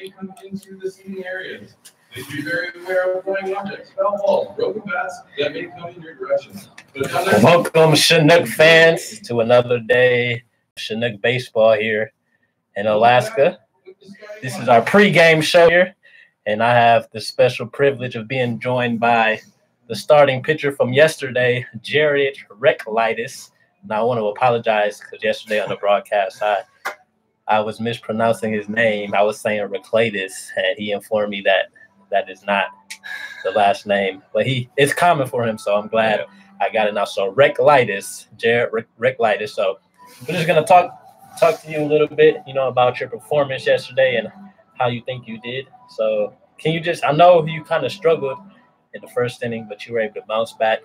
may come into the seating areas. Please be very aware of flying objects, foul balls, broken bats that may come in your direction. Welcome, Chinook fans, to another day of Chinook baseball here in Alaska. This is our pregame show here, and I have the special privilege of being joined by the starting pitcher from yesterday, Jared Reklitis. Now, I want to apologize because yesterday on the broadcast, I was mispronouncing his name. I was saying Reklitis, and he informed me that that is not the last name. But it's common for him, so I'm glad I got it now. So Reklitis, Jared Reklitis. So we're just going to talk to you a little bit, about your performance yesterday and how you think you did. So can you I know you kind of struggled in the first inning, but you were able to bounce back,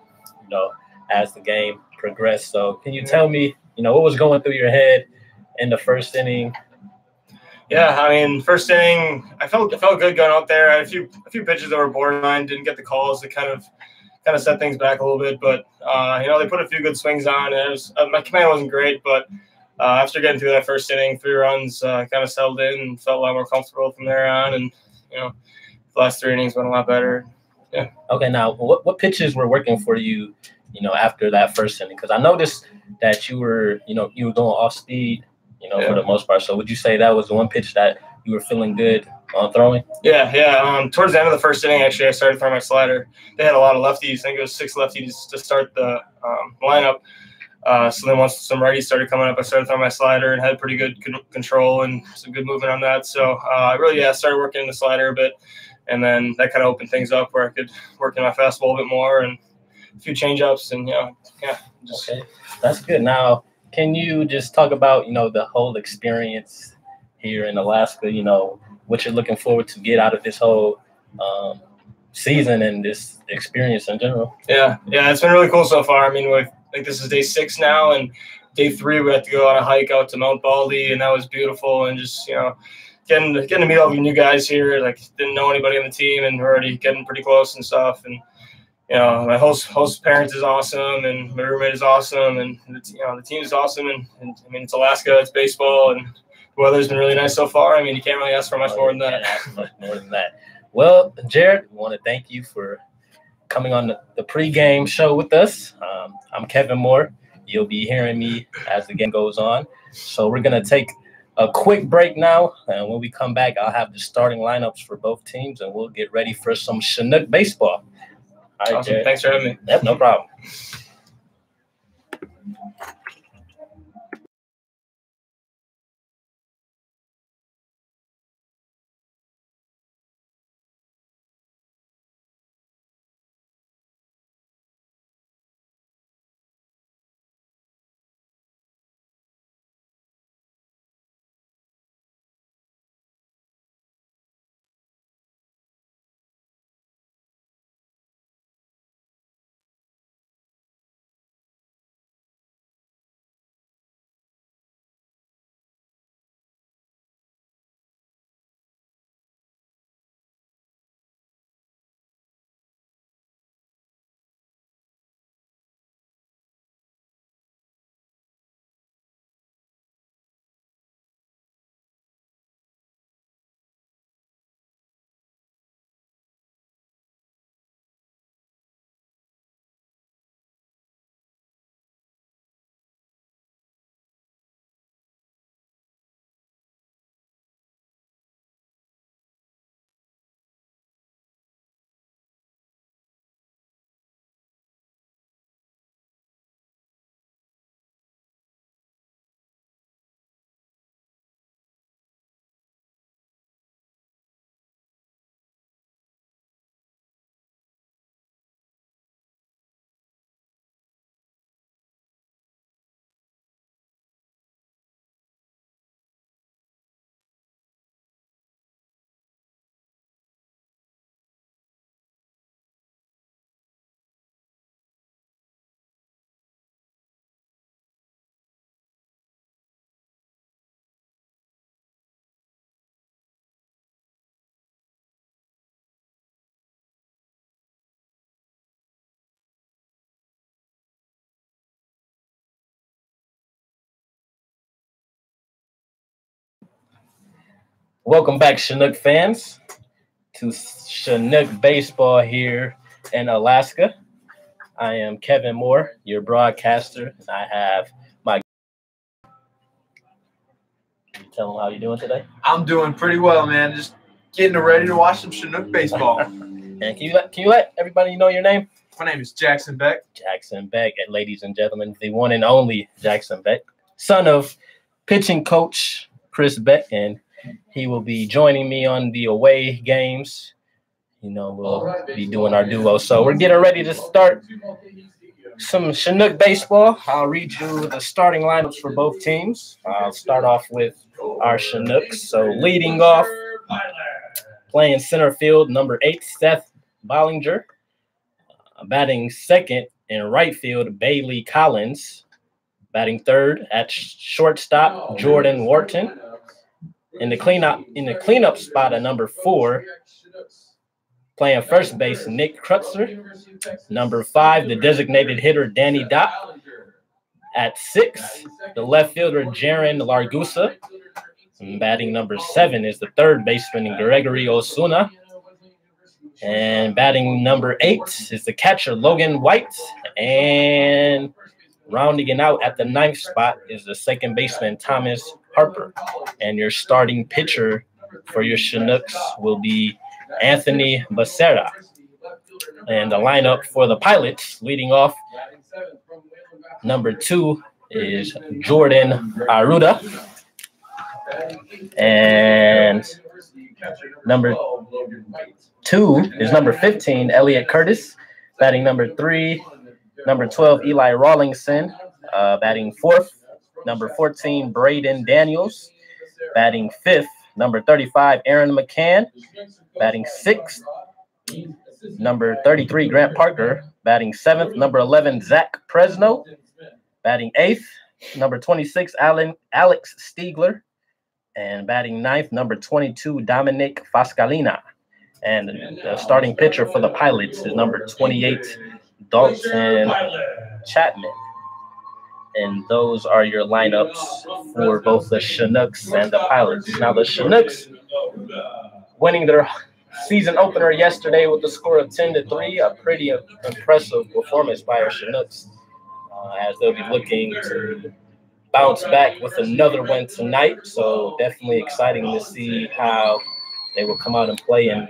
as the game progressed. So can you tell me, what was going through your head in the first inning? Yeah, I mean, first inning, I felt good going out there. I had a few pitches that were borderline, didn't get the calls to kind of set things back a little bit, but they put a few good swings on. And my command wasn't great, but after getting through that first inning, 3 runs, kind of settled in and felt a lot more comfortable from there on. And the last 3 innings went a lot better. Yeah. Okay, now what pitches were working for you, after that first inning? Because I noticed that you were going off speed, for the most part. So would you say that was the one pitch that you were feeling good on throwing? Yeah. Towards the end of the first inning, actually, I started throwing my slider. They had a lot of lefties. I think it was 6 lefties to start the lineup. So then once some righties started coming up, I started throwing my slider and had pretty good control and some good movement on that. So I really started working the slider a bit. And then that kind of opened things up where I could work in my fastball a bit more and a few change-ups and, Okay, that's good. Now, can you just talk about, the whole experience here in Alaska, what you're looking forward to get out of this whole season and this experience in general? Yeah, it's been really cool so far. I mean, this is day 6 now, and day 3 we had to go on a hike out to Mount Baldy, and that was beautiful. And just, getting to meet all the new guys here, didn't know anybody on the team, and we're already getting pretty close and stuff. And my host parents is awesome, and my roommate is awesome, and the team is awesome. And I mean, it's Alaska, it's baseball, and the weather's been really nice so far. I mean, you can't really ask for much more than that. Much more than that. Well, Jared, I want to thank you for coming on the pregame show with us. I'm Kevin Moore. You'll be hearing me as the game goes on. So we're gonna take a quick break now, and when we come back, I'll have the starting lineups for both teams, and we'll get ready for some Chinook baseball. All right, awesome. Jared. Thanks for having me. Yep, no problem. Welcome back, Chinook fans, to Chinook baseball here in Alaska. I am Kevin Moore, your broadcaster, and I have my. Tell them how you're doing today. I'm doing pretty well, man. Just getting ready to watch some Chinook baseball. And can you let everybody know your name? My name is Jackson Beck. Jackson Beck, and ladies and gentlemen, the one and only Jackson Beck, son of pitching coach Chris Beck, and he will be joining me on the away games. We'll be doing our duo. So we're getting ready to start some Chinook baseball. I'll read you the starting lineups for both teams. I'll start off with our Chinooks. So leading off, playing center field, number 8, Seth Bollinger. Batting second in right field, Bailey Collins. Batting third at shortstop, Jordan Wharton. In the cleanup spot at number 4, playing first base, Nick Krutzer. Number 5, the designated hitter, Danny Dopp. At 6, the left fielder, Jaron Largusa. And batting number 7 is the third baseman, Gregory Osuna. And batting number 8 is the catcher, Logan White. And rounding it out at the 9th spot is the second baseman, Thomas Harper. And your starting pitcher for your Chinooks will be Anthony Becerra. And the lineup for the Pilots, leading off, number 2 is Jordan Aruda. And number 2 is number 15, Elliot Curtis. Batting number 3, number 12, Eli Rawlingson. Batting 4th, number 14, Braden Daniels. Batting 5th, number 35, Aaron McCann. Batting 6th, number 33, Grant Parker. Batting 7th, number 11, Zach Presno. Batting 8th, number 26, Alex Stiegler. And batting 9th, number 22, Dominic Fascalina. And the starting pitcher for the Pilots is number 28, Dalton Chapman. And those are your lineups for both the Chinooks and the Pilots. Now, the Chinooks winning their season opener yesterday with the score of 10-3, a pretty impressive performance by our Chinooks, as they'll be looking to bounce back with another win tonight. So definitely exciting to see how they will come out and play in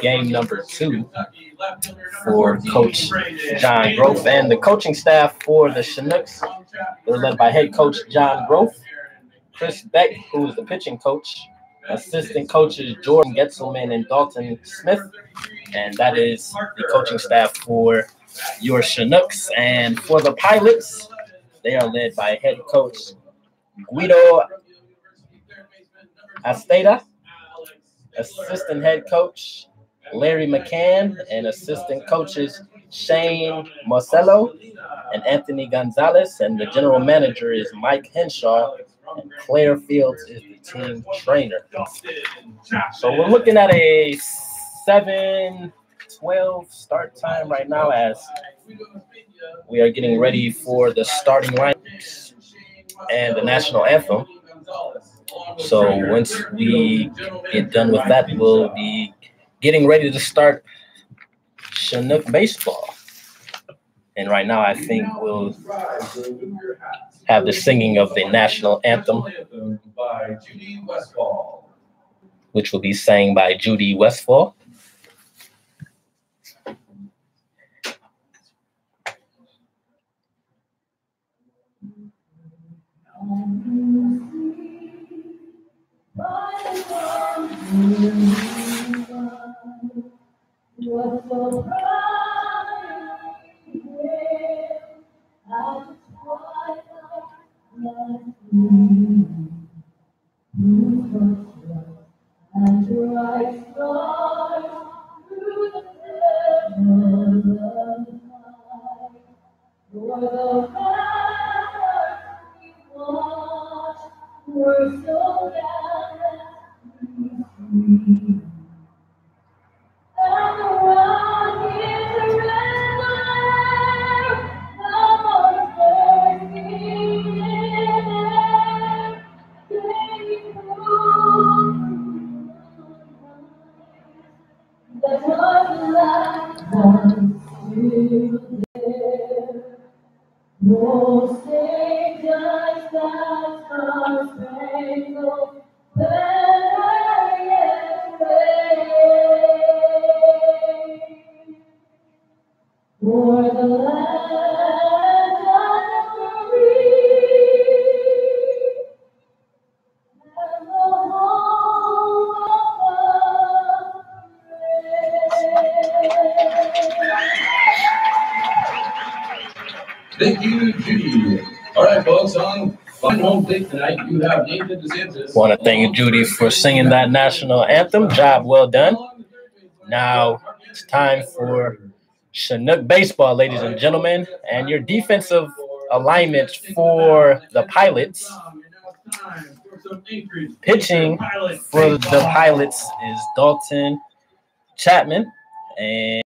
game number 2 for Coach John Grove. And the coaching staff for the Chinooks, they're led by head coach John Grove, Chris Beck, who is the pitching coach, assistant coaches Jordan Getzelman and Dalton Smith. And that is the coaching staff for your Chinooks. And for the Pilots, they are led by head coach Guido Asteda, assistant head coach Larry McCann, and assistant coaches Shane Marcello and Anthony Gonzalez. And the general manager is Mike Henshaw, and Claire Fields is the team trainer. So we're looking at a 7:12 start time right now as we are getting ready for the starting lineups and the national anthem. So once we get done with that, we'll be getting ready to start Chinook baseball. And right now, I think we'll have the singing of the national anthem, which will be sang by Judy Westfall. Thank you, Judy. All right, folks, on Fun Home Plate tonight, you have Nathan DeSantis. Want to thank Judy for singing that national anthem. Job well done. Now it's time for Chinook baseball, ladies and gentlemen. And your defensive alignment for the Pilots. Pitching for the Pilots is Dalton Chapman and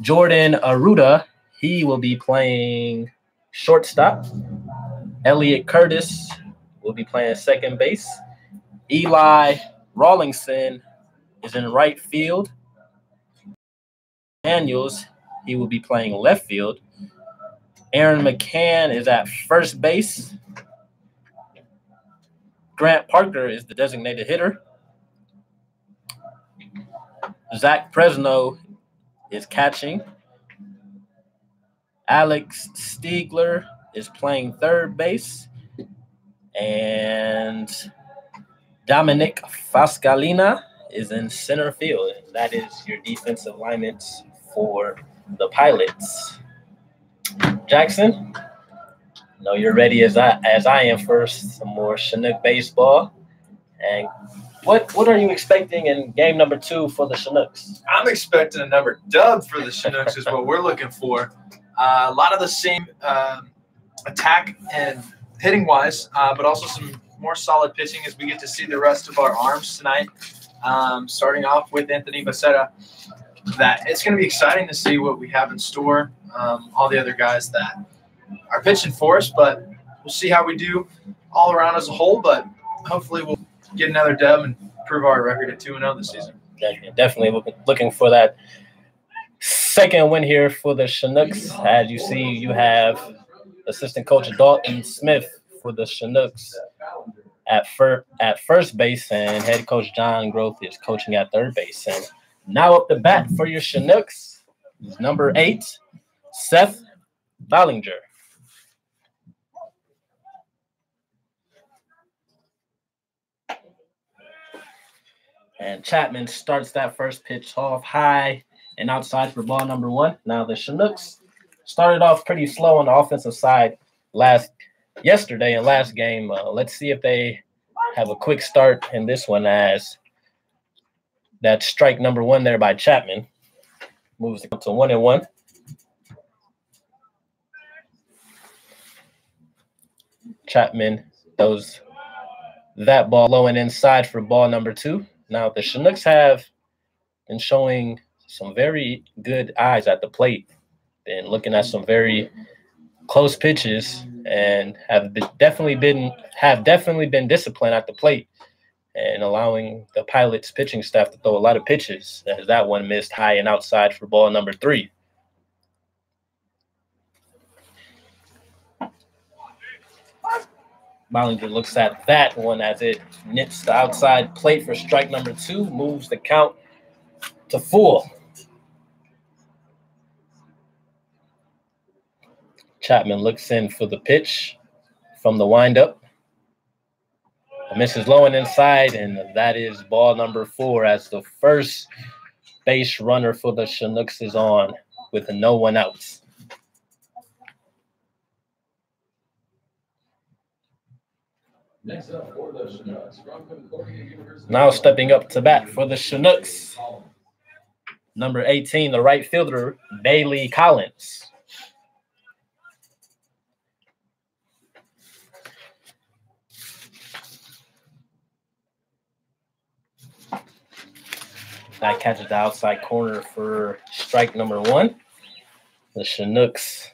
Jordan Arruda. He will be playing shortstop. Elliot Curtis will be playing second base. Eli Rawlingson is in right field. Daniels, he will be playing left field. Aaron McCann is at first base. Grant Parker is the designated hitter. Zach Presno is catching. Alex Stiegler is playing third base. And Dominic Fascalina is in center field. That is your defensive alignments for the Pilots. Jackson, I know you're ready as I am for some more Chinook baseball. And what are you expecting in game number 2 for the Chinooks? I'm expecting another dub for the Chinooks is what we're looking for. A lot of the same attack and hitting-wise, but also some more solid pitching as we get to see the rest of our arms tonight. Starting off with Anthony Becerra. That it's going to be exciting to see what we have in store. All the other guys that are pitching for us, but we'll see how we do all around as a whole. But hopefully we'll get another dub and improve our record at 2-0 this season. Definitely looking for that second win here for the Chinooks. As you see, you have assistant coach Dalton Smith for the Chinooks at first base, and head coach John Groth is coaching at third base. And now up the bat for your Chinooks is number 8, Seth Ballinger. And Chapman starts that first pitch off high and outside for ball number 1. Now the Chinooks started off pretty slow on the offensive side yesterday and last game. Let's see if they have a quick start in this one, as that strike number 1 there by Chapman moves it to 1-1. Chapman throws that ball low and inside for ball number 2. Now the Chinooks have been showing some very good eyes at the plate, been looking at some very close pitches, and have definitely been disciplined at the plate and allowing the Pilots pitching staff to throw a lot of pitches, as that one missed high and outside for ball number 3. Ballinger looks at that one as it nips the outside plate for strike number 2, moves the count to full. Chapman looks in for the pitch from the windup. Misses low and inside, and that is ball number 4, as the first base runner for the Chinooks is on with no one out. Next up for the Chinooks, now stepping up to bat for the Chinooks, number 18, the right fielder, Bailey Collins. That catches the outside corner for strike number 1. The Chinooks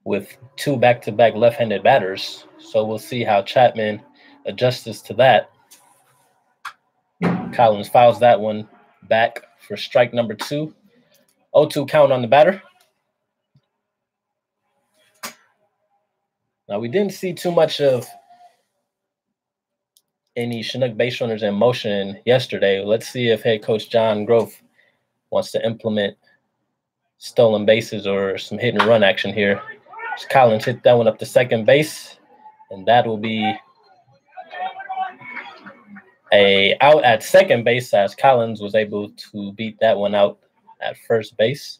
with 2 back-to-back left-handed batters. So we'll see how Chapman adjusts to that. Collins fouls that one back for strike number 2. 0-2 count on the batter. Now, we didn't see too much of any Chinook base runners in motion yesterday. Let's see if head coach John Grove wants to implement stolen bases or some hit and run action here. Collins hit that one up to second base, and that will be a out at second base as Collins was able to beat that one out at first base.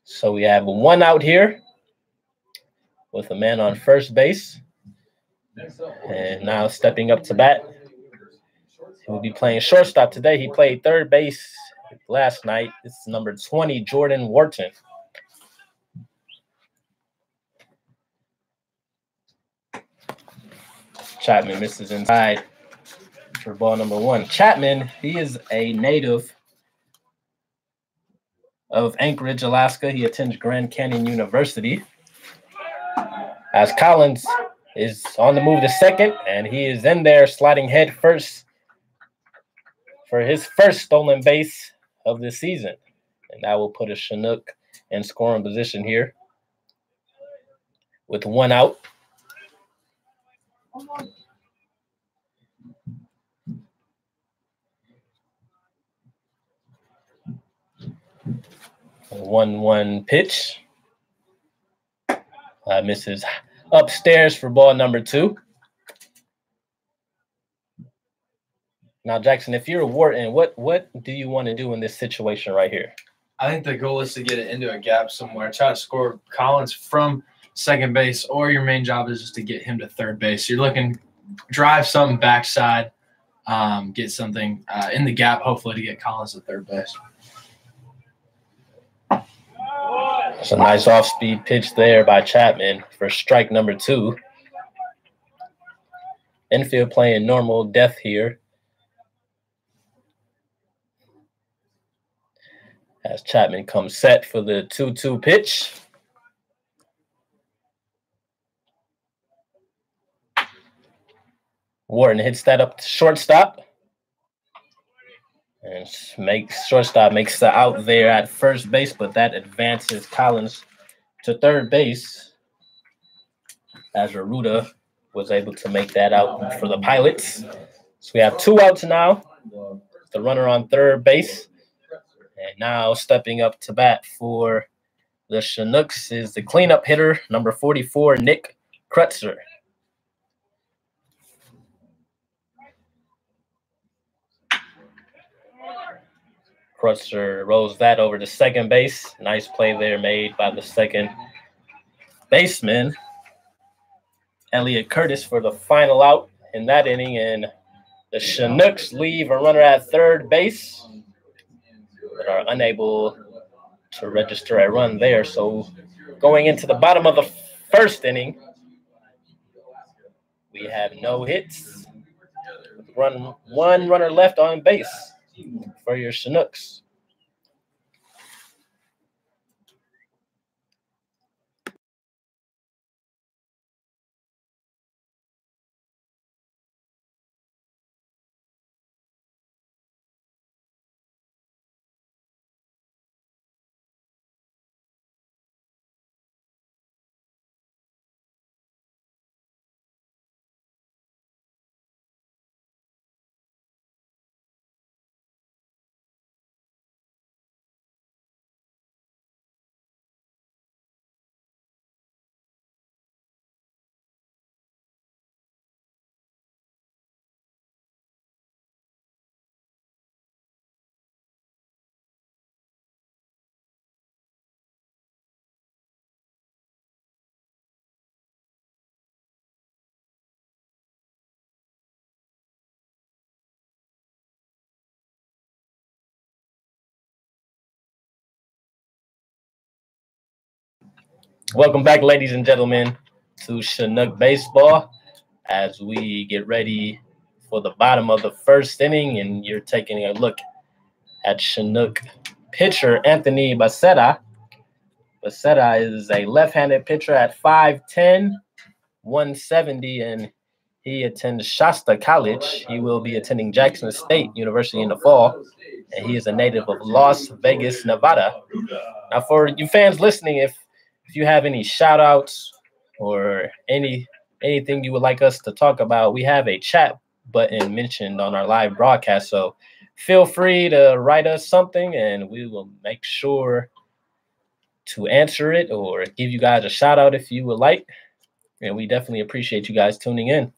So we have 1 out here with a man on first base. And now stepping up to bat, he will be playing shortstop today. He played third base last night. This is number 20, Jordan Wharton. Chapman misses inside for ball number 1. Chapman, he is a native of Anchorage, Alaska. He attends Grand Canyon University. As Collins is on the move to second, and he is in there sliding head first for his first stolen base of the season. And that will put a Chinook in scoring position here with 1 out. A 1-1 pitch. Misses upstairs for ball number 2. Now, Jackson, if you're Wharton, what do you want to do in this situation right here? I think the goal is to get it into a gap somewhere. Try to score Collins from second base, or your main job is just to get him to third base. You're looking drive something backside, get something in the gap, hopefully to get Collins to third base. It's a nice off-speed pitch there by Chapman for strike number 2. Infield playing normal death here. As Chapman comes set for the 2-2 pitch. Wharton hits that up to shortstop. And shortstop makes the out there at first base, but that advances Collins to third base as Raruda was able to make that out for the Pilots. So we have 2 outs now. The runner on third base. And now stepping up to bat for the Chinooks is the cleanup hitter, number 44, Nick Krutzer. Krutzer rolls that over to second base. Nice play there made by the second baseman, Elliot Curtis, for the final out in that inning. And the Chinooks leave a runner at third base, but are unable to register a run there. So going into the bottom of the first inning, we have no hits. One runner left on base for your Chinooks. Welcome back, ladies and gentlemen, to Chinook Baseball as we get ready for the bottom of the first inning, and you're taking a look at Chinook pitcher Anthony Bacetta. Bacetta is a left-handed pitcher at 5'10", 170, and He attends Shasta College. He will be attending Jackson State University in the fall, and he is a native of Las Vegas, Nevada. Now, for you fans listening, if you have any shout-outs or anything you would like us to talk about, we have a chat button mentioned on our live broadcast, so feel free to write us something, and we will make sure to answer it or give you guys a shout-out if you would like, and we definitely appreciate you guys tuning in.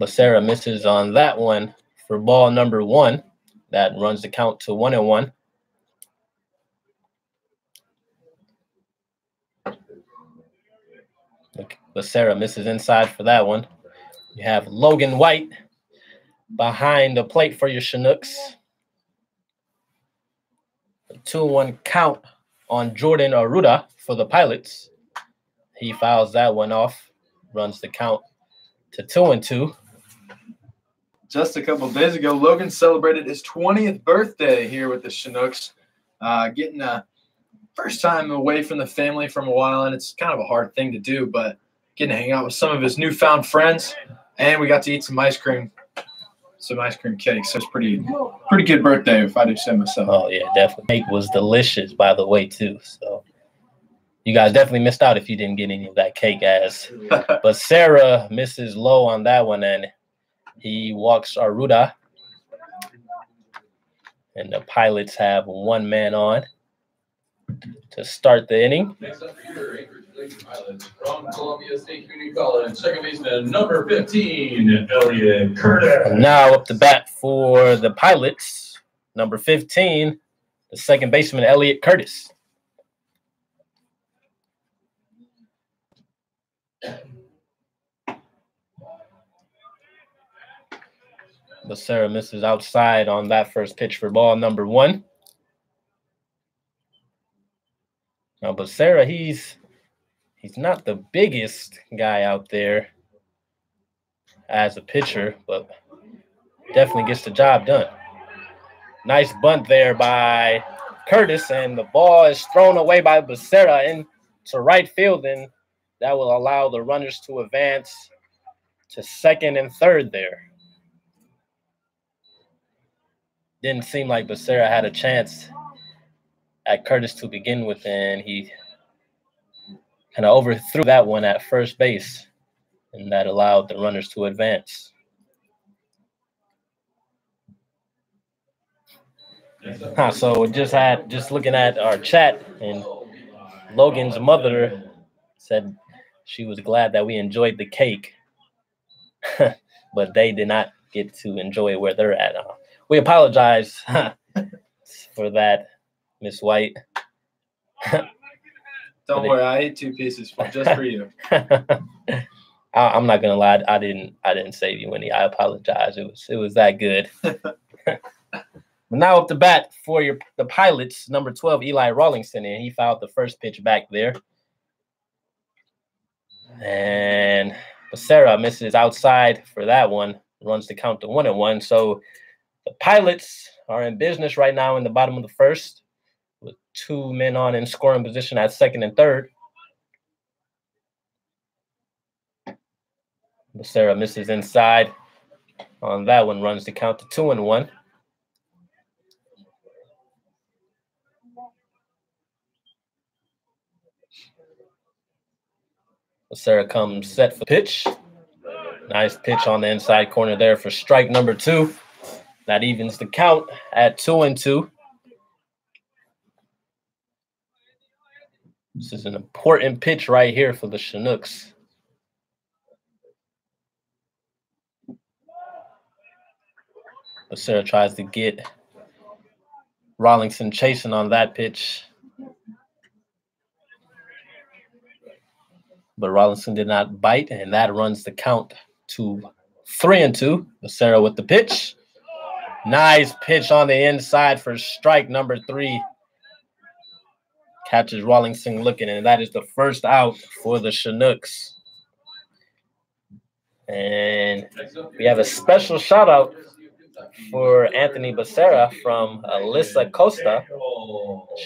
Becerra misses on that one for ball number 1. That runs the count to 1-1. Becerra misses inside for that one. You have Logan White behind the plate for your Chinooks. A 2-1 count on Jordan Aruda for the Pilots. He fouls that one off, runs the count to 2-2. Just a couple days ago, Logan celebrated his 20th birthday here with the Chinooks, getting a first time away from the family from a while, and it's kind of a hard thing to do, but getting to hang out with some of his newfound friends, and we got to eat some ice cream cake. So it's pretty good birthday, if I do say myself. Oh yeah, definitely. Cake was delicious, by the way, too. So you guys definitely missed out if you didn't get any of that cake, but Sarah misses low on that one, and he walks Aruda, and the Pilots have 1 man on to start the inning. Next up for your Anchorage Pilots from Columbia State Community College, second baseman number 15, Elliot Curtis. Now up to bat for the Pilots, number 15, the second baseman, Elliot Curtis. Becerra misses outside on that first pitch for ball number 1. Now Becerra, he's not the biggest guy out there as a pitcher, but definitely gets the job done. Nice bunt there by Curtis, and the ball is thrown away by Becerra into right field, and that will allow the runners to advance to second and third there. Didn't seem like Becerra had a chance at Curtis to begin with, and he kind of overthrew that one at first base, and that allowed the runners to advance. So just looking at our chat, and Logan's mother said she was glad that we enjoyed the cake, but they did not get to enjoy where they're at. We apologize for that, Miss White. Don't worry, I ate 2 pieces just for you. I'm not gonna lie, I didn't save you any. I apologize. It was that good. But now up to bat for the Pilots, number 12, Eli Rawlingson, and he fouled the first pitch back there. And Becerra misses outside for that one, runs the count to 1-1. So the Pilots are in business right now in the bottom of the first, with 2 men on in scoring position at second and third. Becerra misses inside on that one, runs the count to 2-1. Becerra comes set for pitch. Nice pitch on the inside corner there for strike number 2. That evens the count at 2-2. This is an important pitch right here for the Chinooks. Becerra tries to get Rawlingson chasing on that pitch, but Rawlingson did not bite, and that runs the count to 3-2. Becerra with the pitch. Nice pitch on the inside for strike number 3. Catches Rawlingson looking, and that is the first out for the Chinooks. And we have a special shout out for Anthony Becerra from Alyssa Costa.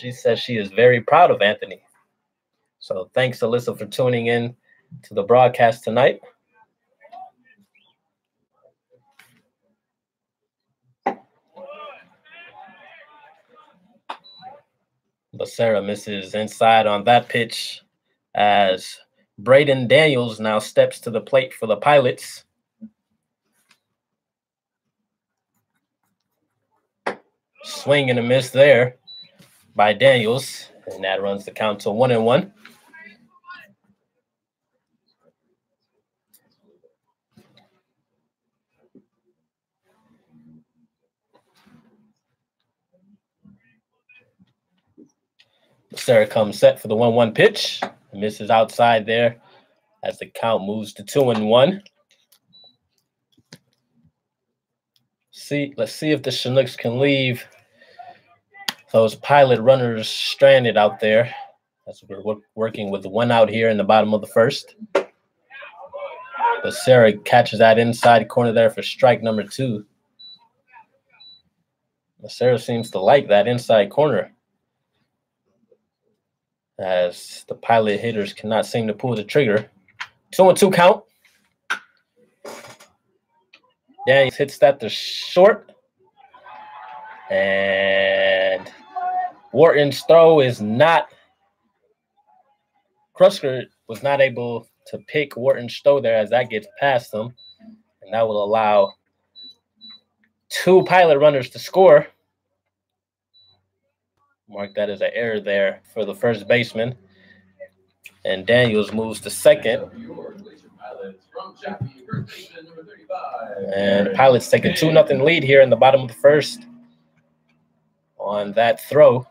She says she is very proud of Anthony. So thanks, Alyssa, for tuning in to the broadcast tonight. Becerra misses inside on that pitch as Braden Daniels now steps to the plate for the Pilots. Swing and a miss there by Daniels, and that runs the count to 1-1. Becerra comes set for the 1-1 pitch. Misses outside there as the count moves to 2-1. Let's see if the Chinooks can leave those Pilot runners stranded out there. As we're working with 1 out here in the bottom of the first. Becerra catches that inside corner there for strike number 2. Becerra seems to like that inside corner, as the Pilot hitters cannot seem to pull the trigger. 2-2 count. Daniels hits that to short. And Wharton's throw is not – Krusker was not able to pick Wharton's throw there as that gets past him. And that will allow 2 Pilot runners to score. Mark that as an error there for the first baseman. And Daniels moves to second. And the Pilots take a 2-0 lead here in the bottom of the first on that throw.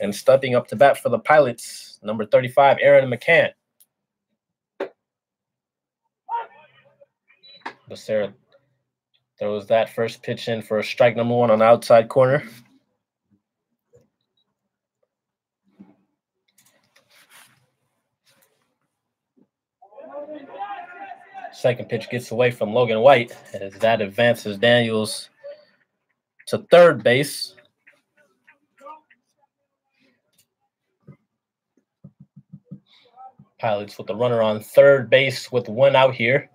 And stepping up to bat for the Pilots, number 35, Aaron McCann. Becerra throws that first pitch in for strike number 1 on the outside corner. Second pitch gets away from Logan White as that advances Daniels to third base. Pilots with the runner on third base with 1 out here.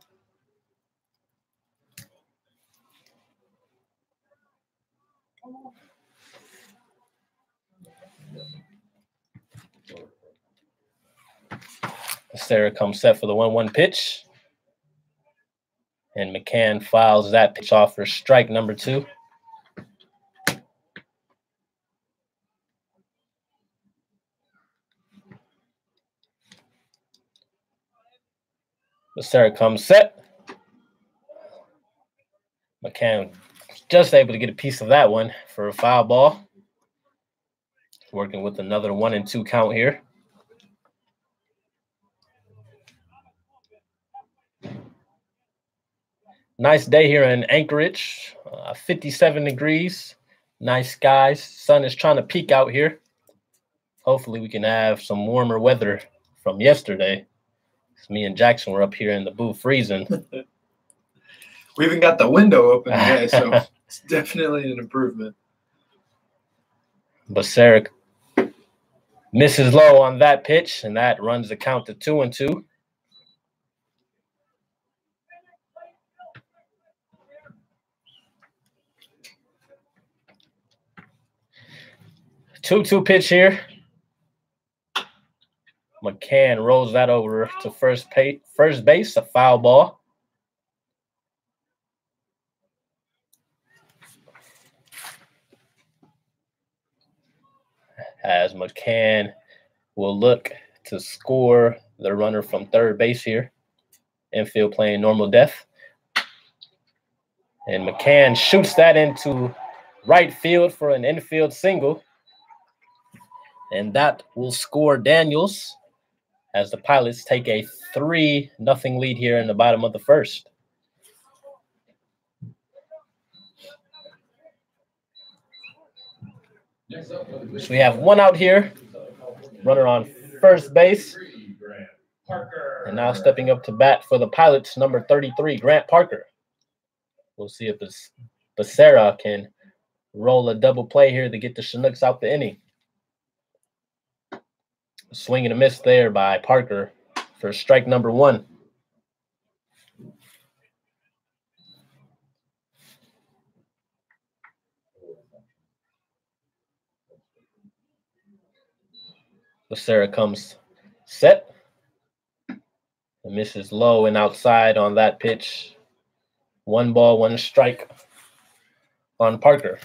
Becerra comes set for the 1-1 pitch. And McCann fouls that pitch off for strike number 2. Becerra comes set. McCann just able to get a piece of that one for a foul ball. Working with another 1-2 count here. Nice day here in Anchorage, 57 degrees, nice skies. Sun is trying to peek out here. Hopefully we can have some warmer weather from yesterday. Me and Jackson were up here in the booth freezing. We even got the window open today, so it's definitely an improvement. Becerra misses low on that pitch, and that runs the count to 2-2. Two pitch here. McCann rolls that over to first base, a foul ball. As McCann will look to score the runner from third base here. Infield playing normal depth. And McCann shoots that into right field for an infield single. And that will score Daniels as the Pilots take a 3-0 lead here in the bottom of the first. So we have 1 out here, runner on first base. And now stepping up to bat for the Pilots, number 33, Grant Parker. We'll see if Becerra can roll a double play here to get the Chinooks out the inning. Swing and a miss there by Parker for strike number 1. Glacier comes set. And misses low and outside on that pitch. 1 ball, 1 strike on Parker.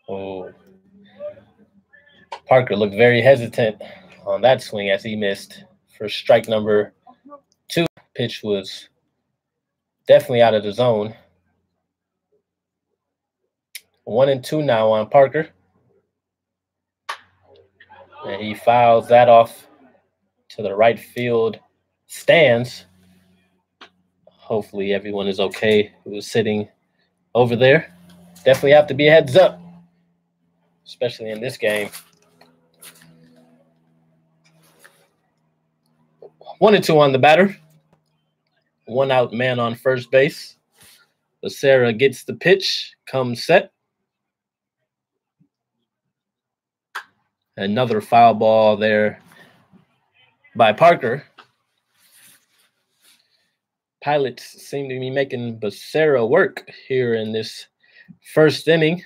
Oh, Parker looked very hesitant on that swing as he missed for strike number 2. Pitch was definitely out of the zone. 1-2 now on Parker. And he fouls that off to the right field stands. Hopefully everyone is okay who's sitting over there. Definitely have to be heads up, especially in this game. 1-2 on the batter. 1 out man on first base. Glacier gets the pitch, comes set. Another foul ball there by Parker. Pilots seem to be making Glacier work here in this first inning.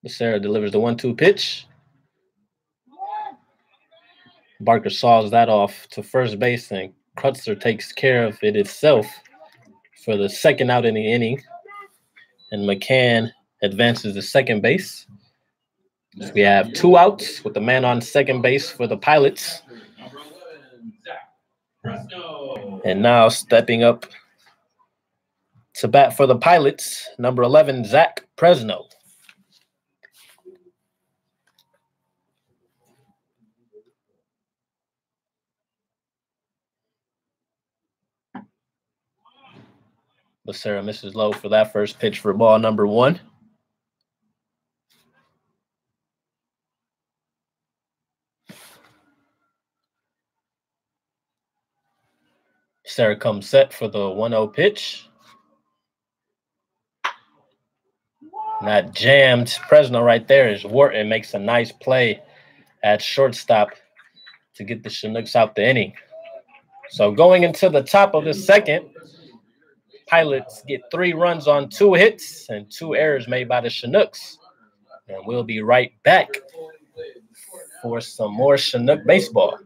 Glacier delivers the 1-2 pitch. Parker saws that off to first base, and Krutzer takes care of it itself for the 2nd out in the inning. And McCann advances to second base. So we have 2 outs with the man on second base for the Pilots. And now stepping up to bat for the Pilots, number 11, Zach Presno. Glacier misses low for that first pitch for ball number 1. Glacier comes set for the 1-0 pitch. And that jammed Presno right there is Wharton makes a nice play at shortstop to get the Chinooks out the inning. So going into the top of the 2nd, Pilots get 3 runs on 2 hits and 2 errors made by the Chinooks. And we'll be right back for some more Chinook baseball.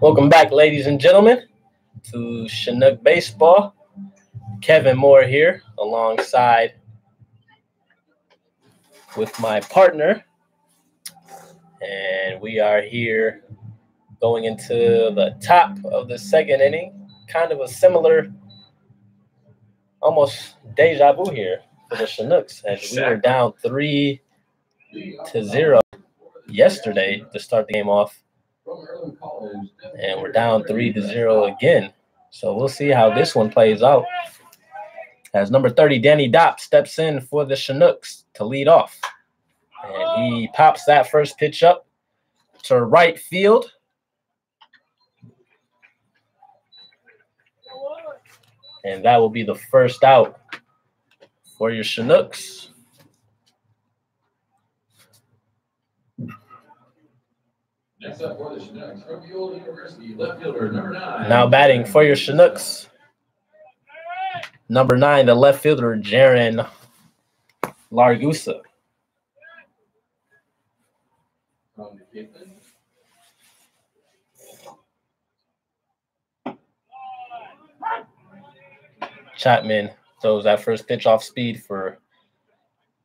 Welcome back, ladies and gentlemen, to Chinook Baseball. Kevin Moore here alongside with my partner. And we are here going into the top of the 2nd inning. Kind of a similar, almost deja vu here for the Chinooks, as we were down 3-0 yesterday to start the game off. And we're down 3-0 again. So we'll see how this one plays out. As number 30, Danny Dopp, steps in for the Chinooks to lead off. And he pops that first pitch up to right field. And that will be the first out for your Chinooks. Next up for the Chinooks, from the old University, left fielder, number 9. Now batting for your Chinooks, number 9, the left fielder, Jaron Largusa. From the Caitlin. Chapman throws that first pitch off speed for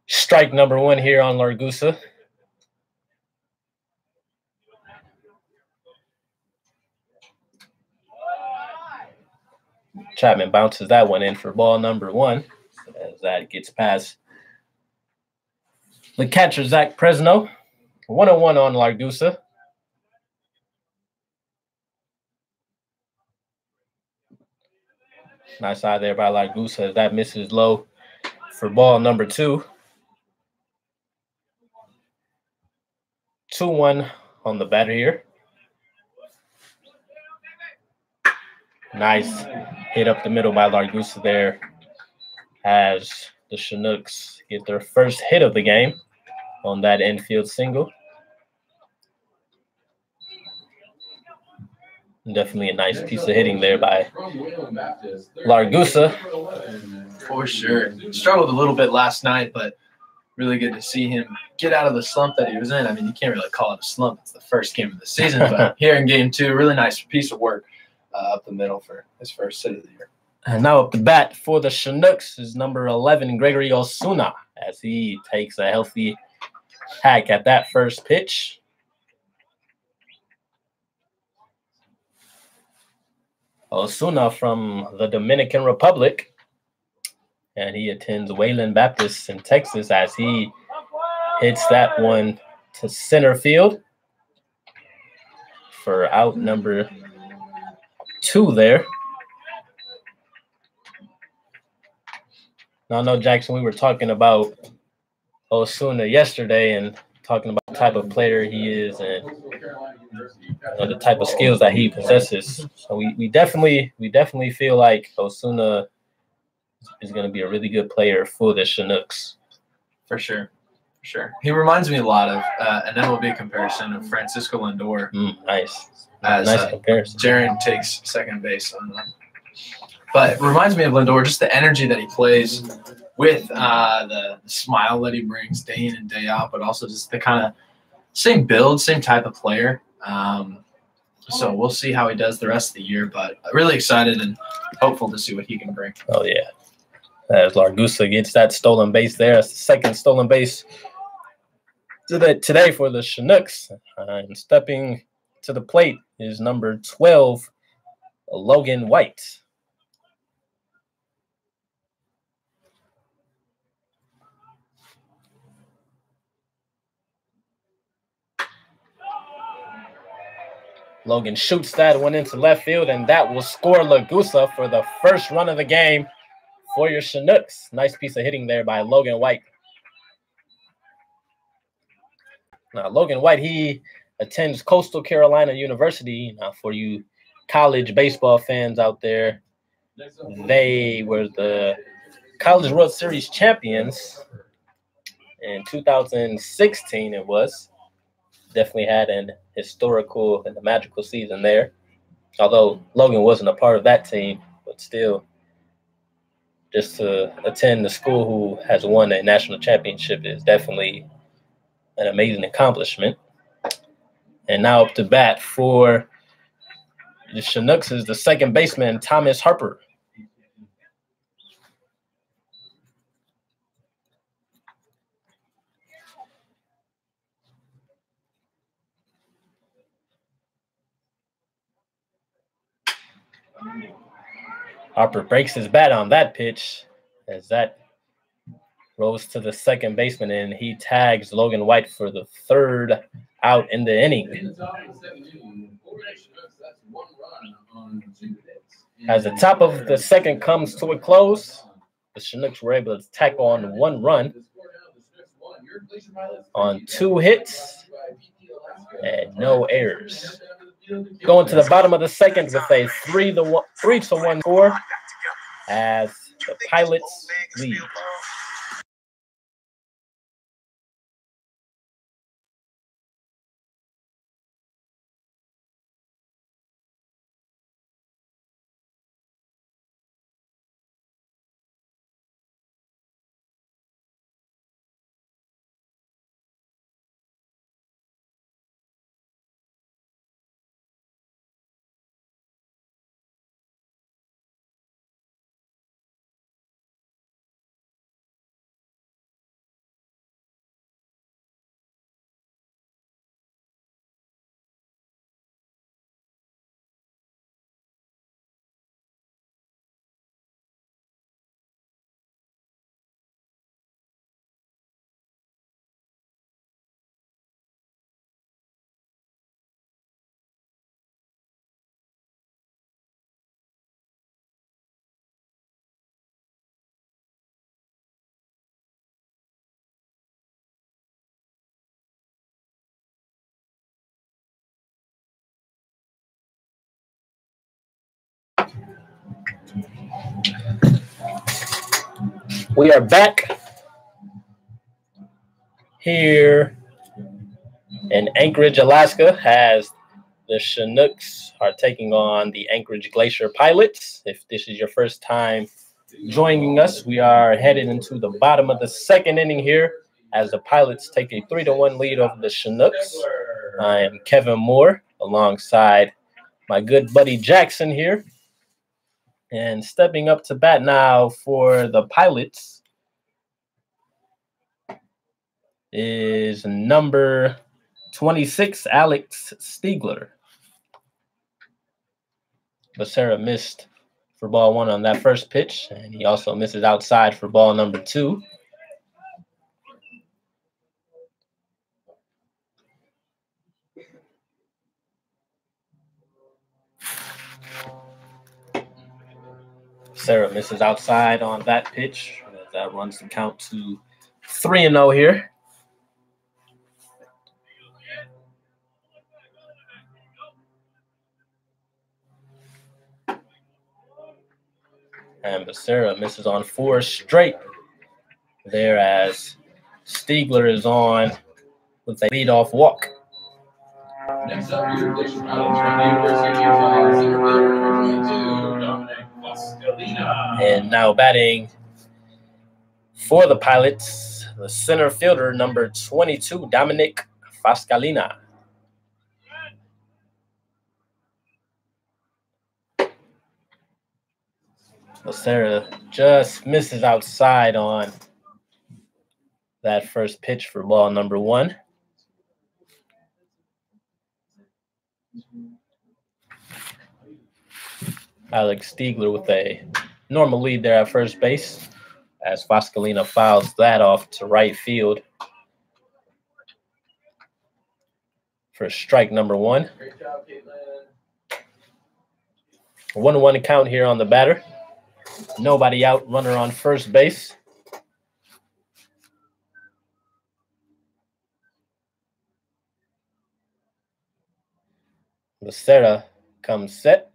strike number 1 here on Largusa. Chapman bounces that one in for ball number 1 as that gets past the catcher, Zach Presno. 1-1 on Largusa. Nice eye there by Largusa as that misses low for ball number 2. 2-1 on the batter here. Nice hit up the middle by Largusa there as the Chinooks get their first hit of the game on that infield single. Definitely a nice piece of hitting there by Largusa. For sure. Struggled a little bit last night, but really good to see him get out of the slump that he was in. I mean, you can't really call it a slump. It's the first game of the season, but here in game 2, really nice piece of work up the middle for his first hit of the year. And now up the bat for the Chinooks is number 11, Gregory Osuna, as he takes a healthy hack at that first pitch. Osuna from the Dominican Republic, and he attends Wayland Baptist in Texas as he hits that one to center field for out number 2 there. Now, I know, Jackson, we were talking about Osuna yesterday and talking about the type of player he is and the type of skills that he possesses. So we definitely feel like Osuna is going to be a really good player for the Chinooks. For sure. Sure. He reminds me a lot of an MLB comparison of Francisco Lindor. Nice. As nice comparison. Jaron takes second base on that. But it reminds me of Lindor, just the energy that he plays with, the smile that he brings day in and day out, but also just the kind of same build, same type of player. So we'll see how he does the rest of the year, but really excited and hopeful to see what he can bring. Oh, yeah. As Largusa gets that stolen base there. That's the second stolen base today for the Chinooks. And stepping to the plate is number 12, Logan White. Logan shoots that one into left field, and that will score Largusa for the first run of the game for your Chinooks. Nice piece of hitting there by Logan White. Now, Logan White, he attends Coastal Carolina University. Now, for you college baseball fans out there, they were the College World Series champions in 2016, it was. Definitely had an historical and a magical season there. Although Logan wasn't a part of that team, but still, just to attend the school who has won a national championship is definitely an amazing accomplishment. And now up to bat for the Chinooks is the second baseman, Thomas Harper. Harper breaks his bat on that pitch as that rolls to the second baseman, and he tags Logan White for the third out in the inning. As the top of the second comes to a close, the Chinooks were able to tack on 1 run on 2 hits and no errors. Going to the bottom of the second with a 3-1 score. as the Pilots lead. We are back here in Anchorage, Alaska, as the Chinooks are taking on the Anchorage Glacier Pilots. If this is your first time joining us, we are headed into the bottom of the second inning here as the Pilots take a 3-1 lead over the Chinooks. I am Kevin Moore alongside my good buddy Jackson here. And stepping up to bat now for the Pilots is number 26, Alex Stiegler. Becerra missed for ball 1 on that first pitch, and he also misses outside for ball number 2. Becerra misses outside on that pitch. That runs the count to 3-0 here. And Becerra misses on 4 straight there as Stiegler is on with a leadoff walk. Next up, your Glacier Pilots from the University of Utah, center fielder number 22, Dominic Pascalina. And now batting for the Pilots, the center fielder number 22, Dominic Pascalina. Becerra just misses outside on that first pitch for ball number 1. Alex Stiegler with a normal lead there at first base as Pascalina fouls that off to right field for strike number 1. Great job, Caitlin. 1-1 count here on the batter. Nobody out, runner on first base. Becerra comes set.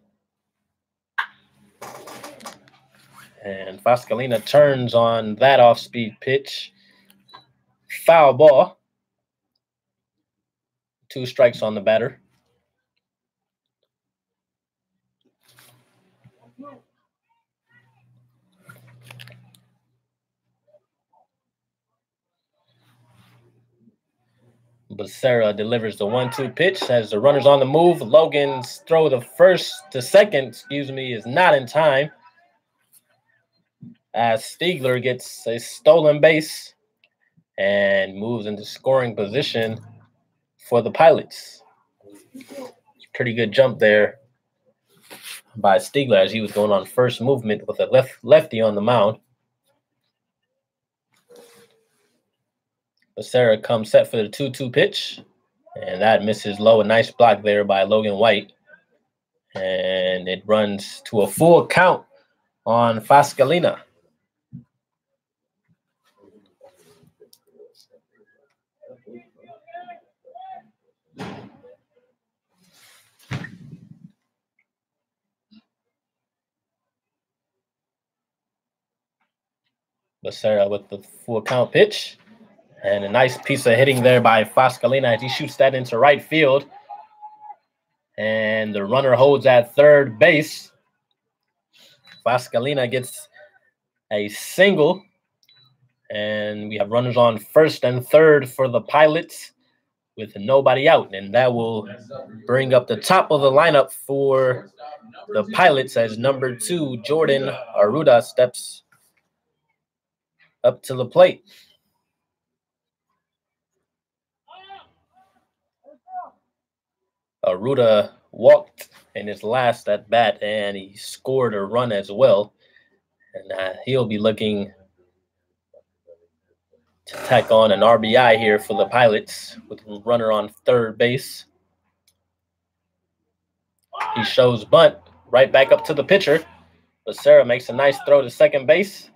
And Pascalina turns on that off-speed pitch. Foul ball. 2 strikes on the batter. Becerra delivers the 1-2 pitch as the runner's on the move. Logan's throw to second, is not in time as Stiegler gets a stolen base and moves into scoring position for the Pilots. Pretty good jump there by Stiegler as he was going on first movement with a lefty on the mound. Becerra comes set for the 2-2 pitch, and that misses low. A nice block there by Logan White. And it runs to a full count on Pascalina. Becerra with the full count pitch. And a nice piece of hitting there by Fascalina as he shoots that into right field. And the runner holds at third base. Fascalina gets a single. And we have runners on first and third for the Pilots with nobody out. And that will bring up the top of the lineup for the Pilots as number 2, Jordan Arruda, steps up to the plate. Arruda walked in his last at bat, and he scored a run as well. And he'll be looking to tack on an RBI here for the Pilots with a runner on third base. He shows bunt right back up to the pitcher. Becerra makes a nice throw to second base.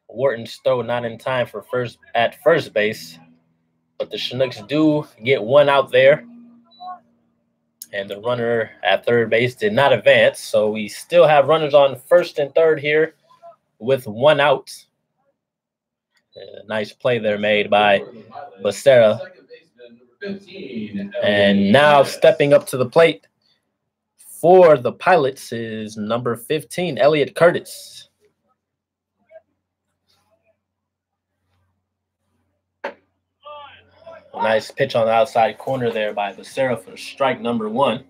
Wharton's throw not in time for first base, but the Chinooks do get one out there. And the runner at third base did not advance, so we still have runners on first and third here with one out. A nice play there made by Becerra. And now stepping up to the plate for the Pilots is number 15, Elliot Curtis. A nice pitch on the outside corner there by Becerra for strike number 1. I was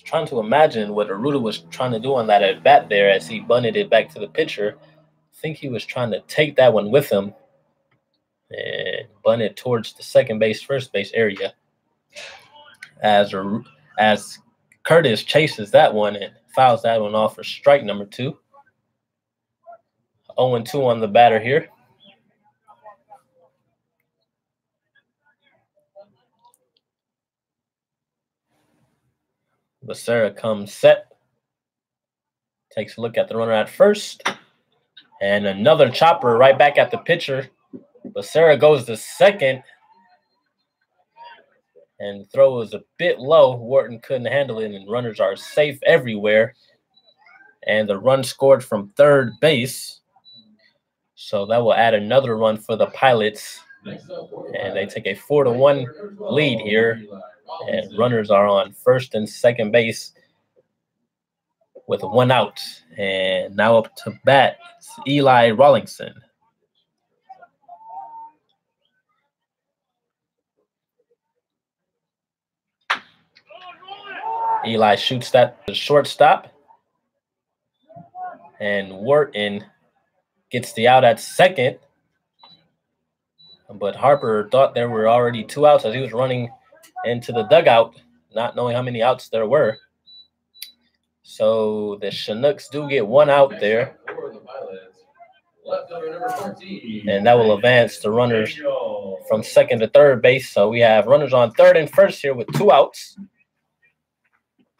trying to imagine what Arruda was trying to do on that at bat there as he bunted it back to the pitcher. I think he was trying to take that one with him and bunt it towards the second base, first base area. As Curtis chases that one and fouls that one off for strike number 2. 0-2 on the batter here. Becerra comes set, takes a look at the runner at first, and another chopper right back at the pitcher. Becerra goes to second, and the throw was a bit low. Wharton couldn't handle it, and runners are safe everywhere. And the run scored from third base, so that will add another run for the Pilots, and they take a 4-1 lead here. And runners are on first and second base with one out. And now up to bat, it's Eli Rawlingson. Eli shoots that to shortstop. And Wharton gets the out at second. But Harper thought there were already 2 outs as he was running into the dugout, not knowing how many outs there were. So the Chinooks do get one out there. And that will advance the runners from second to third base. So we have runners on third and first here with 2 outs.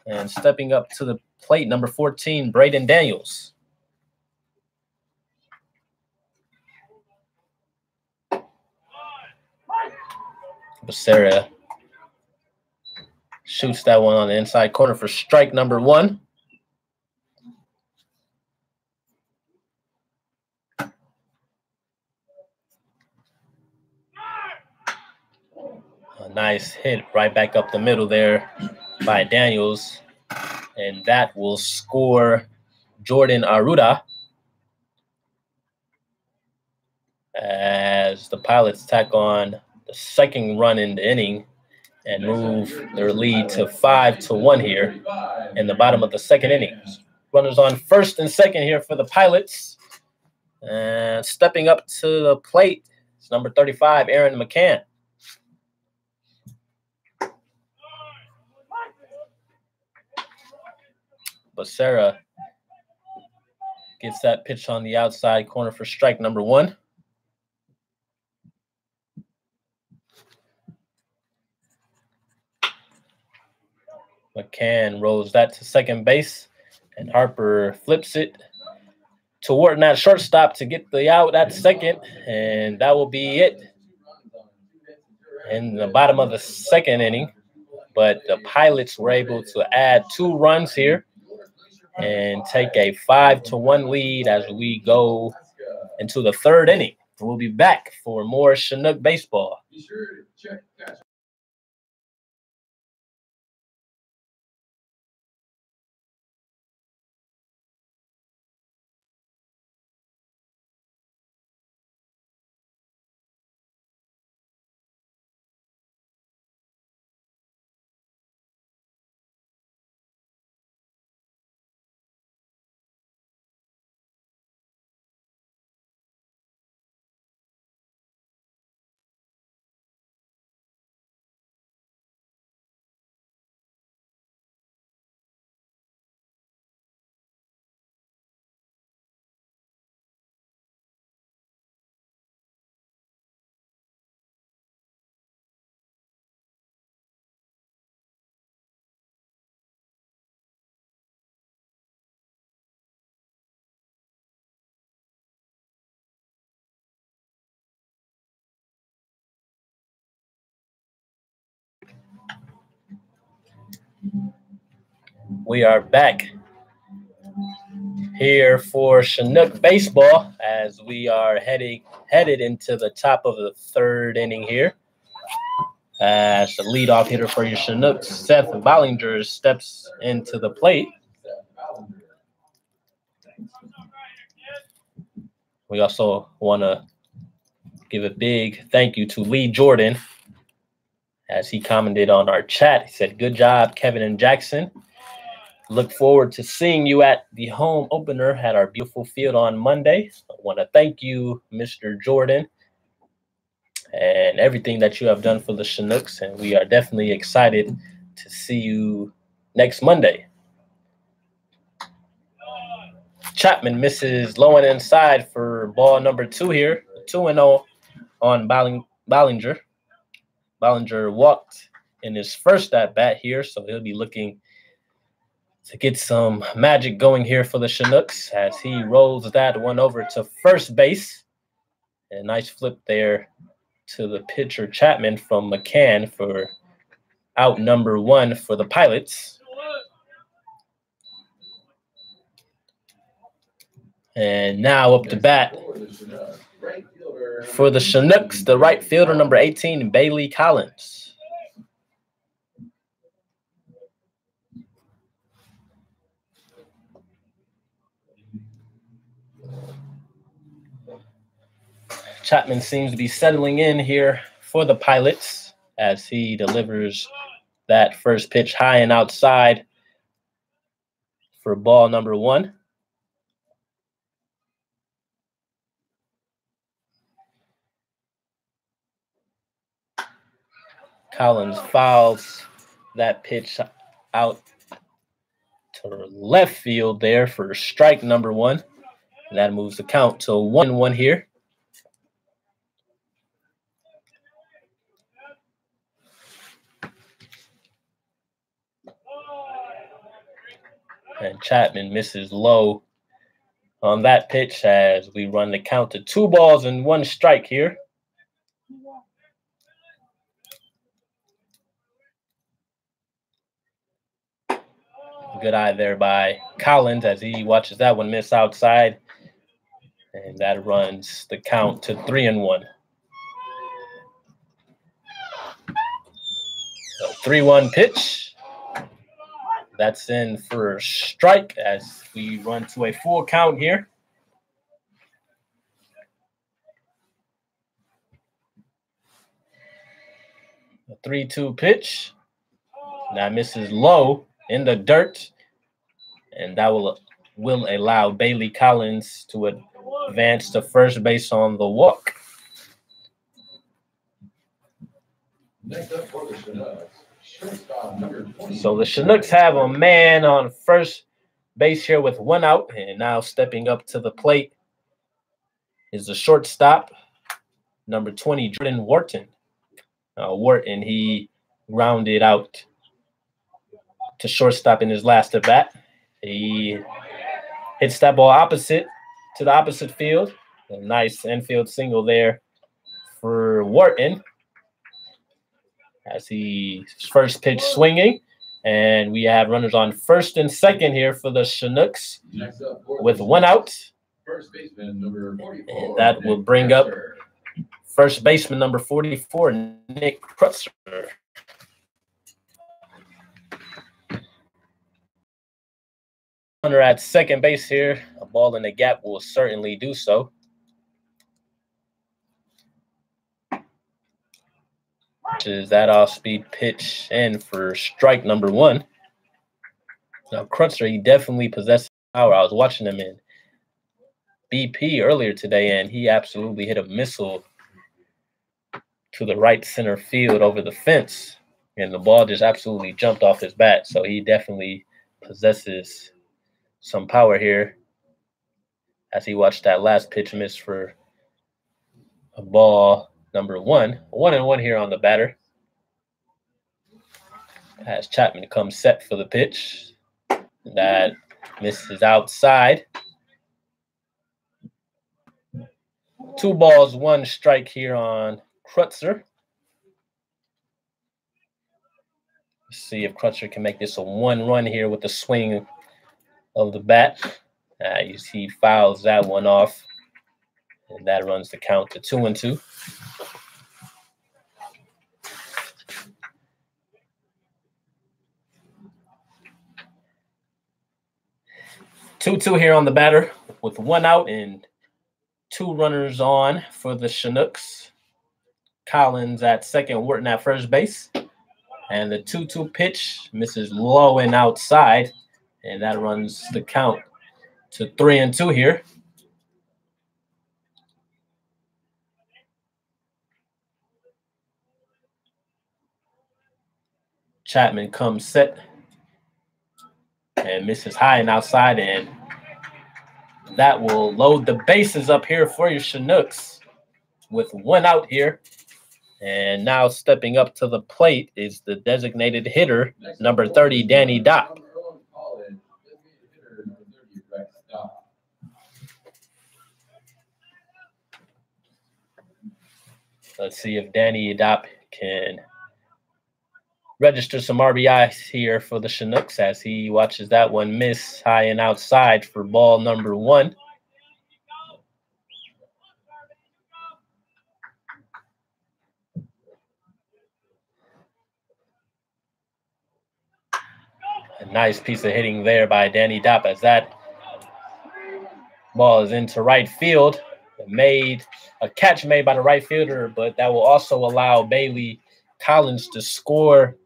And stepping up to the plate, number 14, Braden Daniels. Becerra shoots that one on the inside corner for strike number 1. A nice hit right back up the middle there by Daniels. And that will score Jordan Arruda as the Pilots tack on the second run in the inning and move their lead to 5-1 here in the bottom of the second inning. Runners on first and second here for the Pilots. And stepping up to the plate is number 35, Aaron McCann. Becerra gets that pitch on the outside corner for strike number 1. McCann rolls that to second base, and Harper flips it to Wharton at shortstop to get the out at second, and that will be it in the bottom of the second inning. But the Pilots were able to add 2 runs here and take a 5-1 lead as we go into the third inning. We'll be back for more Chinook baseball. Be sure to check catch. We are back here for Chinook baseball as we are headed into the top of the third inning here. As the leadoff hitter for your Chinooks, Seth Ballinger, steps into the plate. We also want to give a big thank you to Lee Jordan as he commented on our chat. He said, "Good job, Kevin and Jackson. Look forward to seeing you at the home opener at our beautiful field on Monday." I want to thank you, Mr. Jordan, and everything that you have done for the Chinooks, and we are definitely excited to see you next Monday. Chapman misses low and inside for ball number 2 here, 2-0 on Ballinger. Ballinger walked in his first at-bat here, so he'll be looking to get some magic going here for the Chinooks as he rolls that one over to first base. And a nice flip there to the pitcher Chapman from McCann for out number 1 for the Pilots. And now up to bat for the Chinooks, the right fielder, number 18, Bailey Collins. Chapman seems to be settling in here for the Pilots as he delivers that first pitch high and outside for ball number 1. Collins fouls that pitch out to left field there for strike number 1. And that moves the count to 1-1 here. And Chapman misses low on that pitch as we run the count to 2 balls and 1 strike here. Good eye there by Collins as he watches that one miss outside. And that runs the count to 3-1. So 3-1 pitch. That's in for a strike as we run to a full count here. A 3-2 pitch. That misses low in the dirt. And that will allow Bailey Collins to advance to first base on the walk. Next up for the Chinooks, shortstop number 20. So the Chinooks have a man on first base here with 1 out, and now stepping up to the plate is the shortstop, number 20, Jordan Wharton. Wharton, he grounded out to shortstop in his last at bat. He hits that ball opposite to the opposite field. A nice infield single there for Wharton as he first pitch swinging. And we have runners on first and second here for the Chinooks with 1 out. First baseman number 44. And that will bring up first baseman number 44, Nick Krutzer. Runner at second base here. A ball in the gap will certainly do so. Is that off-speed pitch in for strike number 1. Now, Krutzer, he definitely possesses power. I was watching him in BP earlier today, and he absolutely hit a missile to the right center field over the fence, and the ball just absolutely jumped off his bat. So he definitely possesses some power here as he watched that last pitch miss for a ball number 1. 1-1 here on the batter. As Chapman comes set for the pitch. That misses outside. 2 balls, 1 strike here on Krutzer. Let's see if Krutzer can make this a 1-run here with the swing of the bat. You see he fouls that one off. And that runs the count to 2-2. Two here on the batter with 1 out and 2 runners on for the Chinooks. Collins at second, Wharton at first base. And the 2-2 pitch misses low and outside. And that runs the count to 3-2 here. Chapman comes set and misses high and outside, and that will load the bases up here for your Chinooks with 1 out here. And now stepping up to the plate is the designated hitter, number 30, Danny Dopp. Let's see if Danny Dopp can register some RBIs here for the Chinooks as he watches that one miss high and outside for ball number 1. A nice piece of hitting there by Danny Dopp as that ball is into right field. A catch made by the right fielder, but that will also allow Bailey Collins to score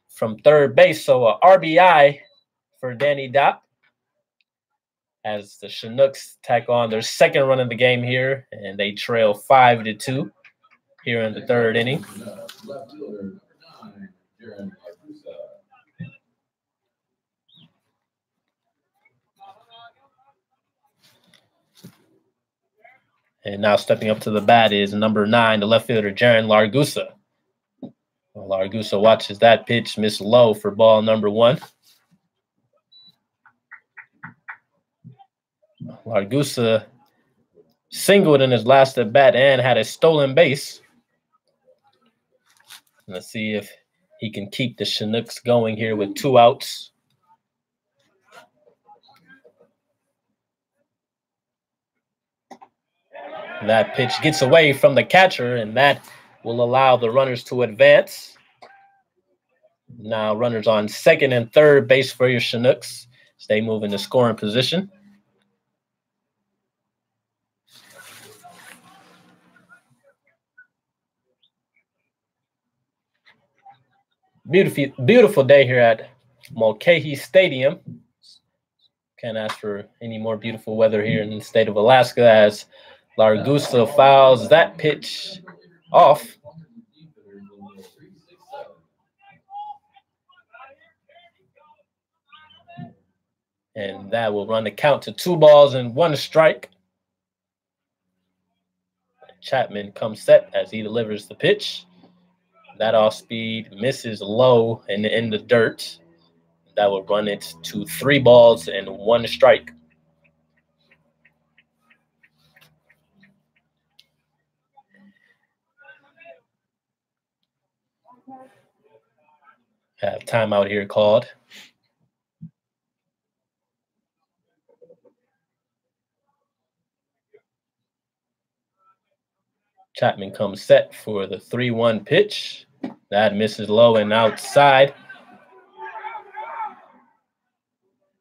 from third base. So a RBI for Danny Dopp as the Chinooks tack on their second run of the game here, and they trail 5-2 here in the third inning. And now stepping up to the bat is number 9, the left fielder, Jaron Largusa. Largusa watches that pitch miss low for ball number 1. Largusa singled in his last at bat and had a stolen base. Let's see if he can keep the Chinooks going here with 2 outs. That pitch gets away from the catcher, and that will allow the runners to advance. Now runners on second and third base for your Chinooks. Stay moving to scoring position. Beautiful day here at Mulcahy Stadium. Can't ask for any more beautiful weather here in the state of Alaska as Largusa fouls that pitch off. And that will run the count to 2 balls and 1 strike. Chapman comes set as he delivers the pitch. That off speed misses low and in the dirt. That will run it to 3 balls and 1 strike. Have timeout here called. Chapman comes set for the 3-1 pitch. That misses low and outside.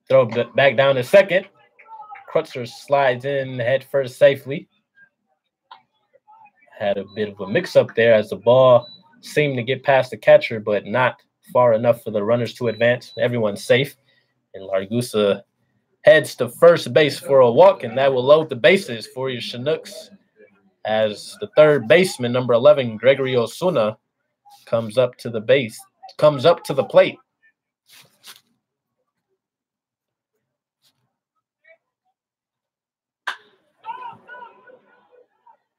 Throw back down to second. Krutzer slides in head first safely. Had a bit of a mix-up there as the ball seemed to get past the catcher, but not far enough for the runners to advance. Everyone's safe. And Largusa heads to first base for a walk, and that will load the bases for your Chinooks as the third baseman, number 11, Gregory Osuna, comes up to the plate.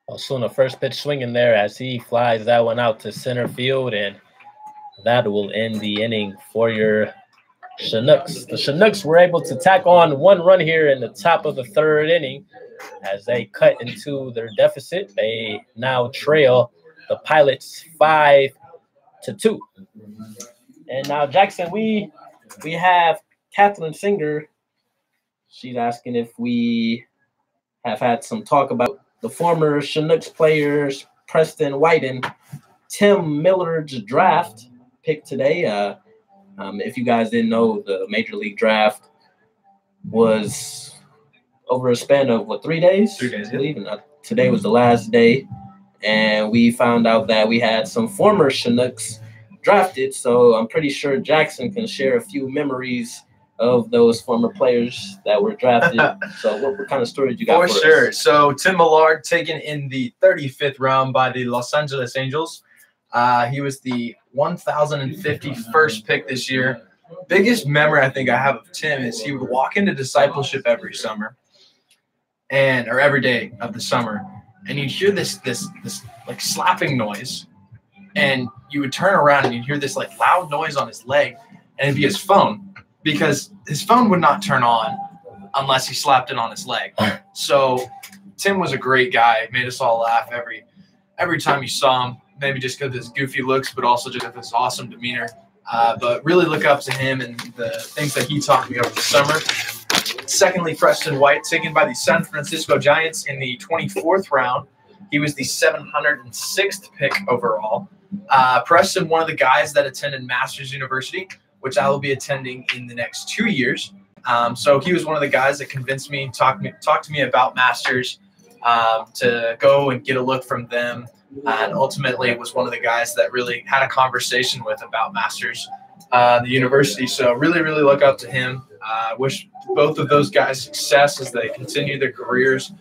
Osuna first pitch swinging there as he flies that one out to center field, and that will end the inning for your Chinooks. The Chinooks were able to tack on 1 run here in the top of the 3rd inning as they cut into their deficit. They now trail the Pilots 5-2. And now, Jackson, we have Kathleen Singer. She's asking if we have had some talk about the former Chinooks players, Preston White and Tim Millard's draft pick today. If you guys didn't know, the Major League Draft was over a span of, 3 days? 3 days, I believe. And today was the last day. And we found out that we had some former Chinooks drafted. So I'm pretty sure Jackson can share a few memories of those former players that were drafted. So what kind of story did you got for sure. us? So Tim Millard taken in the 35th round by the Los Angeles Angels. He was the 1,051st pick this year. Biggest memory I think I have of Tim is he would walk into discipleship every summer or every day of the summer, and you'd hear this like slapping noise, and you would turn around and you'd hear this like loud noise on his leg, and it'd be his phone, because his phone would not turn on unless he slapped it on his leg. So Tim was a great guy, made us all laugh every time you saw him. Maybe just because of his goofy looks, but also just his awesome demeanor. But really look up to him and the things that he taught me over the summer. Secondly, Preston White, taken by the San Francisco Giants in the 24th round. He was the 706th pick overall. Preston, one of the guys that attended Masters University, which I will be attending in the next 2 years. So he was one of the guys that convinced me, talked to me about Masters, to go and get a look from them. And ultimately was one of the guys that really had a conversation with about Masters, the university. So really, really look up to him. Wish both of those guys success as they continue their careers,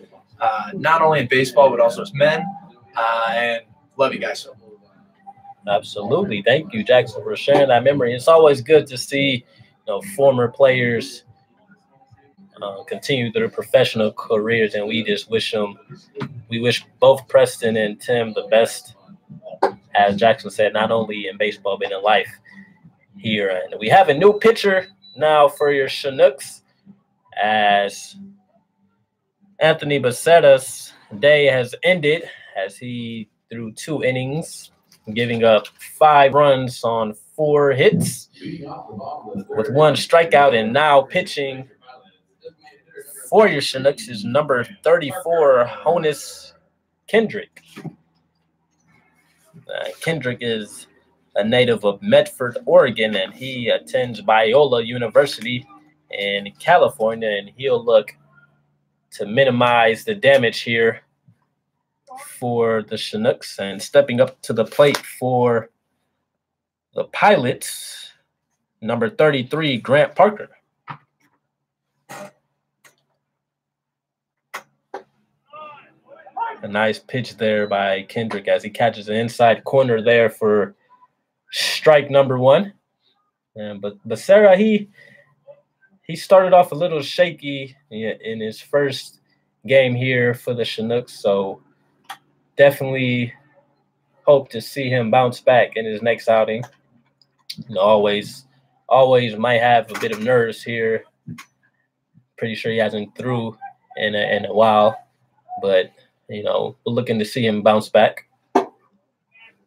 not only in baseball, but also as men. And love you guys. Absolutely. Thank you, Jackson, for sharing that memory. It's always good to see former players continue their professional careers, and we wish both Preston and Tim the best, as Jackson said, not only in baseball but in life here. And we have a new pitcher now for your Chinooks, as Anthony Becerra's day has ended as he threw 2 innings, giving up 5 runs on 4 hits with 1 strikeout, and now pitching for your Chinooks is number 34, Honus Kendrick. Kendrick is a native of Medford, Oregon, and he attends Biola University in California, and he'll look to minimize the damage here for the Chinooks. And stepping up to the plate for the Pilots, number 33, Grant Parker. A nice pitch there by Kendrick as he catches an inside corner there for strike number 1. But Becerra, he started off a little shaky in his first game here for the Chinooks, so definitely hope to see him bounce back in his next outing. Always might have a bit of nerves here. Pretty sure he hasn't threw in a while, but we're looking to see him bounce back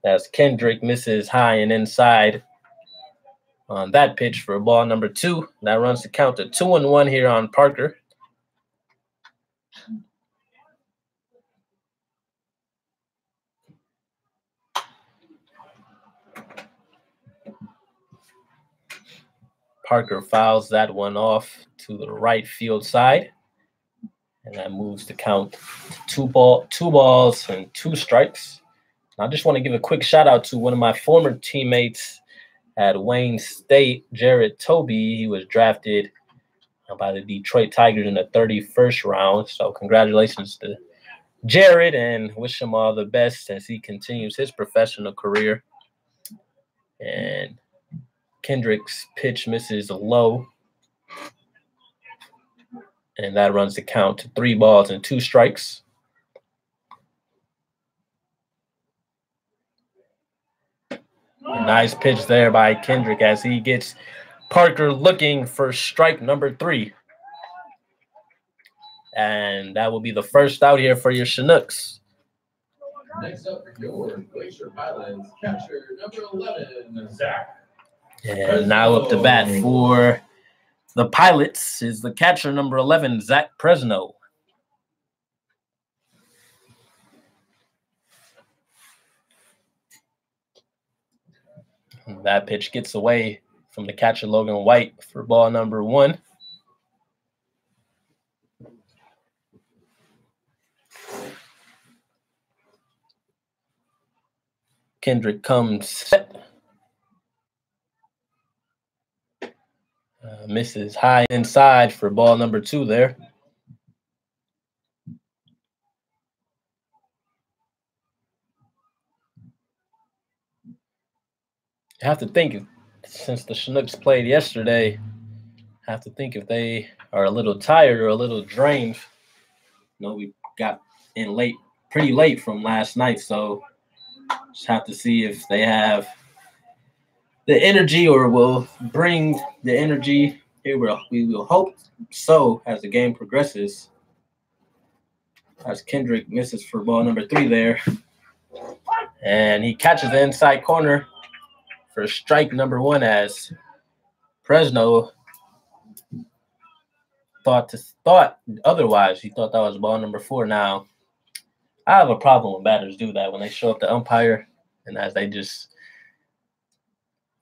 as Kendrick misses high and inside on that pitch for ball number 2. That runs the count to 2-1 here on Parker. Parker fouls that one off to the right field side. And that moves the count to 2 balls and 2 strikes. I just want to give a quick shout out to one of my former teammates at Wayne State, Jared Toby. He was drafted by the Detroit Tigers in the 31st round. So congratulations to Jared, and wish him all the best as he continues his professional career. And Kendrick's pitch misses low. And that runs the count to 3 balls and 2 strikes. A nice pitch there by Kendrick as he gets Parker looking for strike number 3. And that will be the first out here for your Chinooks. Next up for your Glacier Pilots, catcher number 11, Zach. And now up to bat for the Pilots is the catcher number 11, Zach Presno. And that pitch gets away from the catcher, Logan White, for ball number 1. Kendrick comes set. Misses high inside for ball number 2 there. I have to think, since the Chinooks played yesterday, I have to think if they are a little tired or a little drained. You know, we got in pretty late from last night, so just have to see if they have the energy or will bring the energy. We will hope so as the game progresses. As Kendrick misses for ball number 3 there. And he catches the inside corner for strike number 1 as Presno thought otherwise. He thought that was ball number 4. Now, I have a problem when batters do that, when they show up to umpire and as they just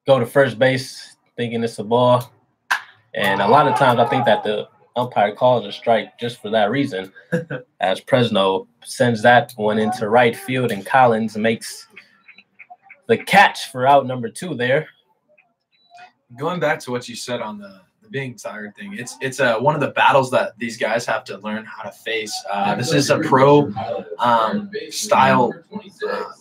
go to first base thinking it's a ball. And a lot of times I think that the umpire calls a strike just for that reason, as Presno sends that one into right field and Collins makes the catch for out number 2 there. Going back to what you said on the being tired thing, it's one of the battles that these guys have to learn how to face. This is a pro style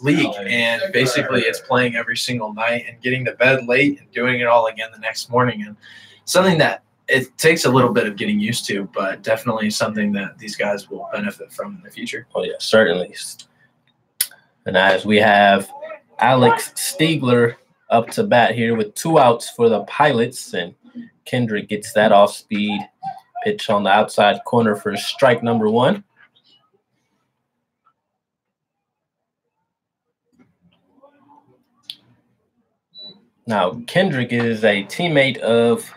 league, and basically it's playing every single night and getting to bed late and doing it all again the next morning, and something that it takes a little bit of getting used to, but definitely something that these guys will benefit from in the future. Oh yeah, certainly. And as we have Alex Stiegler up to bat here with 2 outs for the Pilots, and Kendrick gets that off-speed pitch on the outside corner for strike number 1. Now, Kendrick is a teammate of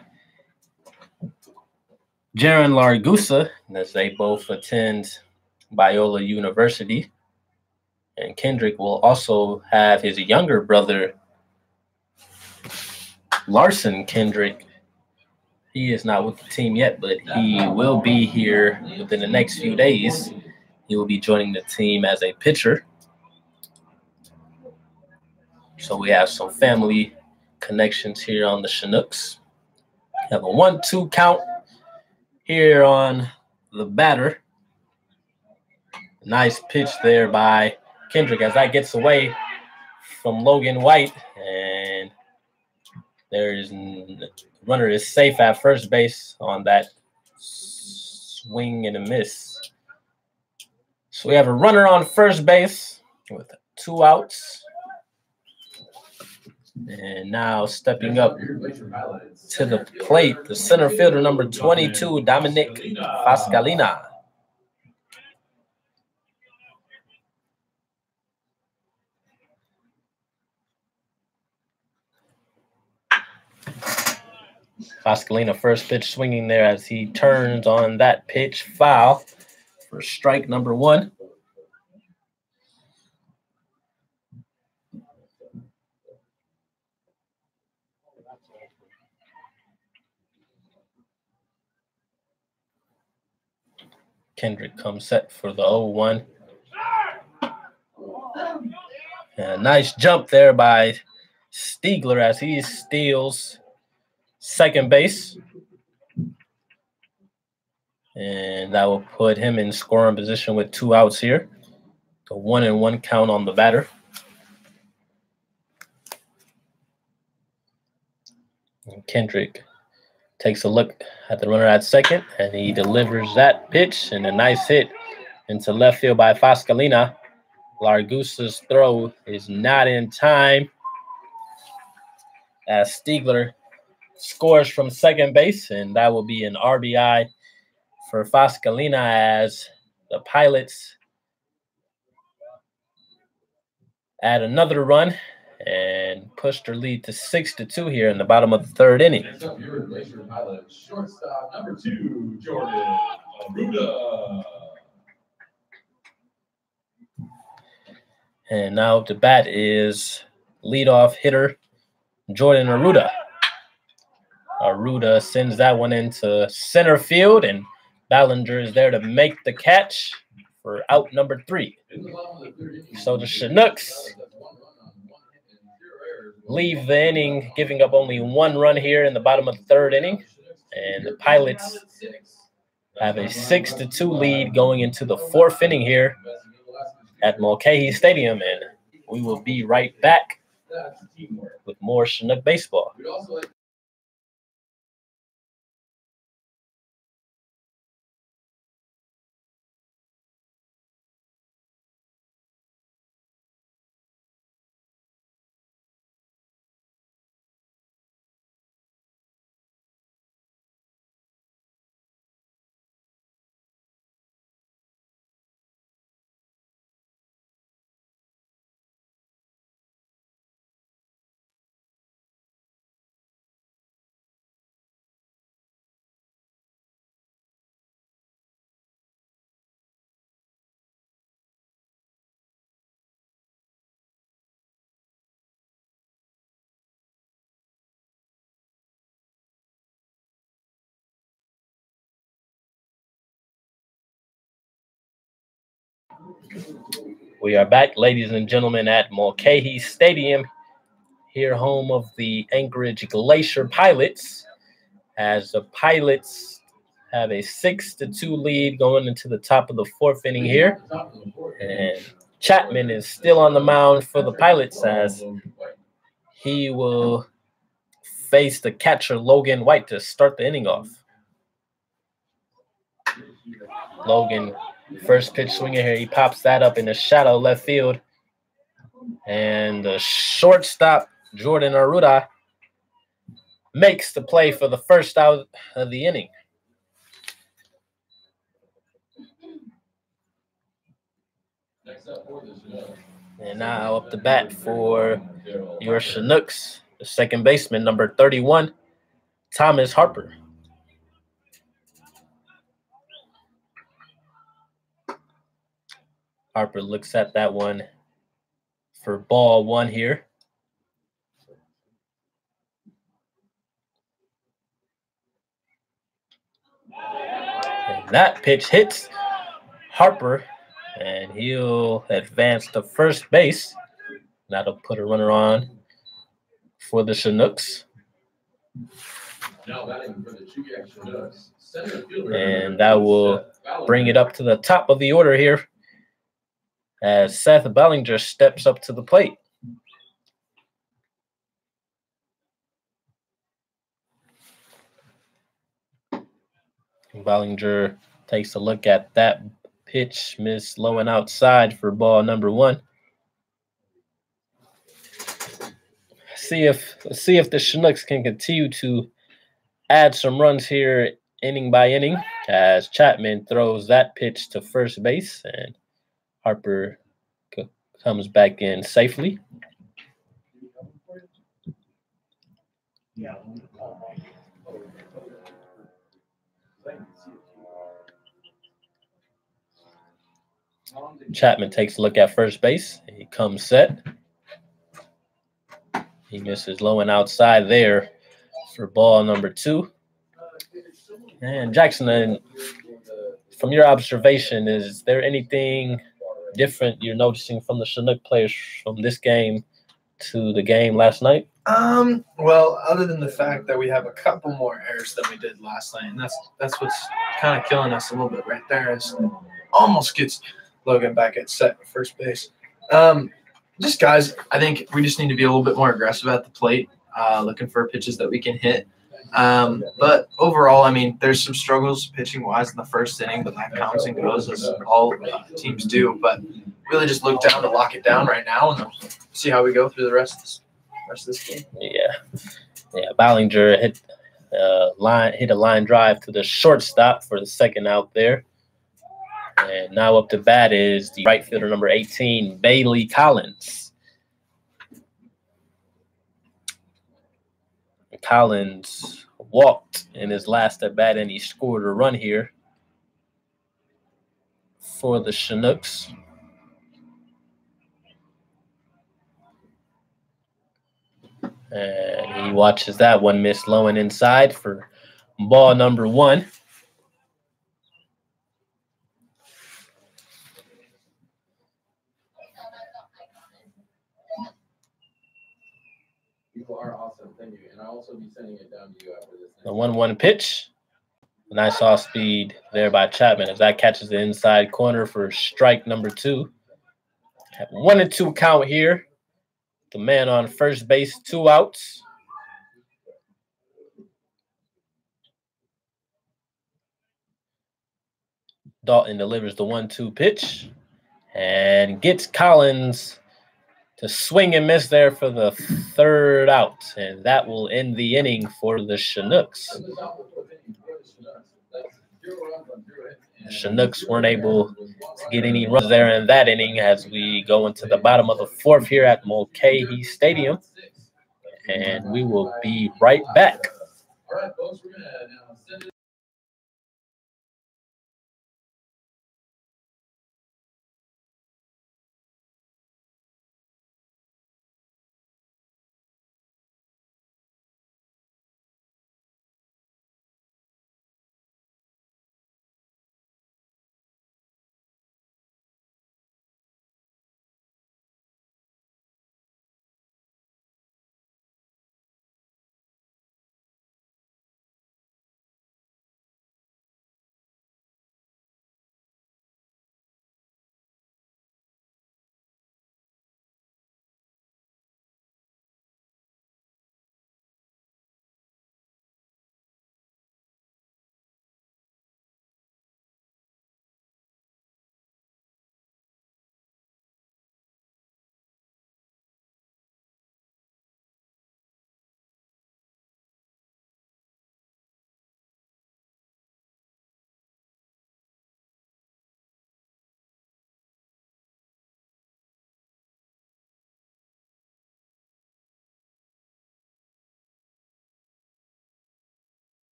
Jaron Largusa, as they both attend Biola University. And Kendrick will also have his younger brother, Larson Kendrick. He is not with the team yet, but he will be here within the next few days. He will be joining the team as a pitcher. So we have some family connections here on the Chinooks. We have a 1-2 count here on the batter. Nice pitch there by Kendrick as that gets away from Logan White, and the runner is safe at first base on that swing and a miss. So we have a runner on first base with 2 outs. And now stepping up to the plate, the center fielder number 22, Dominic Fascalina. Pascalina first pitch swinging there as he turns on that pitch, foul for strike number 1. Kendrick comes set for the 0-1. And a nice jump there by Stiegler as he steals second base. And that will put him in scoring position with 2 outs here. The 1-1 count on the batter. And Kendrick takes a look at the runner at second, and he delivers that pitch and a nice hit into left field by Pascalina. Largusa's throw is not in time as Stiegler scores from second base, and that will be an RBI for Pascalina as the Pilots add another run and push their lead to 6-2 here in the bottom of the 3rd inning. Next up, your Glacier Pilot, shortstop number 2, Jordan Aruda. And now up to bat is leadoff hitter Jordan Aruda. Aruda sends that one into center field, and Ballinger is there to make the catch for out number 3. So the Chinooks leave the inning, giving up only 1 run here in the bottom of the 3rd inning. And the Pilots have a 6-2 lead going into the 4th inning here at Mulcahy Stadium. And we will be right back with more Chinook baseball. We are back, ladies and gentlemen, at Mulcahy Stadium, here home of the Anchorage Glacier Pilots, as the Pilots have a 6-2 lead going into the top of the 4th inning here. And Chapman is still on the mound for the Pilots as he will face the catcher Logan White to start the inning off. Logan, first pitch swinging here. He pops that up in the shadow left field. And the shortstop, Jordan Aruda, makes the play for the first out of the inning. And now up the bat for your Chinooks, the second baseman, number 31, Thomas Harper. Harper looks at that one for ball 1 here. And that pitch hits Harper, and he'll advance to first base. That'll put a runner on for the Chinooks. Now batting for the Chugiak Chinooks, and that will bring it up to the top of the order here as Seth Bellinger steps up to the plate. Bellinger takes a look at that pitch, miss low and outside for ball number 1. See if the Chinooks can continue to add some runs here inning by inning as Chapman throws that pitch to first base and Harper comes back in safely. Chapman takes a look at first base. He comes set. He misses low and outside there for ball number 2. And Jackson, from your observation, is there anything different you're noticing from the Chinook players from this game to the game last night? Well, other than the fact that we have a couple more errors than we did last night, and that's what's kind of killing us a little bit right there. Is almost gets Logan back at set at first base. Just guys, I think we just need to be a little bit more aggressive at the plate, looking for pitches that we can hit. But overall, I mean, there's some struggles pitching wise in the first inning, but that comes and goes as all teams do. But really, just look down to lock it down right now and see how we go through the rest of this game. Yeah. Ballinger hit a line drive to the shortstop for the second out there. And now up to bat is the right fielder, number 18, Bailey Collins. Collins walked in his last at bat, and he scored a run here for the Chinooks. And he watches that one miss low and inside for ball number 1. You are awesome. Thank you. And I'll also be sending it down to you after this. The 1-1 pitch. Nice off speed there by Chapman as that catches the inside corner for strike number 2. 1-2 count here. The man on first base, 2 outs. Dalton delivers the 1-2 pitch and gets Collins to swing and miss there for the 3rd out. And that will end the inning for the Chinooks. The Chinooks weren't able to get any runs there in that inning as we go into the bottom of the 4th here at Mulcahy Stadium. And we will be right back. All right, folks, we're going to now send it.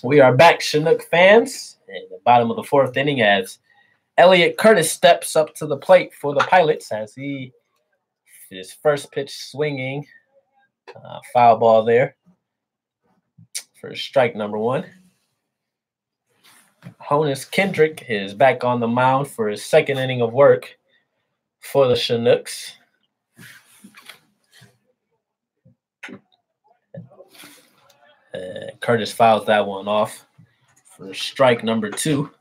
We are back, Chinook fans, in the bottom of the 4th inning as Elliot Curtis steps up to the plate for the Pilots as his first pitch swinging. Foul ball there for strike number 1. Honus Kendrick is back on the mound for his 2nd inning of work for the Chinooks. Curtis fouls that one off for strike number 2.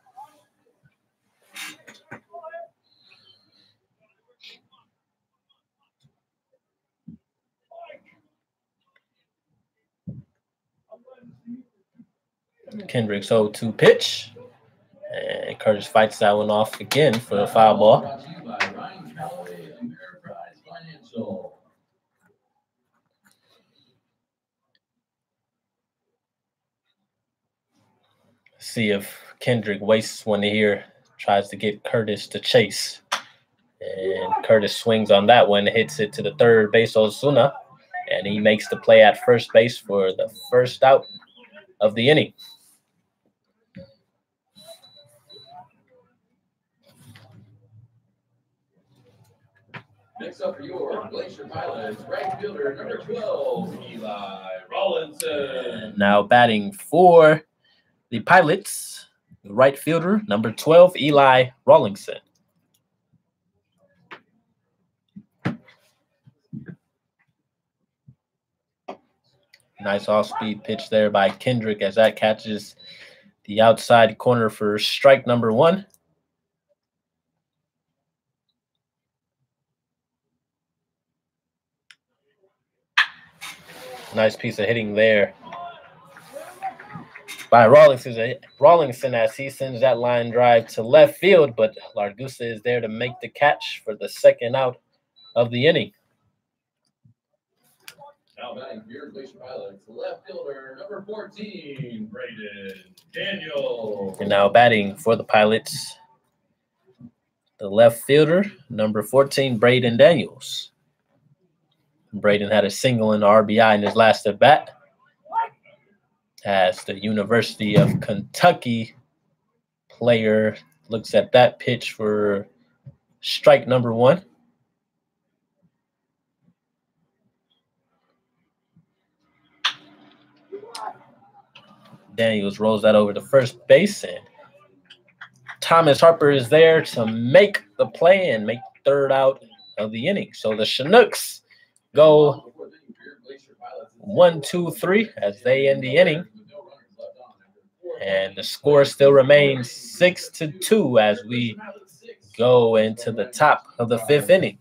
Kendrick's 0-2 pitch. And Curtis fights that one off again for a foul ball. See if Kendrick wastes one here, tries to get Curtis to chase. And Curtis swings on that one, hits it to the third base Osuna, and he makes the play at first base for the first out of the inning. Next up for your Glacier Pilots, right fielder number 12, Eli Rollinson. Now batting for the Pilots, the right fielder number 12, Eli Rollinson. Nice off-speed pitch there by Kendrick as that catches the outside corner for strike number 1. Nice piece of hitting there by Rawlingson as he sends that line drive to left field, but Largusa is there to make the catch for the second out of the inning. Now batting for your Glacier Pilots, left fielder number 14, Braden Daniel. And now batting for the Pilots, the left fielder number 14, Braden Daniels. Braden had a single and RBI in his last at bat as the University of Kentucky player looks at that pitch for strike number 1. Daniels rolls that over to first base, and Thomas Harper is there to make the play and make the third out of the inning. So the Chinooks go 1-2-3 as they end the inning. And the score still remains 6-2 as we go into the top of the 5th inning.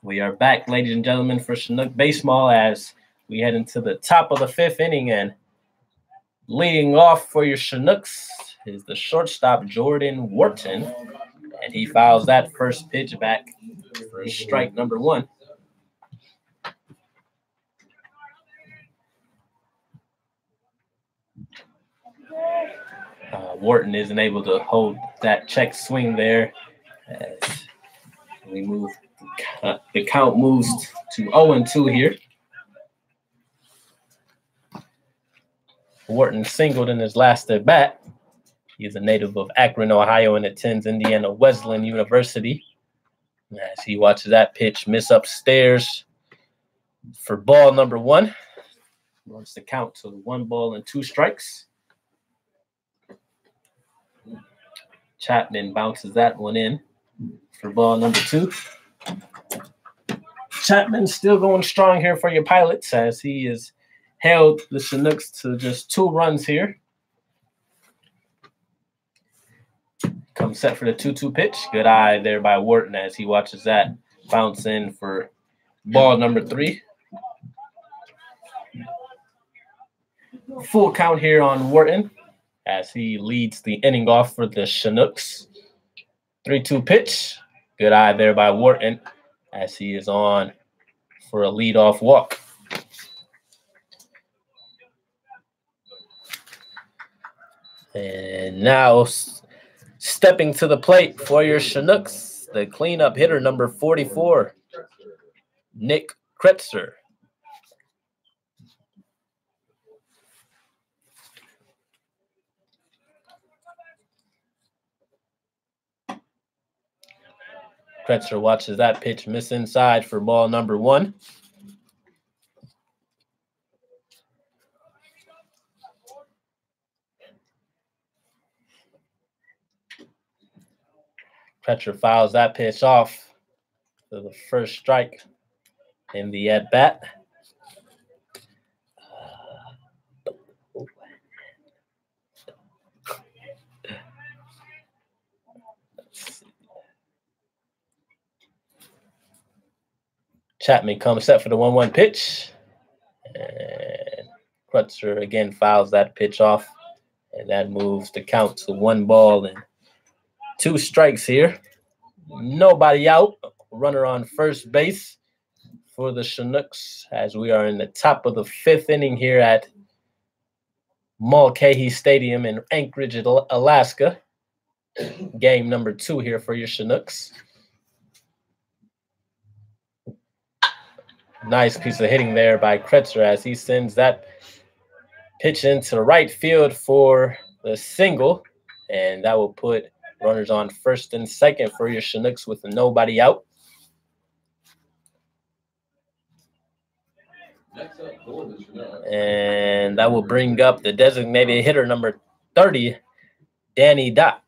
We are back, ladies and gentlemen, for Chinook baseball as we head into the top of the 5th inning. And leading off for your Chinooks is the shortstop, Jordan Wharton. And he fouls that first pitch back for strike number 1. Wharton isn't able to hold that check swing there as we move. The count moves to 0-2 here. Wharton singled in his last at bat. He's a native of Akron, Ohio, and attends Indiana Wesleyan University. As he watches that pitch miss upstairs for ball number 1. Wants the count to 1 ball and 2 strikes. Chapman bounces that one in for ball number 2. Chapman still going strong here for your Pilots as he has held the Chinooks to just 2 runs here. Comes set for the 2-2 pitch. Good eye there by Wharton as he watches that bounce in for ball number 3. Full count here on Wharton as he leads the inning off for the Chinooks. 3-2 pitch. Good eye there by Wharton as he is on for a leadoff walk. And now stepping to the plate for your Chinooks, the cleanup hitter, number 44, Nick Kretzer. Kretzer watches that pitch miss inside for ball number 1. Kretzer fouls that pitch off for the first strike in the at-bat. Chapman comes set for the 1-1 pitch. And Kretzer again fouls that pitch off. And that moves the count to 1 ball and 2 strikes here. Nobody out. Runner on first base for the Chinooks as we are in the top of the 5th inning here at Mulcahy Stadium in Anchorage, Alaska. Game number 2 here for your Chinooks. Nice piece of hitting there by Kretzer as he sends that pitch into right field for the single. And that will put runners on first and second for your Chinooks with nobody out. And that will bring up the designated hitter, number 30, Danny Dopp.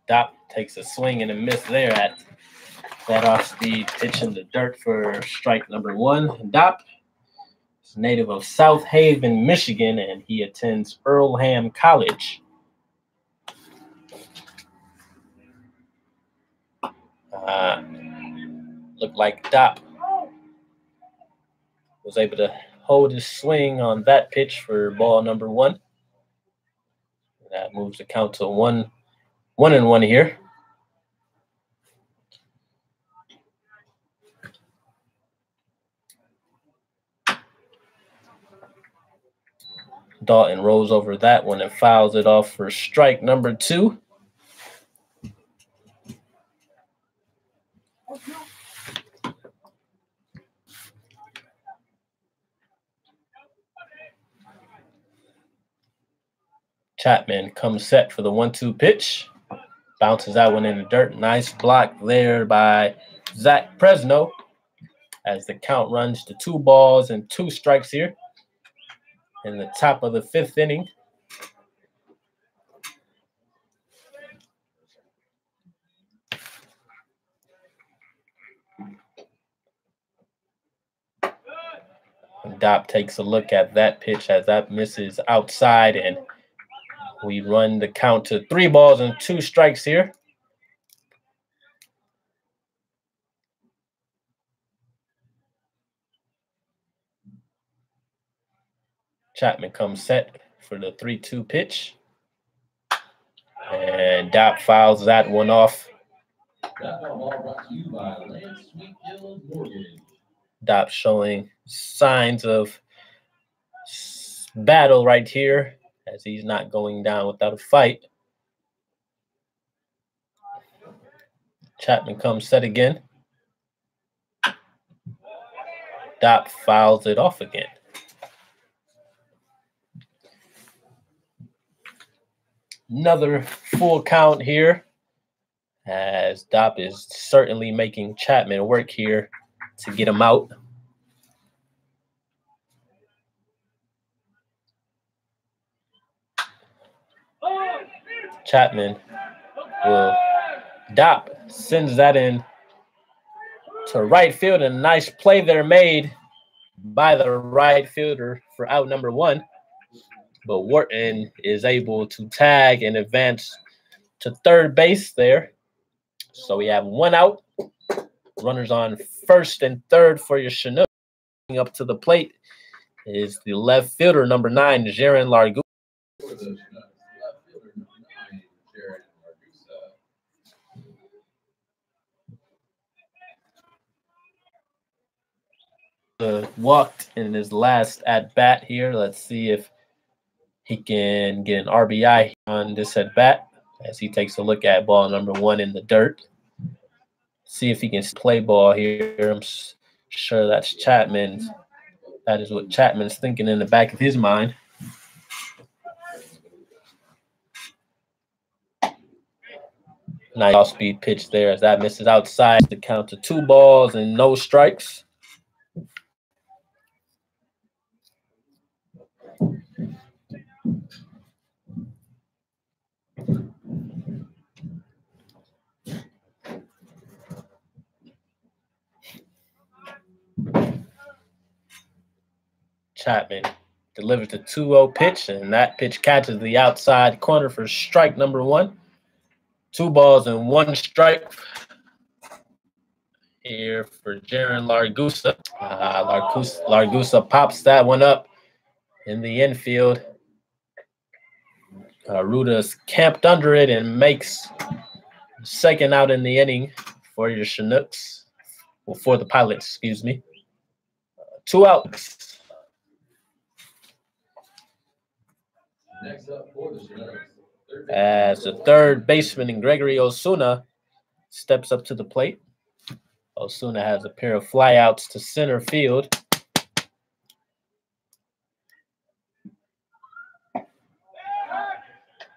Dopp takes a swing and a miss there at that off-speed pitch in the dirt for strike number 1. Dopp is native of South Haven, Michigan, and he attends Earlham College. Looked like Dopp was able to hold his swing on that pitch for ball number 1. That moves the count to 1-1 here. Dalton rolls over that one and fouls it off for strike number 2. Chapman comes set for the 1-2 pitch. Bounces that one in the dirt. Nice block there by Zach Presno as the count runs to 2 balls and 2 strikes here in the top of the 5th inning. Dopp takes a look at that pitch as that misses outside, and we run the count to 3 balls and 2 strikes here. Chapman comes set for the 3-2 pitch. And Dopp fouls that one off. Dopp showing signs of battle right here as he's not going down without a fight. Chapman comes set again. Dopp fouls it off again. Another full count here as Dopp is certainly making Chapman work here to get him out. Chapman will Dopp sends that in to right field, and a nice play there made by the right fielder for out number 1. But Wharton is able to tag and advance to third base there. So we have 1 out. Runners on first and third for your Chinook. Up to the plate is the left fielder, number 9, Jaron Largoon. walked in his last at bat here. Let's see if he can get an RBI on this at bat as he takes a look at ball number 1 in the dirt. See if he can play ball here. I'm sure that's Chapman's. That is what Chapman's thinking in the back of his mind. Nice off-speed pitch there as that misses outside to count to 2 balls and no strikes. Chapman delivers the 2-0 pitch, and that pitch catches the outside corner for strike number 1. 2 balls and 1 strike here for Jaron Largusa. Largusa pops that one up in the infield. Ruda's camped under it and makes second out in the inning for your Chinooks. Well, for the Pilots, excuse me. 2 outs. Next up for the Chinooks. As the third baseman, Gregory Osuna, steps up to the plate. Osuna has a pair of flyouts to center field.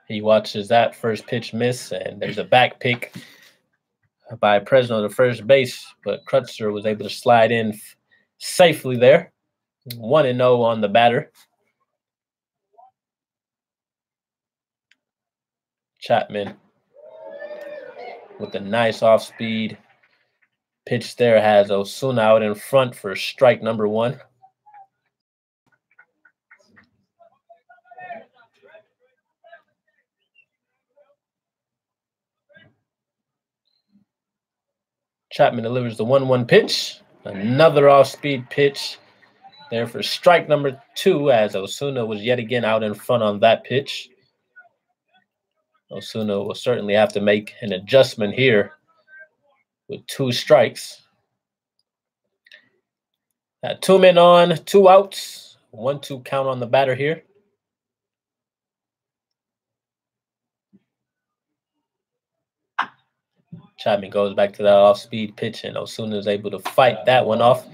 He watches that first pitch miss, and there's a back pick by Presno to first base, but Crutcher was able to slide in safely there. 1-0 on the batter. Chapman with a nice off-speed pitch there has Osuna out in front for strike number 1. Chapman delivers the 1-1 pitch. Another off-speed pitch there for strike number 2 as Osuna was yet again out in front on that pitch. Osuna will certainly have to make an adjustment here with 2 strikes. 2 men on, 2 outs. 1-2 count on the batter here. Chapman goes back to that off-speed pitch, and Osuna is able to fight that one off.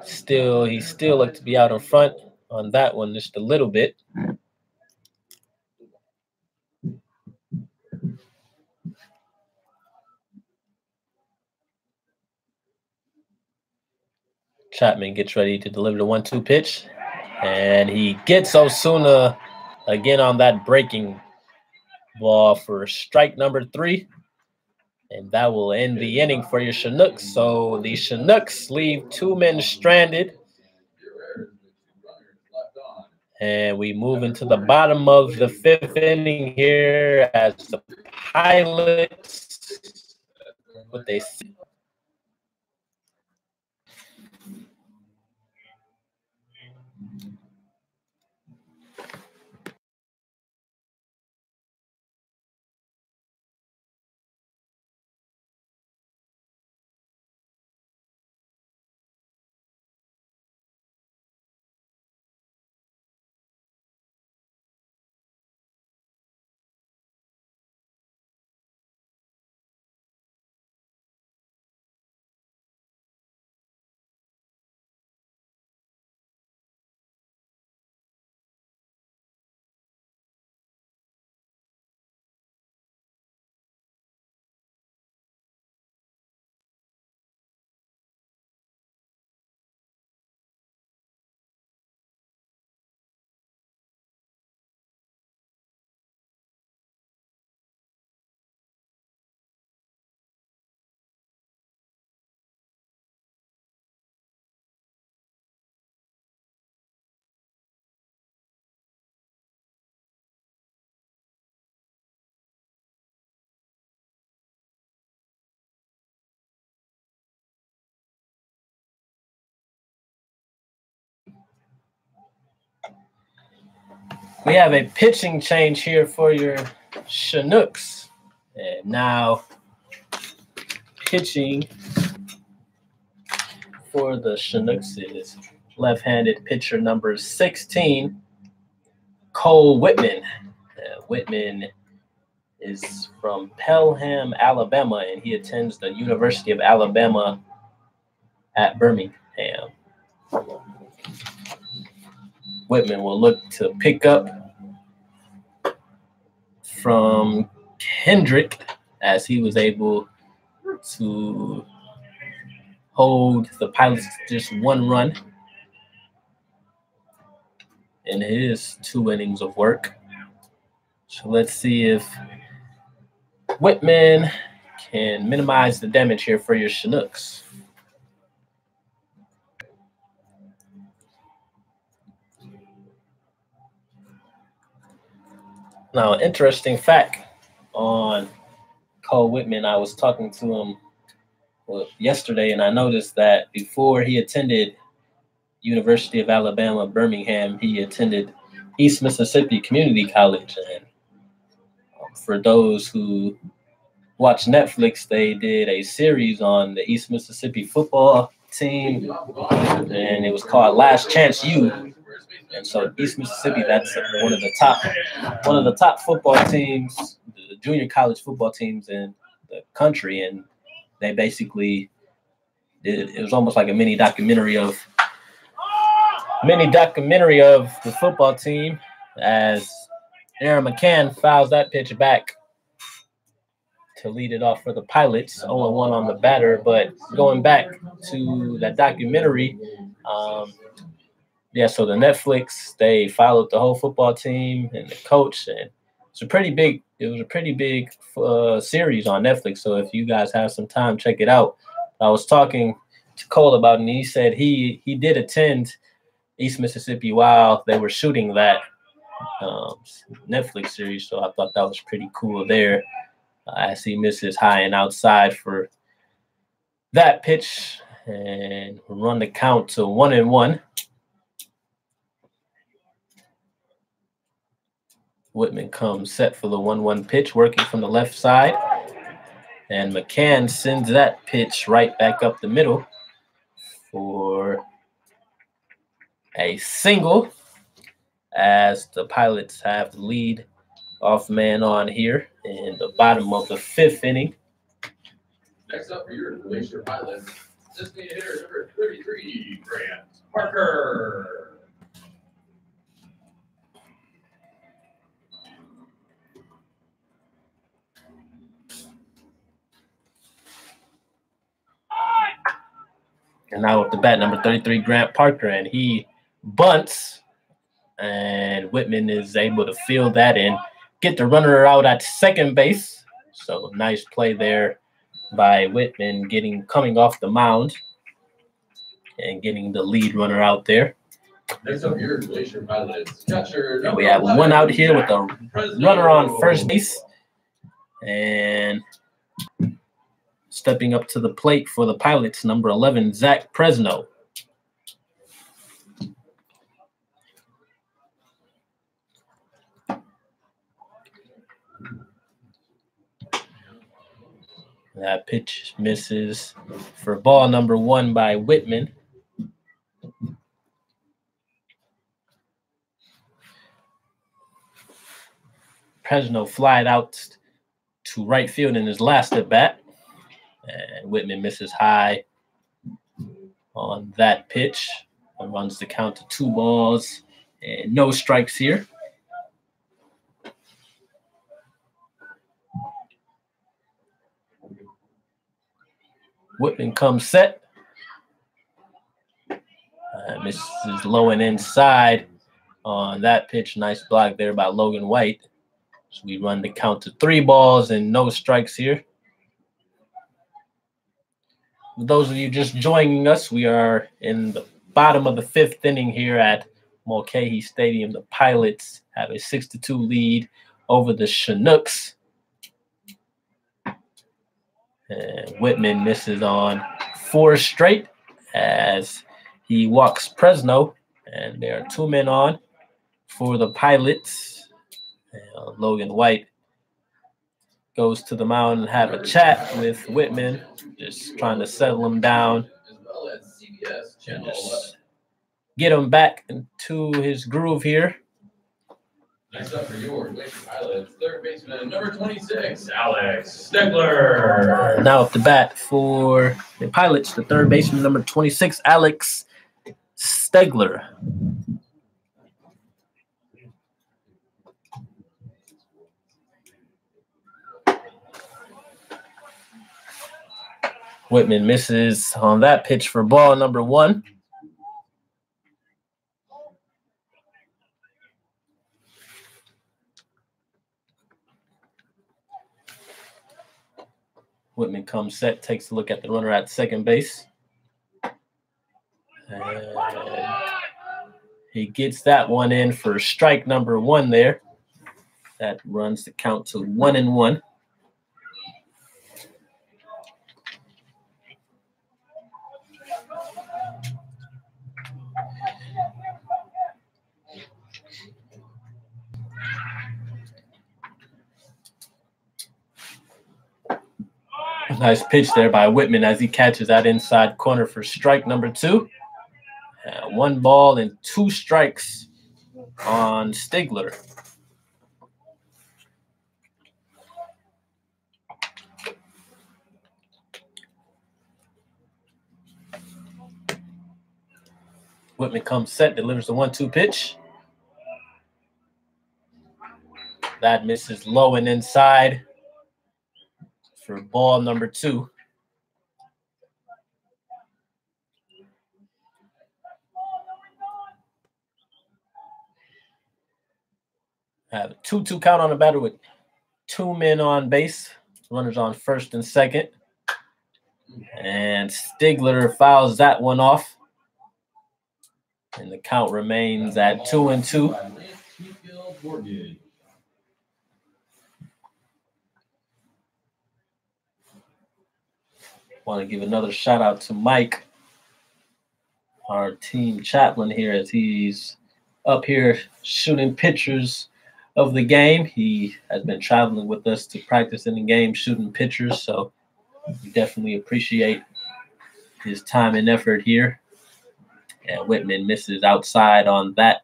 He still looked to be out in front on that one just a little bit. Chapman gets ready to deliver the 1-2 pitch, and he gets Osuna again on that breaking ball for strike number 3, and that will end the inning for your Chinooks. So the Chinooks leave 2 men stranded, and we move into the bottom of the 5th inning here as the Pilots, what they see. We have a pitching change here for your Chinooks. And now pitching for the Chinooks is left-handed pitcher number 16, Cole Whitman. Whitman is from Pelham, Alabama, and he attends the University of Alabama at Birmingham. Whitman will look to pick up from Kendrick, as he was able to hold the Pilots to just one run in his 2 innings of work. So let's see if Whitman can minimize the damage here for your Chinooks. Now, interesting fact on Cole Whitman, I was talking to him yesterday, and I noticed that before he attended University of Alabama, Birmingham, he attended East Mississippi Community College. And for those who watch Netflix, they did a series on the East Mississippi football team, and it was called Last Chance U. And so East Mississippi, that's one of the top football teams, the junior college football teams in the country. And they basically it was almost like a mini documentary of the football team, as Aaron McCann fouls that pitch back to lead it off for the Pilots, 0-1 on the batter. But going back to that documentary, so the Netflix, they followed the whole football team and the coach, and it was a pretty big series on Netflix. So if you guys have some time, check it out. I was talking to Cole about it, and he said he did attend East Mississippi while they were shooting that Netflix series. So I thought that was pretty cool there, as he misses high and outside for that pitch and run the count to 1-1. Whitman comes set for the 1-1 pitch, working from the left side. And McCann sends that pitch right back up the middle for a single, as the Pilots have the lead off man on here in the bottom of the 5th inning. Next up for your Glacier Pilots, designated hitter number 33, Grant Parker. And now with the bat, number 33, Grant Parker, and he bunts, and Whitman is able to field that and get the runner out at second base. So nice play there by Whitman, coming off the mound and getting the lead runner out there. Next up here, Glacier Pilots. And we have one out here with a runner on first base, and stepping up to the plate for the Pilots, number 11, Zach Presno. That pitch misses for ball number 1 by Whitman. Presno flied out to right field in his last at bat. And Whitman misses high on that pitch and runs the count to 2 balls and no strikes here. Whitman comes set. Misses low and inside on that pitch. Nice block there by Logan White. So we run the count to 3 balls and no strikes here. For those of you just joining us, we are in the bottom of the 5th inning here at Mulcahy Stadium. The Pilots have a 6-2 lead over the Chinooks. And Whitman misses on 4 straight as he walks Presno. And there are 2 men on for the Pilots. And Logan White goes to the mound and have a chat with Whitman, just trying to settle him down CBS Channel 11. Just get him back into his groove here. Next up for your Glacier Pilots, third baseman, number 26, Alex Stegler. Now up the bat for the Pilots, the third baseman, number 26, Alex Stegler. Whitman misses on that pitch for ball number 1. Whitman comes set, takes a look at the runner at second base. And he gets that one in for strike number 1 there. That runs the count to 1-1. Nice pitch there by Whitman as he catches that inside corner for strike number 2. 1 ball and 2 strikes on Stegler. Whitman comes set, delivers the 1-2 pitch. That misses low and inside for ball number 2. Have a 2-2 count on the batter with 2 men on base. Runners on first and second. And Stegler fouls that one off. And the count remains at 2-2. Want to give another shout out to Mike, our team chaplain here, as he's up here shooting pictures of the game. He has been traveling with us to practice in the game, shooting pictures. So we definitely appreciate his time and effort here. And Whitman misses outside on that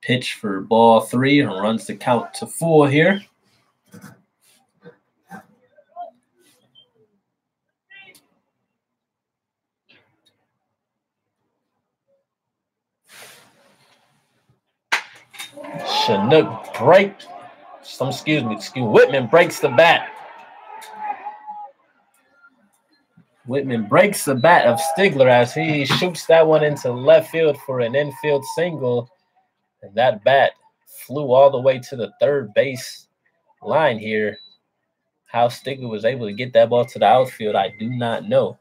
pitch for ball 3 and runs the count to 4 here. Chinook Whitman breaks the bat. Whitman breaks the bat of Stegler as he shoots that one into left field for an infield single. And that bat flew all the way to the third base line here. How Stegler was able to get that ball to the outfield, I do not know.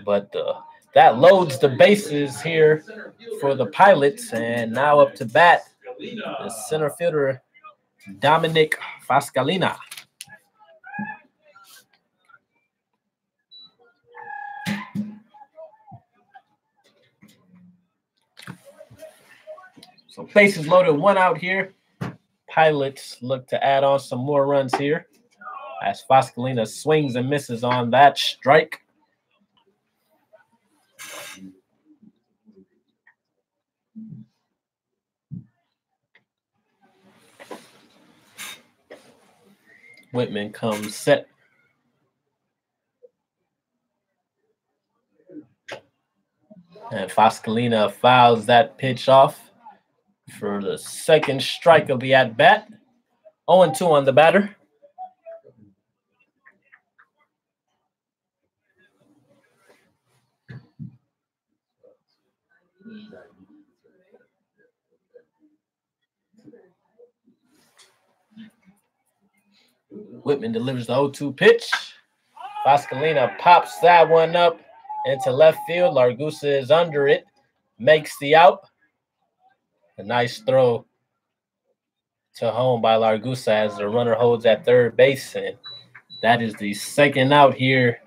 But that loads the bases here for the Pilots. And now up to bat, the center fielder, Dominic Fascalina. So bases loaded, 1 out here. Pilots look to add on some more runs here as Fascalina swings and misses on that strike. Whitman comes set. And Fascalina fouls that pitch off for the second strike of the at-bat. 0-2 on the batter. Whitman delivers the 0-2 pitch. Fascalina pops that one up into left field. Largusa is under it, makes the out. A nice throw to home by Largusa as the runner holds at third base. And that is the second out here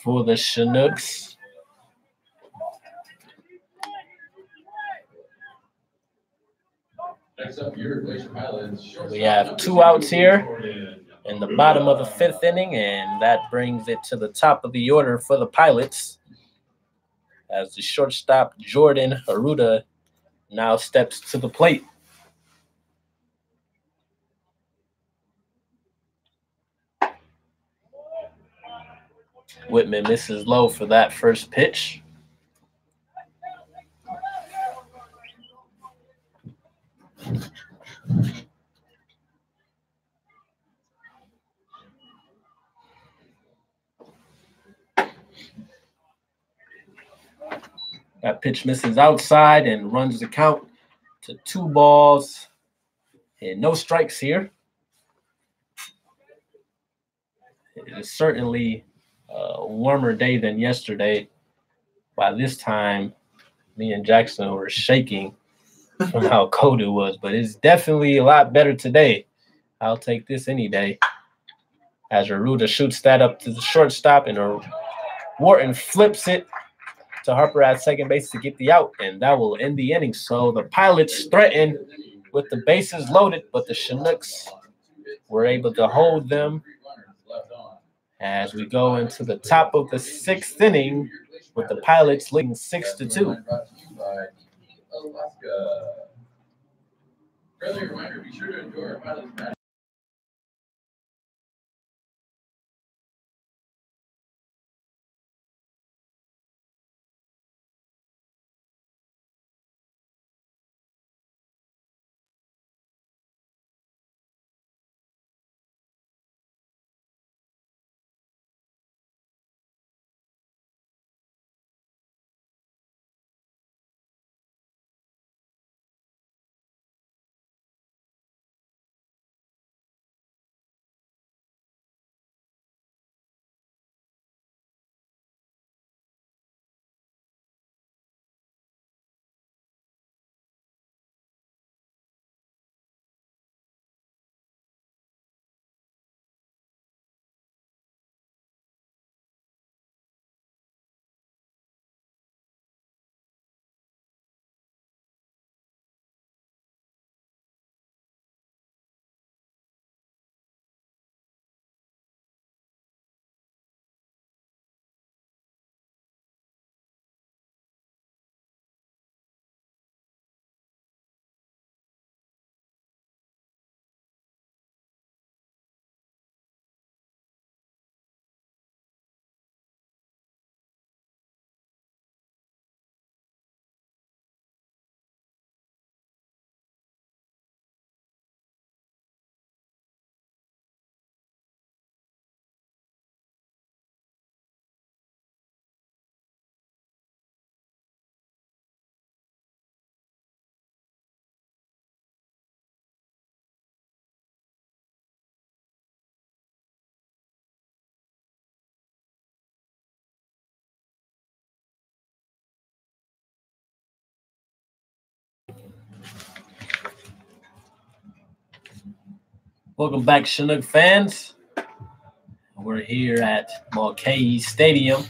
for the Chinooks. Next up, your Glacier Pilots. We have 2 outs here. in the bottom of the 5th inning, and that brings it to the top of the order for the Pilots as the shortstop Jordan Aruda now steps to the plate. Whitman misses low for that first pitch. That pitch misses outside and runs the count to 2 balls and no strikes here. It is certainly a warmer day than yesterday. By this time, me and Jackson were shaking from how cold it was, but it's definitely a lot better today. I'll take this any day. As Aruda shoots that up to the shortstop, and Wharton flips it to Harper at second base to get the out, and that will end the inning. So the Pilots threatened with the bases loaded, but the Chinooks were able to hold them as we go into the top of the 6th inning with the Pilots leading 6-2. Friendly reminder, be sure to enjoy our Pilots match. Welcome back, Chinook fans. We're here at Mulcahy Stadium,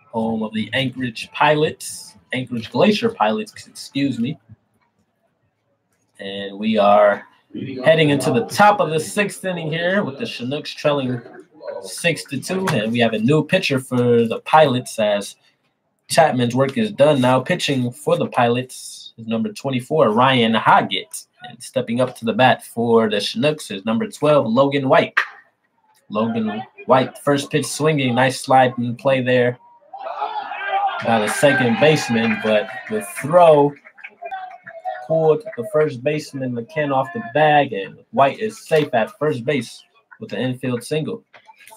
home of the Anchorage Glacier Pilots, excuse me. And we are heading into the top of the 6th inning here with the Chinooks trailing 6-2. And we have a new pitcher for the Pilots as Chapman's work is done now. Pitching for the Pilots is number 24, Ryan Hoggett. And stepping up to the bat for the Chinooks is number 12, Logan White. Logan White, first pitch swinging. Nice slide and play there by the second baseman, but the throw pulled the first baseman McKen off the bag, and White is safe at first base with the infield single.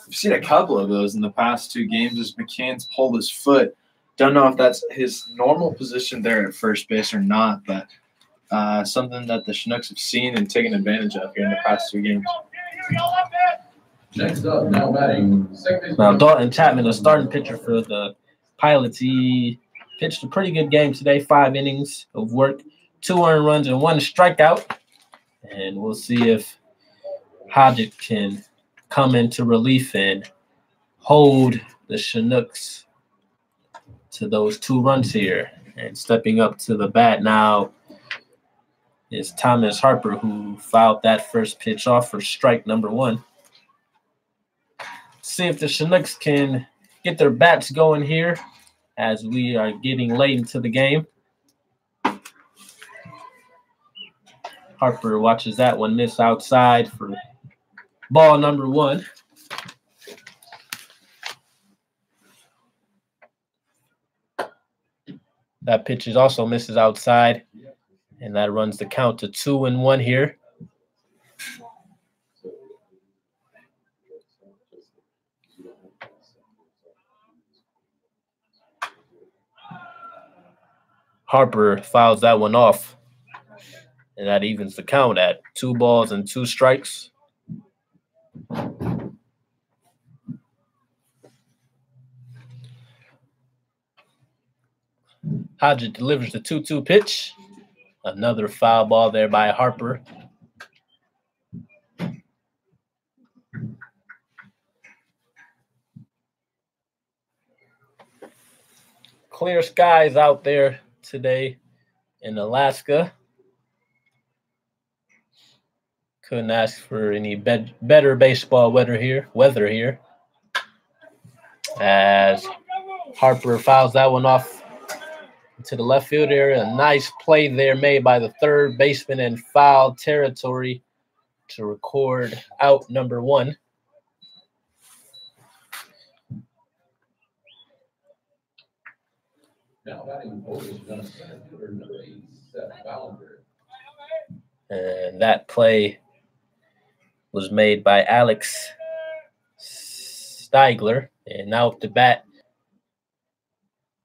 We've seen a couple of those in the past 2 games as McCann's pulled his foot. Don't know if that's his normal position there at first base or not, but something that the Chinooks have seen and taken advantage of here in the past 2 games. Next up, now batting second. Now Dalton Chapman, a starting pitcher for the Pilots. He pitched a pretty good game today, 5 innings of work, 2 earned runs and 1 strikeout. And we'll see if Hoggett can come into relief and hold the Chinooks to those 2 runs here. And stepping up to the bat now is Thomas Harper, who fouled that first pitch off for strike number 1. see if the Chinooks can get their bats going here as we are getting late into the game. Harper watches that one miss outside for ball number 1. That pitch is also misses outside, and that runs the count to 2-1 here. Harper fouls that one off, and that evens the count at 2 balls and 2 strikes. Hodges delivers the 2-2 pitch. Another foul ball there by Harper. Clear skies out there today in Alaska. Couldn't ask for any better baseball weather here. As Harper fouls that one off to the left field area. A nice play there made by the third baseman in foul territory to record out number 1. And that play was made by Alex Steigler. And now up to bat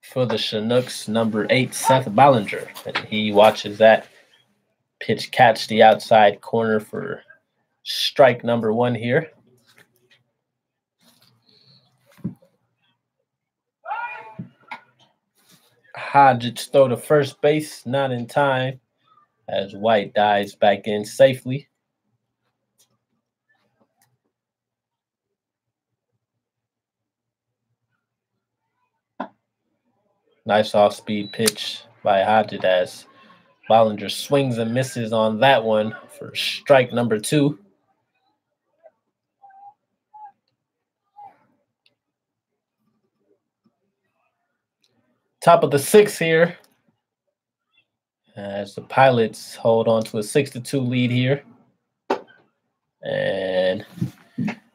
for the Chinooks, number 8, Seth Ballinger. And he watches that pitch catch the outside corner for strike number 1 here. Hodges throw to first base, not in time, as White dives back in safely. Nice off-speed pitch by Hodges as Ballinger swings and misses on that one for strike number 2. Top of the 6th here as the Pilots hold on to a 6-2 lead here. And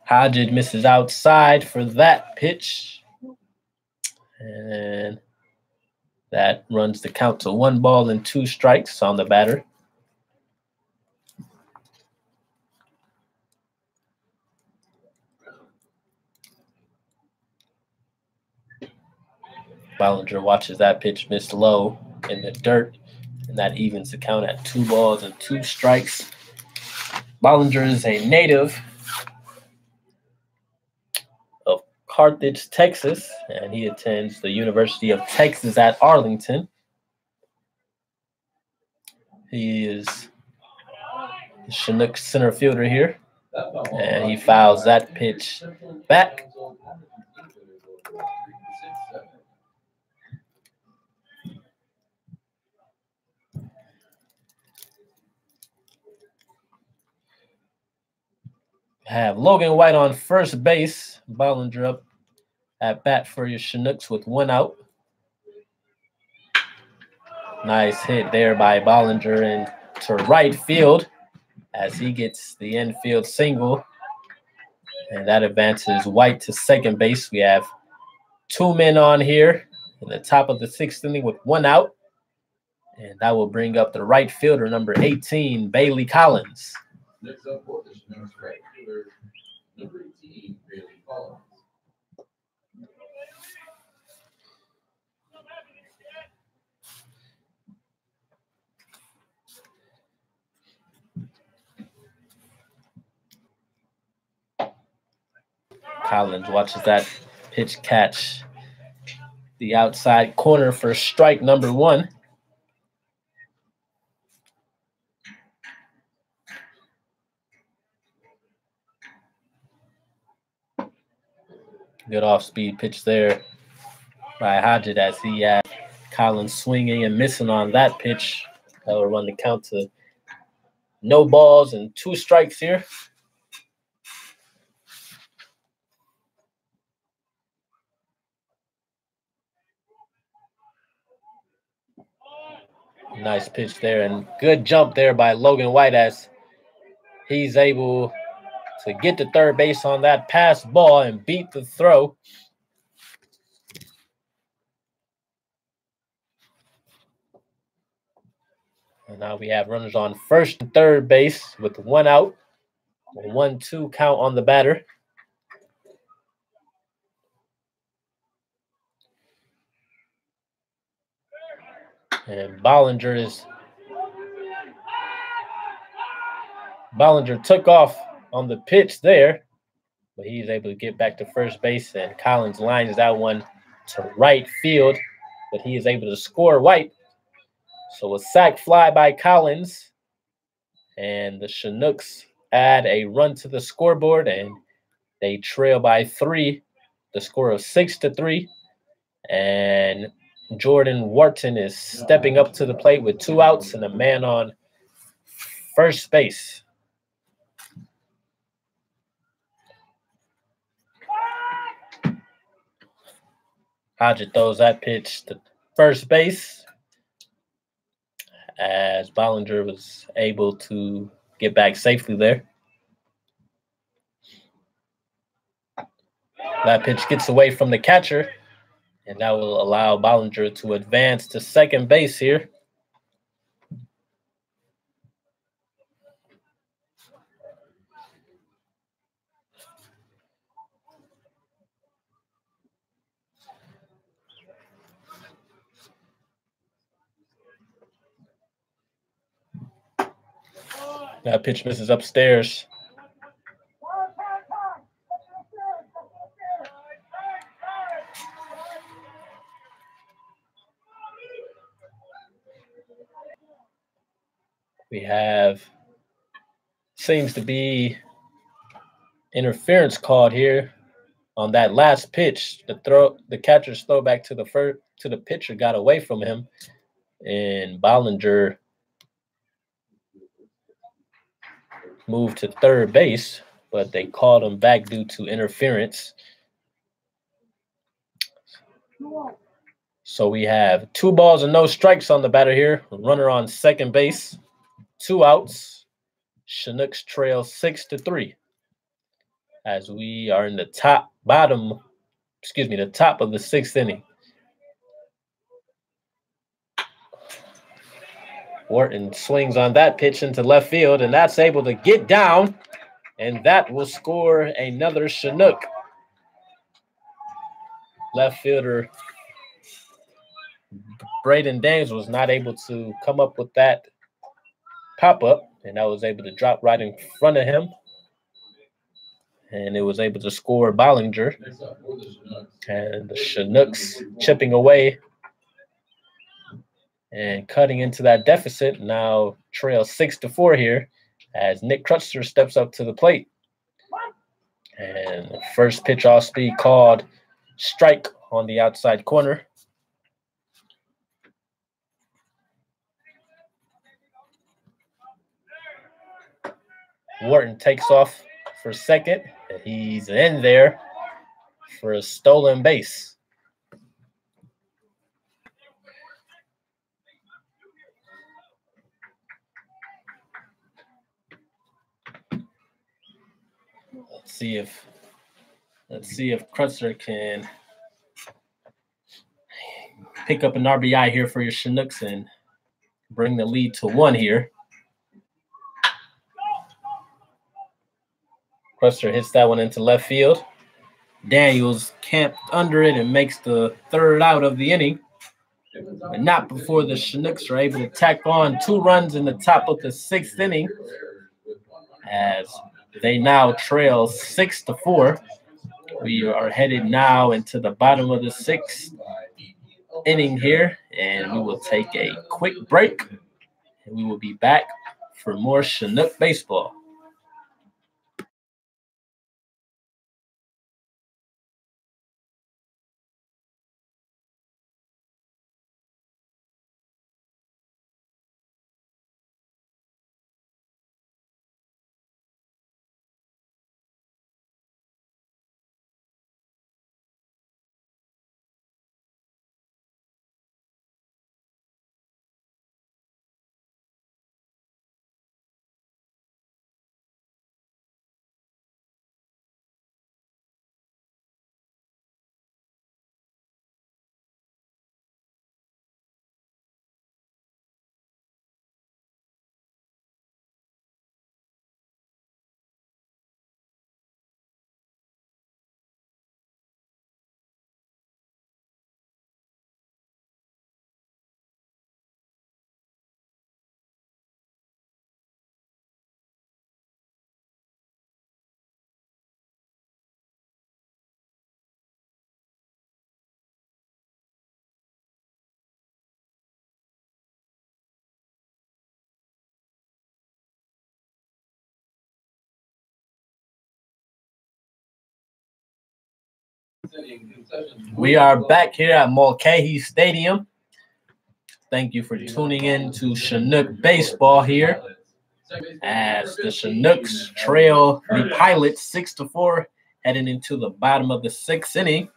Hodges misses outside for that pitch. And that runs the count to 1 ball and 2 strikes on the batter. Ballinger watches that pitch miss low in the dirt, and that evens the count at 2 balls and 2 strikes. Ballinger is a native of Carthage, Texas, and he attends the University of Texas at Arlington. He is the Chinook center fielder here, and he fouls that pitch back. Have Logan White on first base. Ballinger up at bat for your Chinooks with 1 out. Nice hit there by Ballinger into right field as he gets the infield single. And that advances White to second base. We have 2 men on here in the top of the 6th inning with 1 out. And that will bring up the right fielder, number 18, Bailey Collins. Next up for the Chinooks right fielder, number 18, Bailey Collins. Collins watches that pitch catch the outside corner for strike number 1. Good off-speed pitch there by Hodges as he had Collins swinging and missing on that pitch. That will run the count to no balls and 2 strikes here. Nice pitch there, and good jump there by Logan White as he's able to get to third base on that pass ball and beat the throw. And now we have runners on first and third base with 1 out. A 1-2 count on the batter. And Bollinger took off on the pitch there, but he's able to get back to first base, and Collins lines that one to right field, but he is able to score White. So a sac fly by Collins, and the Chinooks add a run to the scoreboard, and they trail by 3, the score of 6-3. And Jordan Wharton is stepping up to the plate with 2 outs and a man on first base. Hodge throws that pitch to first base as Bollinger was able to get back safely there. That pitch gets away from the catcher, and that will allow Bollinger to advance to second base here. That pitch misses upstairs. We have, seems to be interference called here on that last pitch. The catcher's throw back to the pitcher got away from him, and Bollinger moved to third base, but they called him back due to interference. So we have 2 balls and no strikes on the batter here. Runner on second base, 2 outs. Chinooks trail 6-3 as we are in the top of the 6th inning. Wharton swings on that pitch into left field, and that's able to get down, and that will score another Chinook. Left fielder Braden Dames was not able to come up with that pop-up, and I was able to drop right in front of him, and it was able to score Bollinger. And the Chinooks chipping away and cutting into that deficit, now trail 6-4 here as Nick Crutzer steps up to the plate. And first pitch off speed called strike on the outside corner. Wharton takes off for second. He's in there for a stolen base. Let's see if Crutzer can pick up an RBI here for your Chinooks and bring the lead to 1 here. Crutzer hits that one into left field. Daniels camped under it and makes the 3rd out of the inning. But not before the Chinooks are able to tack on 2 runs in the top of the 6th inning as they now trail 6-4. We are headed now into the bottom of the 6th inning here, and we will take a quick break, and we will be back for more Chinook baseball. We are back here at Mulcahy Stadium. Thank you for tuning in to Chinook Baseball here as the Chinooks trail the Pilots 6-4 heading into the bottom of the 6th inning.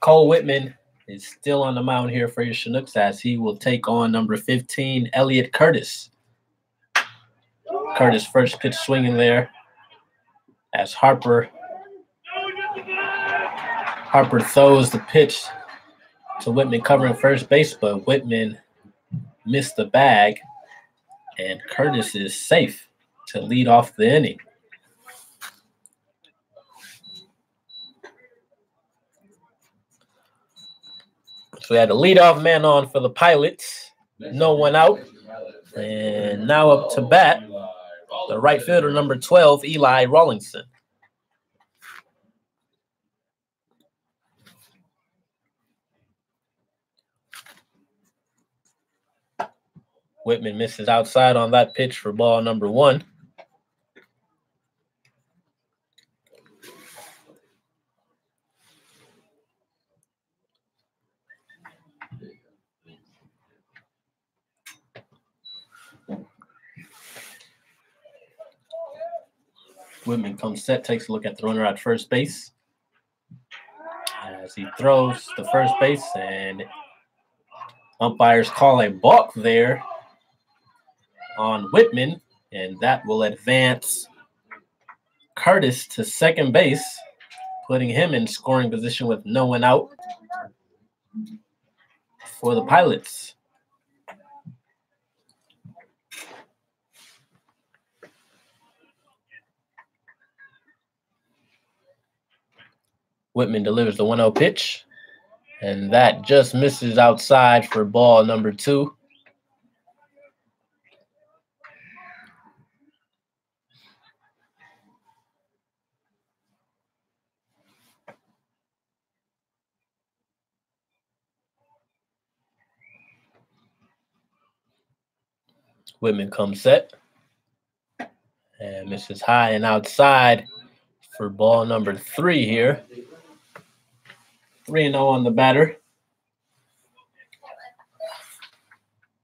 Cole Whitman is still on the mound here for your Chinooks as he will take on number 15, Elliot Curtis. Curtis first pitch swinging there as Harper throws the pitch to Whitman covering first base, but Whitman missed the bag, and Curtis is safe to lead off the inning. So we had the leadoff man on for the Pilots. No one out. And now up to bat, the right fielder, number 12, Eli Rawlingson. Whitman misses outside on that pitch for ball number 1. Whitman comes set, takes a look at the runner at first base as he throws to first base, and umpires call a balk there on Whitman, and that will advance Curtis to second base, putting him in scoring position with no one out for the Pilots. Whitman delivers the 1-0 pitch, and that just misses outside for ball number 2. Whitman comes set and misses high and outside for ball number 3 here. 3-0 on the batter.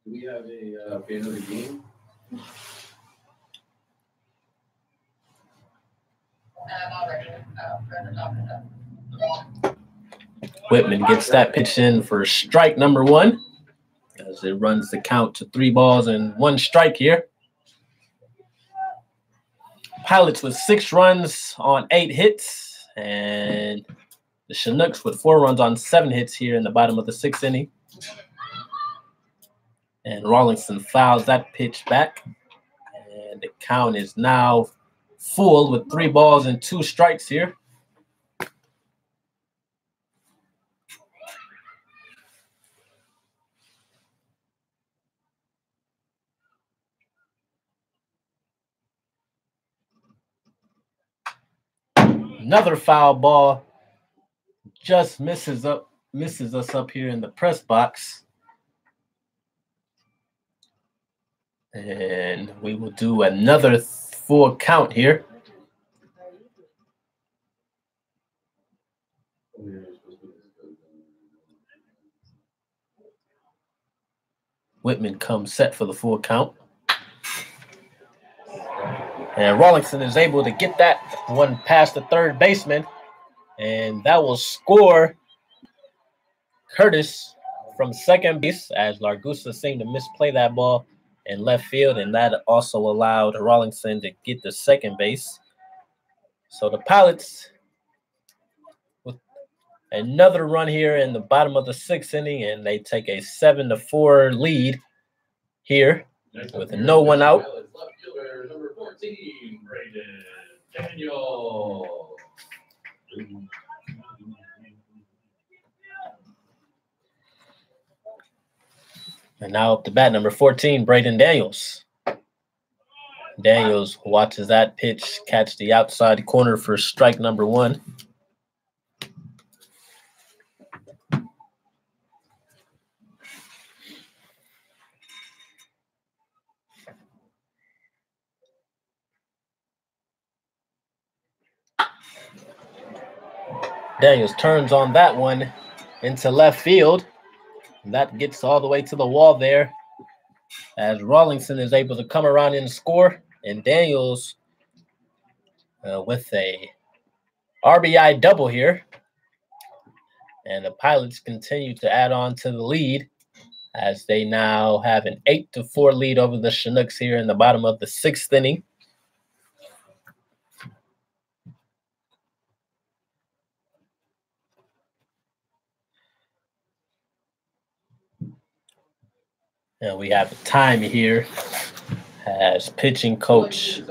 Do we have a fan of the game? Whitman gets that pitch in for strike number 1 as it runs the count to 3 balls and 1 strike here. Pilots with 6 runs on 8 hits, and the Chinooks with 4 runs on 7 hits here in the bottom of the 6th inning. And Rawlingson fouls that pitch back, and the count is now full with 3 balls and 2 strikes here. Another foul ball just misses us up here in the press box. And we will do another full count here. Whitman comes set for the full count. And Rawlingson is able to get that one past the third baseman. And that will score Curtis from second base as Largusa seemed to misplay that ball in left field. And that also allowed Rawlingson to get to second base. So the Pilots with another run here in the bottom of the 6th inning, and they take a 7-4 lead here with no one out. Left fielder, number 14, Brayden Daniel. And now up to bat, number 14, Brayden Daniels. Daniels watches that pitch catch the outside corner for strike number 1. Daniels turns on that one into left field. And that gets all the way to the wall there as Rawlingson is able to come around and score. And Daniels with a RBI double here. And the Pilots continue to add on to the lead as they now have an 8-4 lead over the Chinooks here in the bottom of the 6th inning. And we have a time here as pitching coach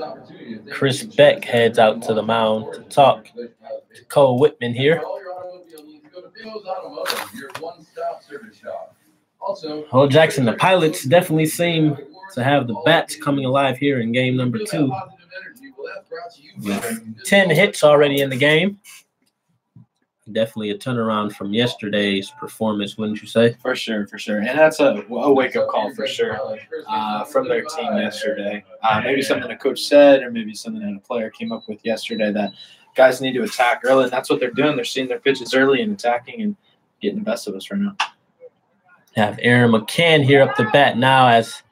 Chris Beck heads out to the mound to talk to Cole Whitman here. Well, Jackson, the Pilots definitely seem to have the bats coming alive here in game number 2. With 10 hits already in the game. Definitely a turnaround from yesterday's performance, wouldn't you say? For sure, for sure. And that's a wake-up call for sure from their team yesterday. Maybe something a coach said or maybe something that a player came up with yesterday that guys need to attack early, and that's what they're doing. They're seeing their pitches early and attacking and getting the best of us right now. Have Aaron McCann here up the bat now as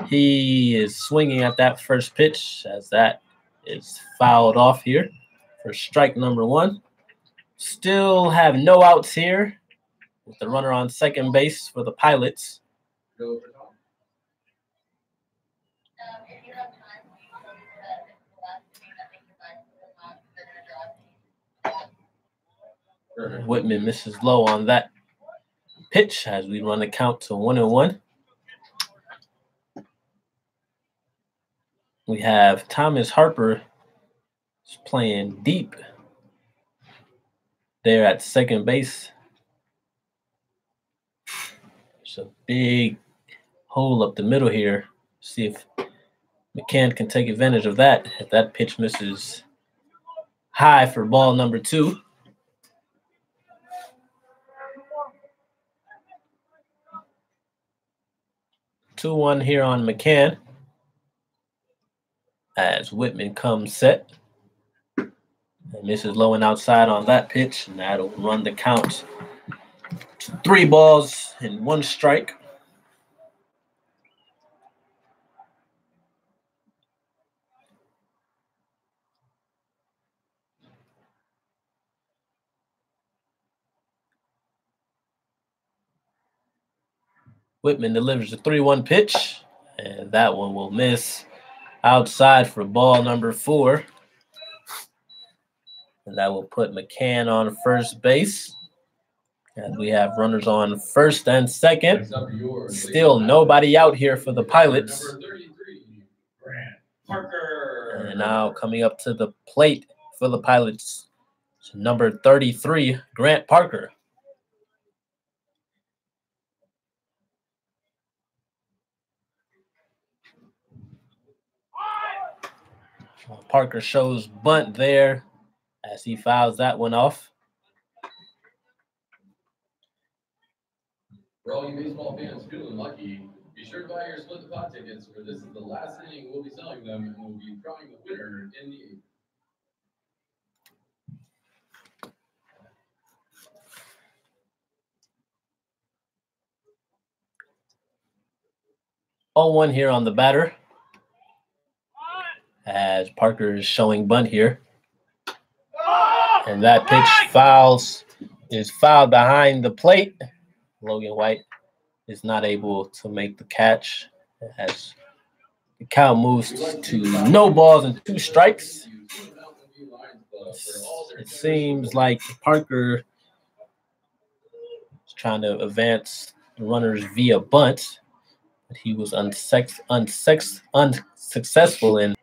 he is swinging at that first pitch as that is fouled off here for strike number 1. Still have no outs here with the runner on second base for the Pilots. Whitman misses low on that pitch as we run the count to 1-1. We have Thomas Harper playing deep there at second base. There's a big hole up the middle here. See if McCann can take advantage of that. If that pitch misses high for ball number 2. Two 2-1 here on McCann as Whitman comes set. And misses low and outside on that pitch, and that'll run the count to 3 balls and 1 strike. Whitman delivers a 3-1 pitch, and that one will miss outside for ball number 4. And that will put McCann on first base. And we have runners on first and second. Still nobody out here for the Pilots. And now coming up to the plate for the Pilots, number 33, Grant Parker. Parker shows bunt there as he fouls that one off. For all you baseball fans feeling lucky, be sure to buy your split the pot tickets, for this is the last inning we'll be selling them, and we'll be drawing the winner in the 8th. 0-1 here on the batter as Parker is showing bunt here. And that pitch is fouled behind the plate. Logan White is not able to make the catch as the count moves to no balls and 2 strikes. It seems like Parker is trying to advance the runners via bunt, but he was unsuccessful in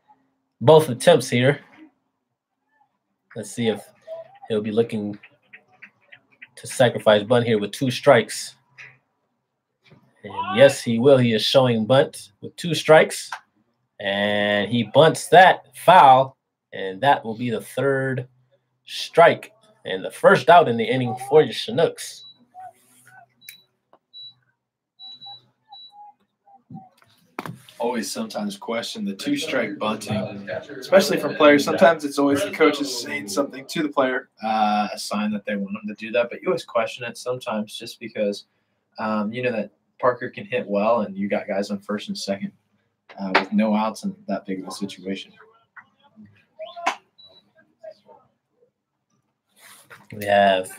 both attempts here. Let's see if he'll be looking to sacrifice bunt here with 2 strikes. And yes, he will. He is showing bunt with 2 strikes. And he bunts that foul, and that will be the 3rd strike and the first out in the inning for your Chinooks. always sometimes question the two-strike bunting, especially for players. Sometimes it's always the coaches saying something to the player, a sign that they want them to do that. But you always question it sometimes just because you know that Parker can hit well, and you got guys on first and second with no outs in that big of a situation. We have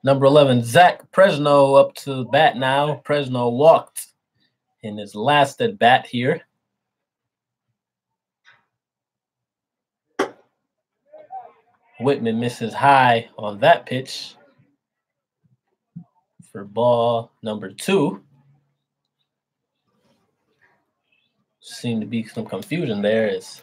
number 11, Zach Presno, up to bat now. Presno walked in his last at bat here. Whitman misses high on that pitch for ball number 2. Seemed to be some confusion there as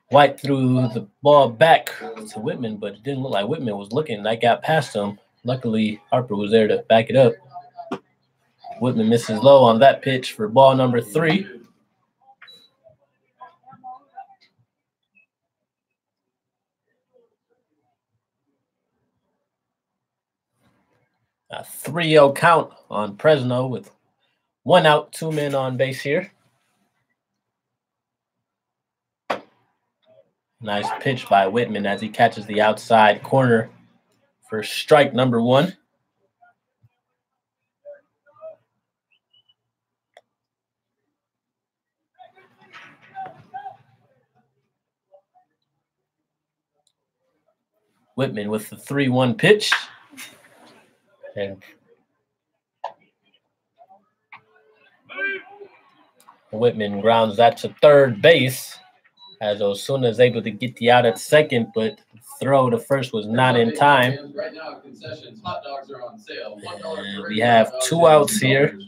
White threw the ball back to Whitman, but it didn't look like Whitman was looking. That got past him. Luckily, Harper was there to back it up. Whitman misses low on that pitch for ball number 3. A 3-0 count on Presno with 1 out, 2 men on base here. Nice pitch by Whitman as he catches the outside corner for strike number 1. Whitman with the 3-1 pitch. And Whitman grounds that to third base as Osuna is able to get the out at second, but throw to first was not in time. Right now, concessions, hot dogs are on sale. And we have 2 outs here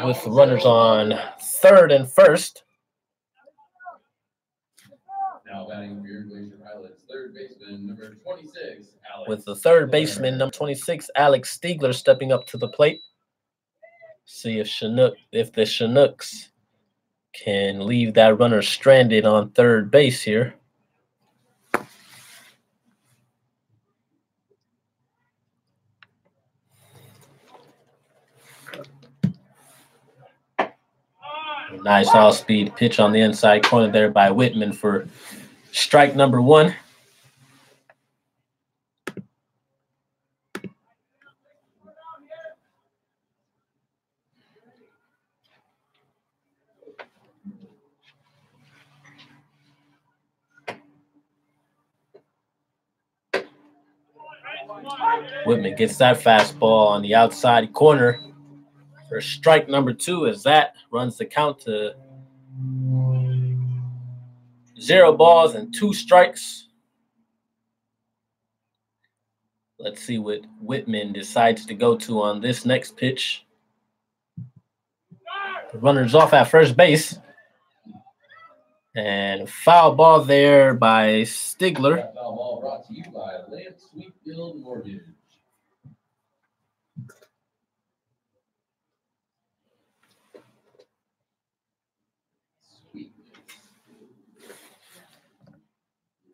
with runners on third and first. Now batting for your Glacier Pilots, third baseman, number 26, Alex. With the third baseman, number 26, Alex Stiegler, stepping up to the plate. See if the Chinooks can leave that runner stranded on third base here. Nice all-speed pitch on the inside corner there by Whitman for strike number 1. Whitman gets that fastball on the outside corner for strike number 2 as that runs the count to 0 balls and 2 strikes. Let's see what Whitman decides to go to on this next pitch. The runner's off at first base. And foul ball there by Stiegler. Foul ball brought to you by Lance Sweetfield Mortgage.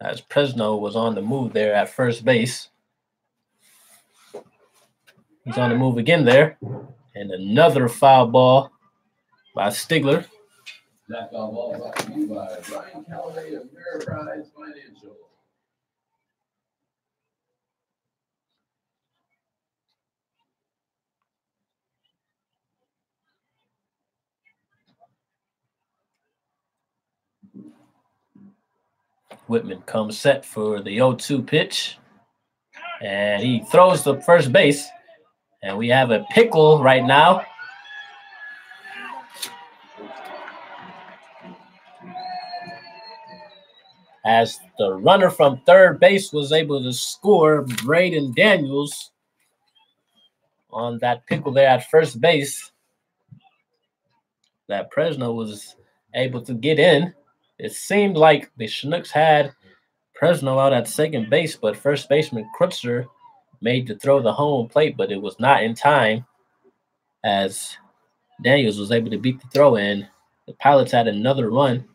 As Presno was on the move there at first base. He's on the move again there. And another foul ball by Stiegler. That foul ball brought to you by Brian Callaway of Ameriprise Financial. Whitman comes set for the 0-2 pitch. And he throws to first base. And we have a pickle right now. As the runner from third base was able to score, Braden Daniels on that pickle there at first base. That Presno was able to get in. It seemed like the Chinooks had Presno out at second base, but first baseman Kreutzer made the throw to home plate, but it was not in time as Daniels was able to beat the throw in. The Pilots had another run,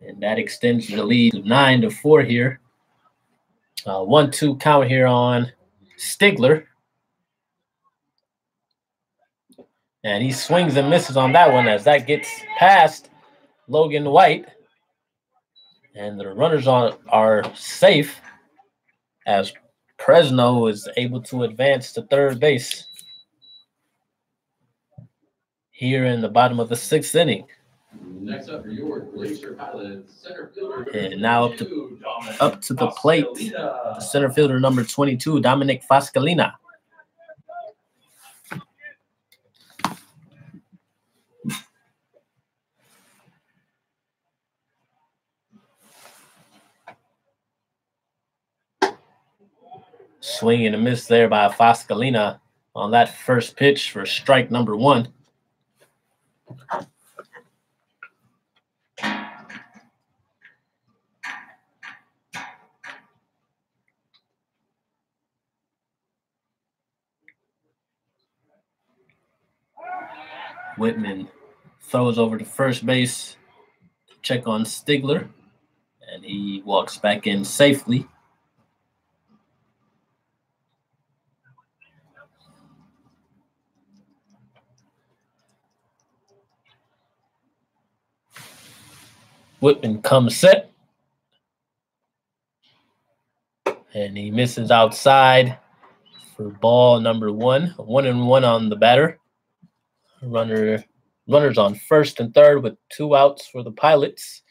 and that extends the lead to 9-4 here. 1-2 count here on Stiegler. And he swings and misses on that one as that gets past Logan White. And the runners are safe as Presno is able to advance to third base here in the bottom of the 6th inning. Next up for your Glacier Pilots, center fielder. And now up to the plate, the center fielder number 22, Dominic Fascalina. Swing and a miss there by Fascalina on that first pitch for strike number 1. Whitman throws over to first base to check on Stigler, and he walks back in safely. Whitman comes set, and he misses outside for ball number 1. 1-1 on the batter. Runners on first and third with 2 outs for the Pilots.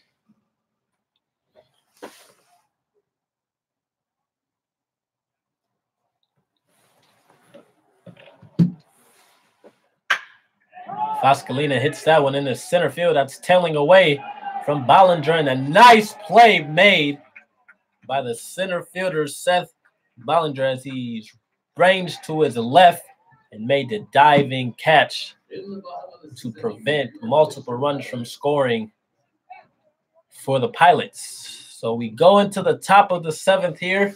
Fascalina hits that one in the center field. That's tailing away from Bollinger, and a nice play made by the center fielder, Seth Bollinger, as he ranged to his left and made the diving catch to prevent multiple runs from scoring for the Pilots. So we go into the top of the 7th here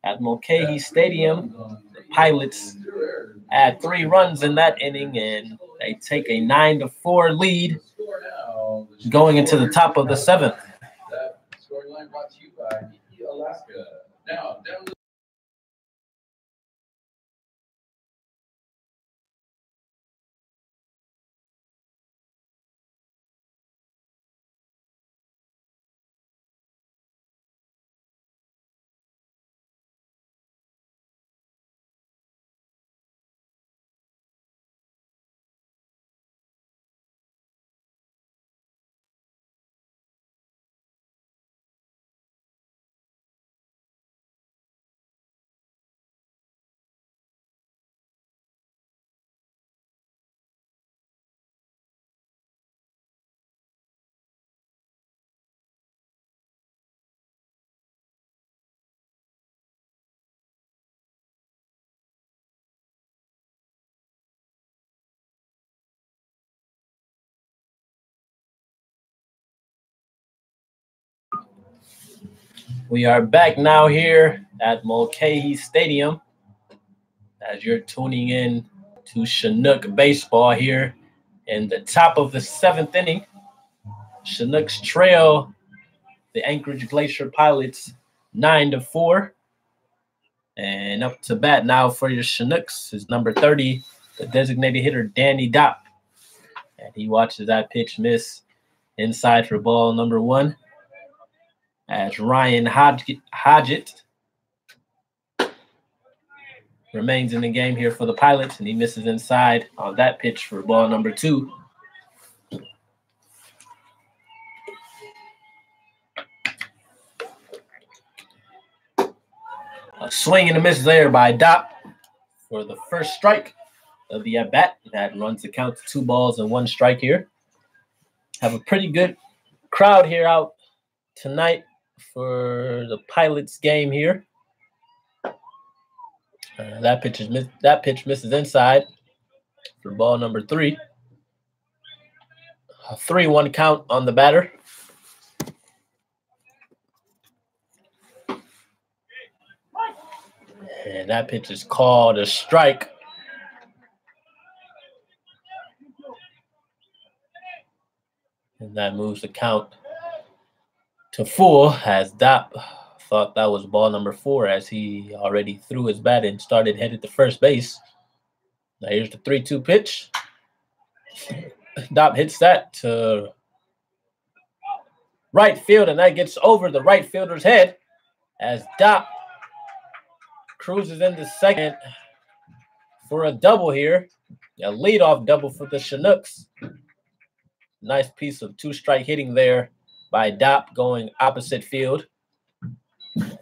at Mulcahy Stadium. The Pilots add 3 runs in that inning, and they take a 9-4 lead going into the top of the 7th. That scoring line brought to you by Alaska. Now, down to We are back now here at Mulcahy Stadium as you're tuning in to Chinook baseball here in the top of the 7th inning. Chinooks trail the Anchorage Glacier Pilots 9-4. And up to bat now for your Chinooks is number 30, the designated hitter, Danny Dopp. And he watches that pitch miss inside for ball number 1. As Ryan Hodgett remains in the game here for the Pilots, and he misses inside on that pitch for ball number 2. A swing and a miss there by Dopp for the first strike of the at-bat. That runs the count to 2 balls and 1 strike here. Have a pretty good crowd here out tonight for the Pilots game here. That pitch misses inside for ball number 3. A 3-1 count on the batter. And that pitch is called a strike. And that moves the count to 4 as Dopp thought that was ball number 4 as he already threw his bat and headed to first base. Now here's the 3-2 pitch. Dopp hits that to right field, and that gets over the right fielder's head as Dopp cruises into second for a double here. A leadoff double for the Chinooks. Nice piece of two-strike hitting there by Dopp going opposite field.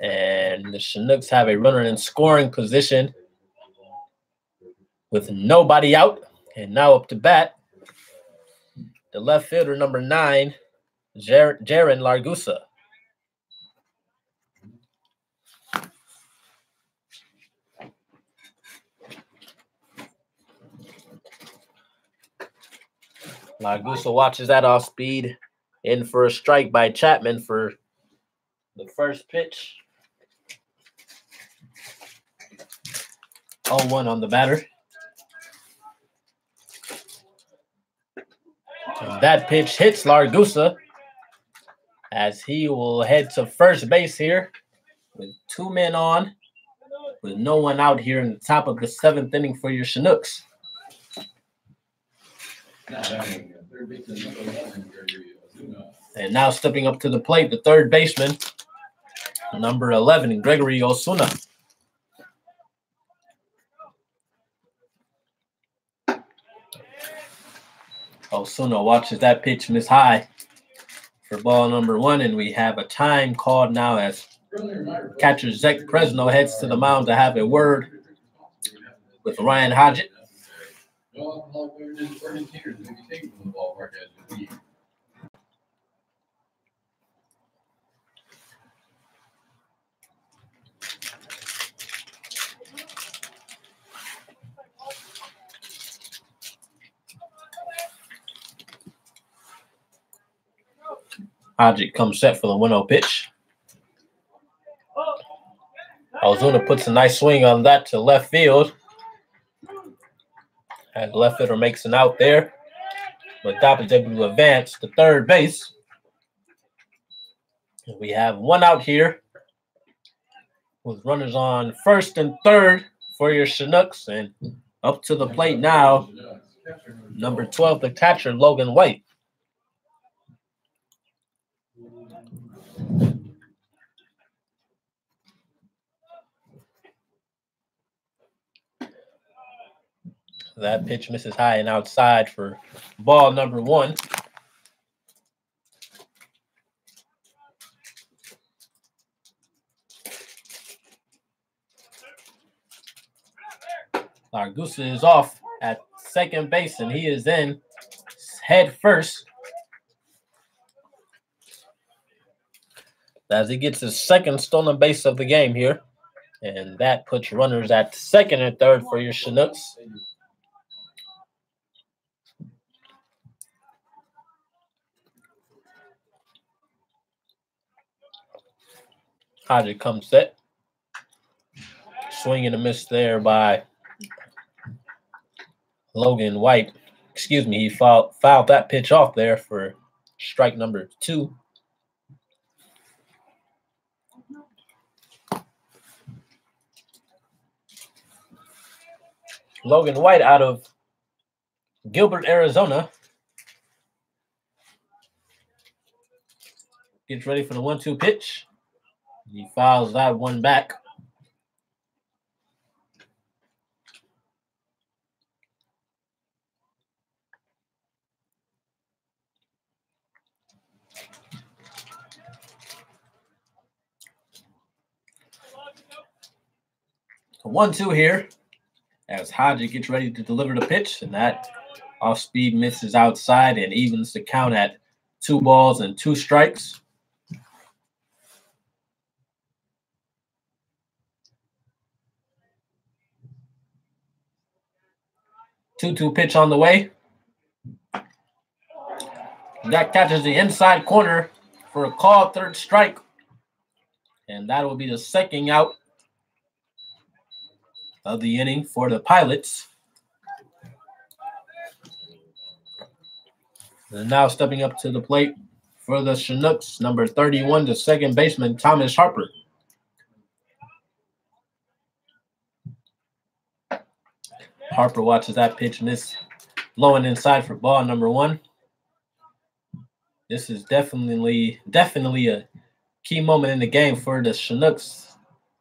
And the Chinooks have a runner in scoring position with nobody out. And now up to bat, the left fielder, number 9, Jaron Largusa. Largusa watches that off speed. In for a strike by Chapman for the first pitch. 0-1 on the batter. And that pitch hits Largusa as he will head to first base here with 2 men on, with no one out here in the top of the 7th inning for your Chinooks. And now stepping up to the plate, the third baseman, number 11, Gregory Osuna. Osuna watches that pitch miss high for ball number 1, and we have a time called now as catcher Zach Presno heads to the mound to have a word with Ryan Hodgett. Hodgett comes set for the 1-0 pitch. Ozuna puts a nice swing on that to left field. As the left fielder makes an out there. But Dopp is able to advance to third base. And we have 1 out here with runners on first and third for your Chinooks. And up to the plate now, number 12, the catcher, Logan White. That pitch misses high and outside for ball number 1. Largusa is off at second base, and he is in head first as he gets his second stolen base of the game here. And that puts runners at second and third for your Chinooks. Hodgett comes set. Swing and a miss there by Logan White. Excuse me, he fouled that pitch off there for strike number 2. Logan White out of Gilbert, Arizona. Gets ready for the 1-2 pitch. He fouls that one back. A 1-2 here as Hodgett gets ready to deliver the pitch, and that off-speed misses outside and evens the count at 2 balls and 2 strikes. Two-two pitch on the way. That catches the inside corner for a called third strike. And that will be the second out of the inning for the Pilots. And now stepping up to the plate for the Chinooks, number 31, the second baseman, Thomas Harper. Harper watches that pitch miss blowing inside for ball number 1. This is definitely a key moment in the game for the Chinooks.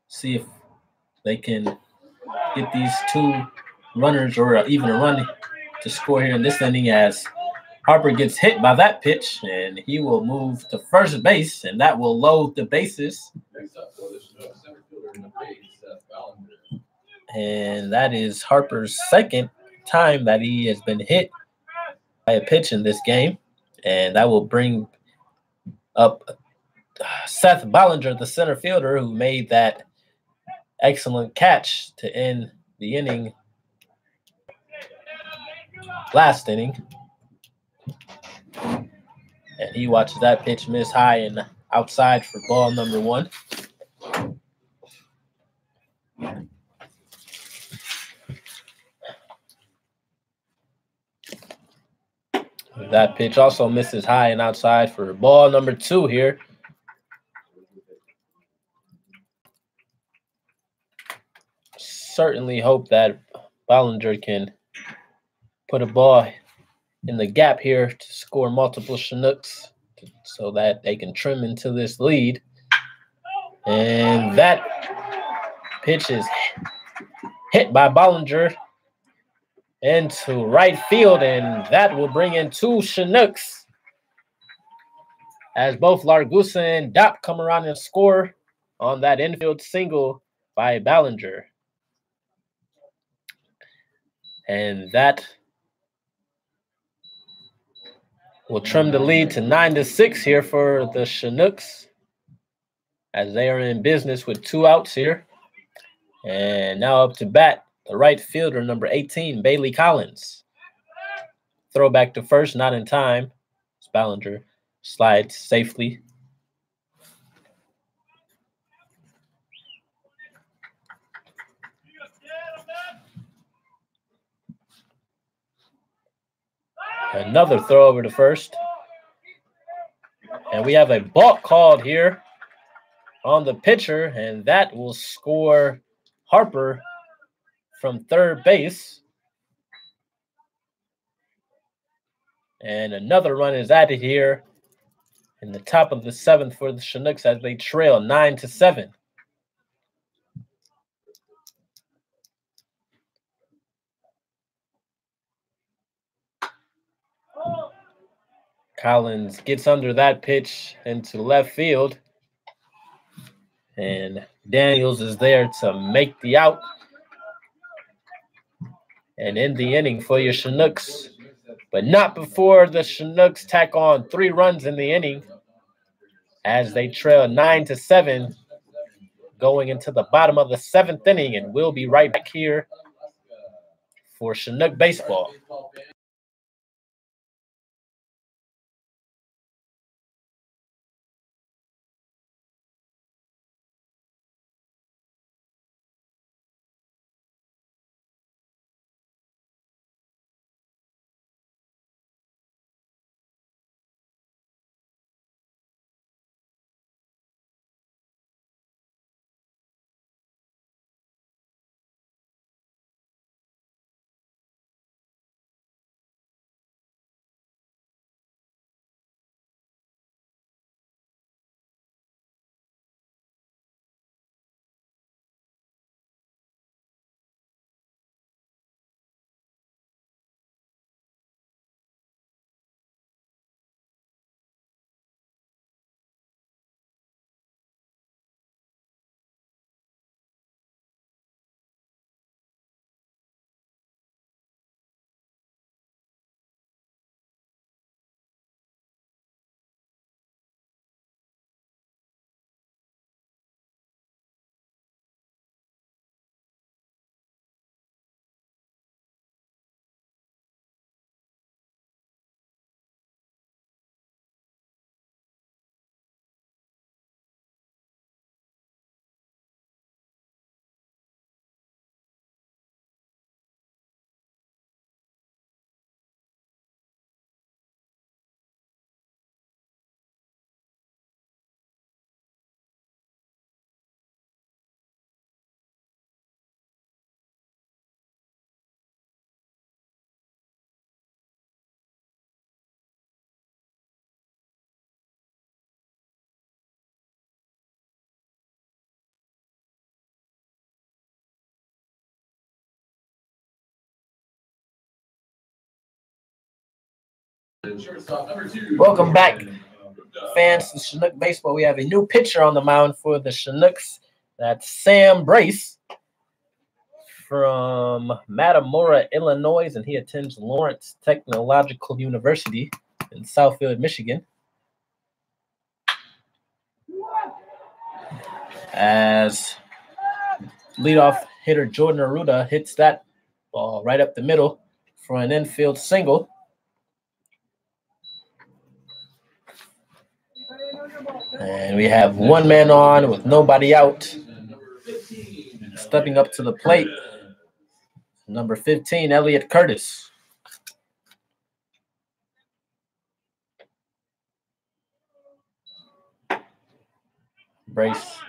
See if they can get these 2 runners or even a run to score here in this inning, as Harper gets hit by that pitch, and he will move to first base, and that will load the bases. And that is Harper's second time that he has been hit by a pitch in this game. And that will bring up Seth Ballinger, the center fielder, who made that excellent catch to end the inning last inning. And he watches that pitch miss high and outside for ball number 1. That pitch also misses high and outside for ball number 2 here. Certainly hope that Ballinger can put a ball in the gap here to score multiple Chinooks so that they can trim into this lead. And that pitch is hit by Ballinger into right field, and that will bring in 2 Chinooks as both Largusa and Dopp come around and score on that infield single by Ballinger. And that will trim the lead to 9-6 here for the Chinooks, as they are in business with 2 outs here. And now up to bat, the right fielder, number 18, Bailey Collins. Throw back to first, not in time. Ballinger slides safely. Another throw over to first. And we have a balk called here on the pitcher, and that will score Harper from third base. And another run is added here in the top of the 7th for the Chinooks as they trail 9-7. Collins gets under that pitch into left field. And Daniels is there to make the out and end the inning for your Chinooks. But not before the Chinooks tack on 3 runs in the inning as they trail 9-7 going into the bottom of the 7th inning. And we'll be right back here for Chinook baseball. Shortstop number 2. Welcome back, fans to Chinook Baseball. We have a new pitcher on the mound for the Chinooks. That's Sam Brace from Matamora, Illinois, and he attends Lawrence Technological University in Southfield, Michigan. As leadoff hitter Jordan Arruda hits that ball right up the middle for an infield single. And we have one man on with nobody out. Stepping up to the plate, number 15, Elliot Curtis. Brace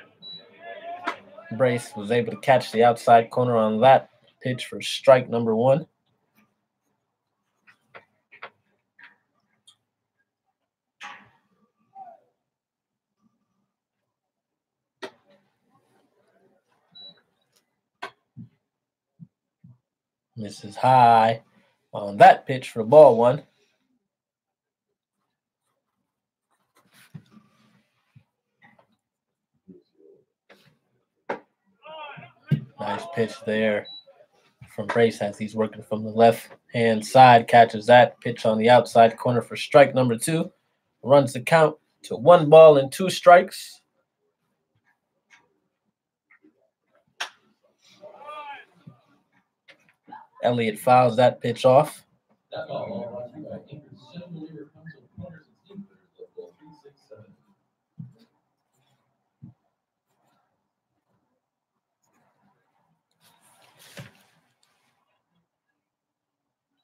was able to catch the outside corner on that pitch for strike number 1. Misses high on that pitch for ball 1. Nice pitch there from Brace as he's working from the left-hand side. Catches that pitch on the outside corner for strike number 2. Runs the count to 1 ball and 2 strikes. Elliott fouls that pitch off. That ball brought to you by Anchorage Cinnamon comes with corners and steam clears local 367.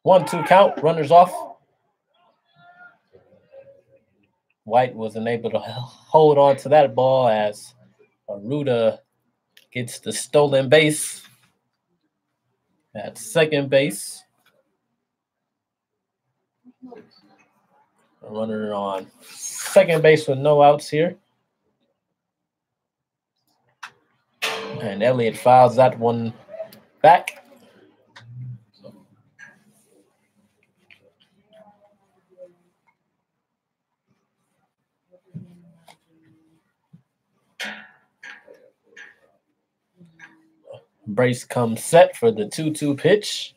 1-2 count, runners off. White wasn't able to hold on to that ball as Arruda gets the stolen base at second base. A runner on second base with no outs here. And Elliott fouls that one back. Brace comes set for the 2-2 pitch.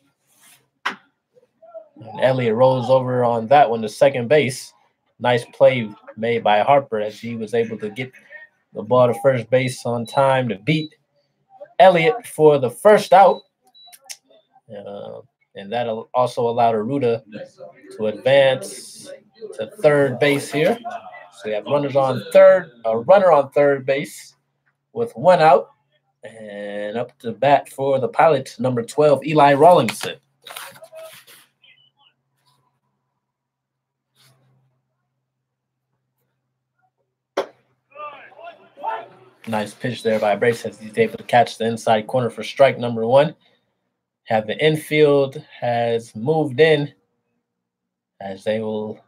And Elliott rolls over on that one to second base. Nice play made by Harper as he was able to get the ball to first base on time to beat Elliott for the first out. And that also allowed Arruda to advance to third base here. So we have runners on third, a runner on third base with 1 out. And up to bat for the Pilots, number 12, Eli Rawlingson. Nice pitch there by Brace as he's able to catch the inside corner for strike number 1. Have the infield has moved in as they will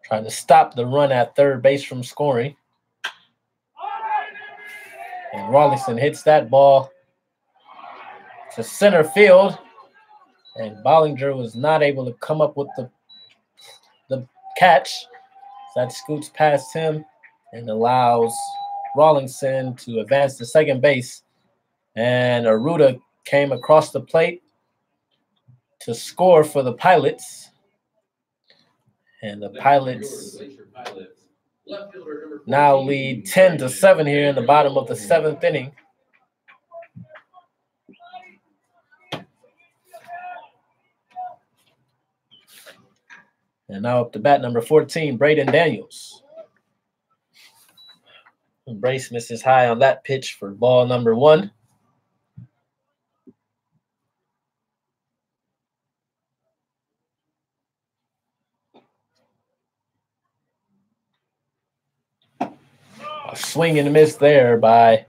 try to stop the run at third base from scoring. And Rawlingson hits that ball to center field. And Bollinger was not able to come up with the catch. That scoots past him and allows Rawlingson to advance to second base. And Arruda came across the plate to score for the Pilots. And the Pilots now lead 10-7 here in the bottom of the 7th inning. And now up to bat number 14, Braden Daniels. Brace misses high on that pitch for ball number 1. A swing and a miss there by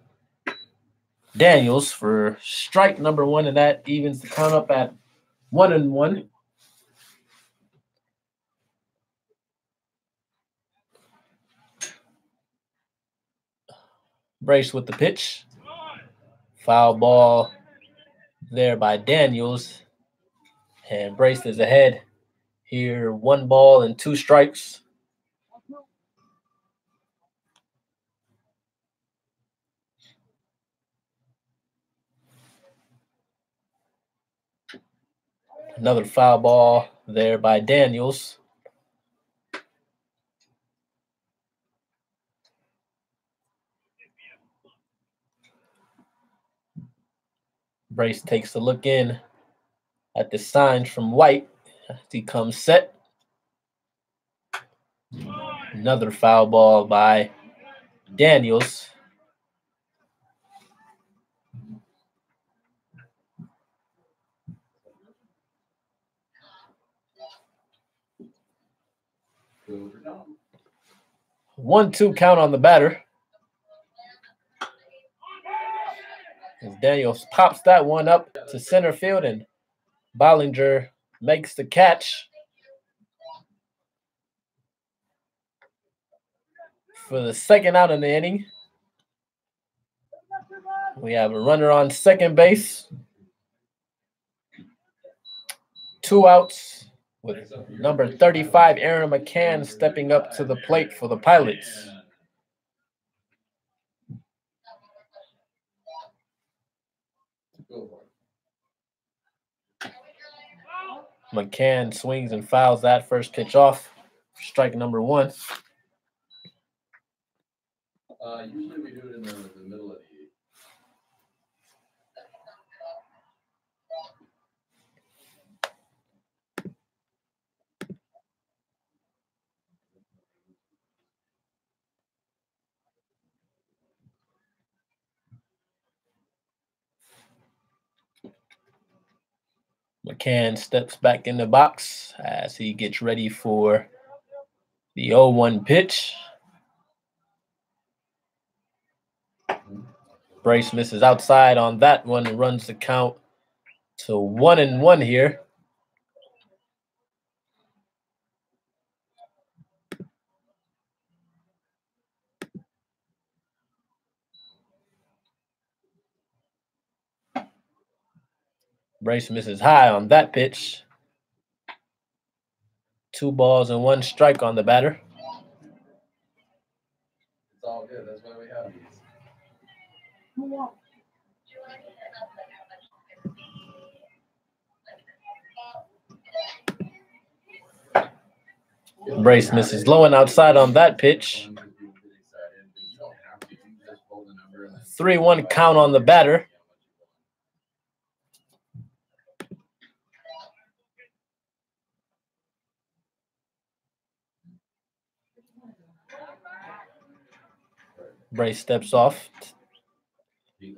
Daniels for strike number 1, and that evens the count up at 1-1. Brace with the pitch. Foul ball there by Daniels. And Brace is ahead Here, 1 ball and 2 strikes. Another foul ball there by Daniels. Brace takes a look in at the signs from White as he comes set. Another foul ball by Daniels. One, 2 count on the batter. As Daniels pops that one up to center field, and Bollinger makes the catch for the second out in the inning. We have a runner on second base. 2 outs with number 35, Aaron McCann, stepping up to the plate for the Pilots. McCann swings and fouls that first pitch off. Strike number 1. Usually we do it in the middle of the McCann steps back in the box as he gets ready for the 0-1 pitch. Brace misses outside on that one and runs the count to 1-1 here. Brace misses high on that pitch. 2 balls and 1 strike on the batter. It's all good. That's why we have these. Brace misses low and outside on that pitch. 3-1 count on the batter. Brace steps off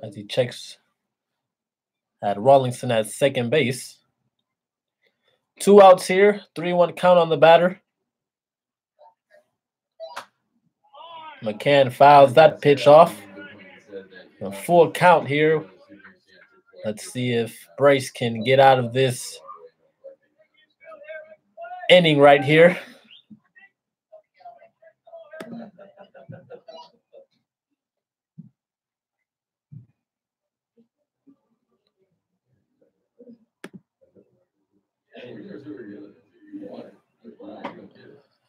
as he checks at Rawlingson at second base. 2 outs here, 3-1 count on the batter. McCann fouls that pitch off. A full count here. Let's see if Brace can get out of this inning right here.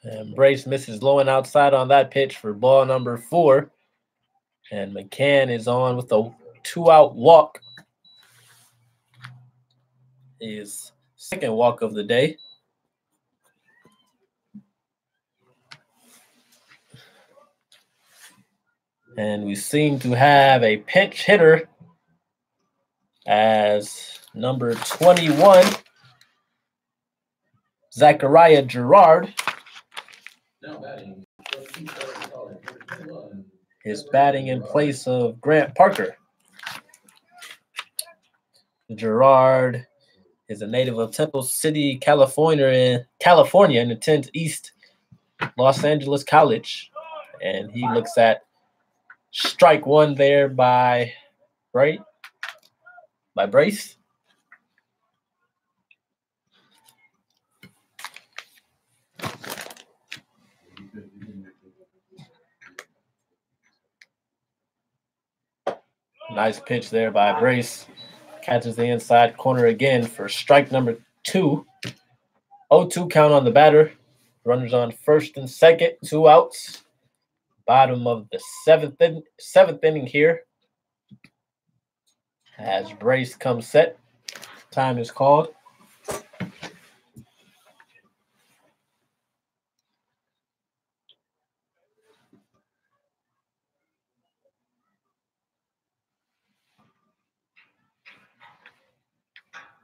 And Brace misses low and outside on that pitch for ball number 4. And McCann is on with a 2-out walk. His second walk of the day. And we seem to have a pinch hitter as number 21, Zachariah Gerard, is batting in place of Grant Parker. Gerard is a native of Temple City, California, and attends East Los Angeles College. And he looks at strike 1 there by Brace. Nice pitch there by Brace. Catches the inside corner again for strike number 2. 0-2 count on the batter. Runners on first and second, 2 outs. Bottom of the seventh inning here. As Brace comes set, time is called.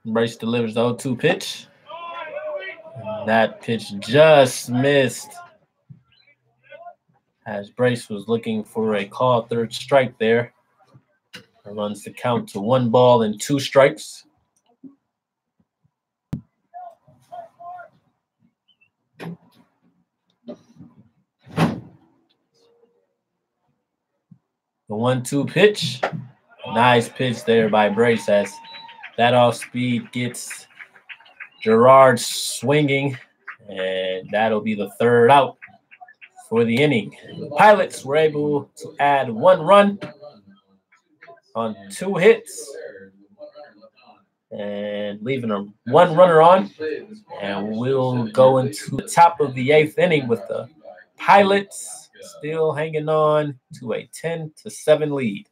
Brace delivers the 0-2 pitch. And that pitch just missed. As Brace was looking for a called third strike there. Runs the count to 1 ball and 2 strikes. The 1-2 pitch. Nice pitch there by Brace as that off speed gets Gerard swinging, and that'll be the 3rd out for the inning. The Pilots were able to add 1 run on 2 hits and leaving 1 runner on. And we'll go into the top of the 8th inning with the Pilots still hanging on to a 10-7 lead.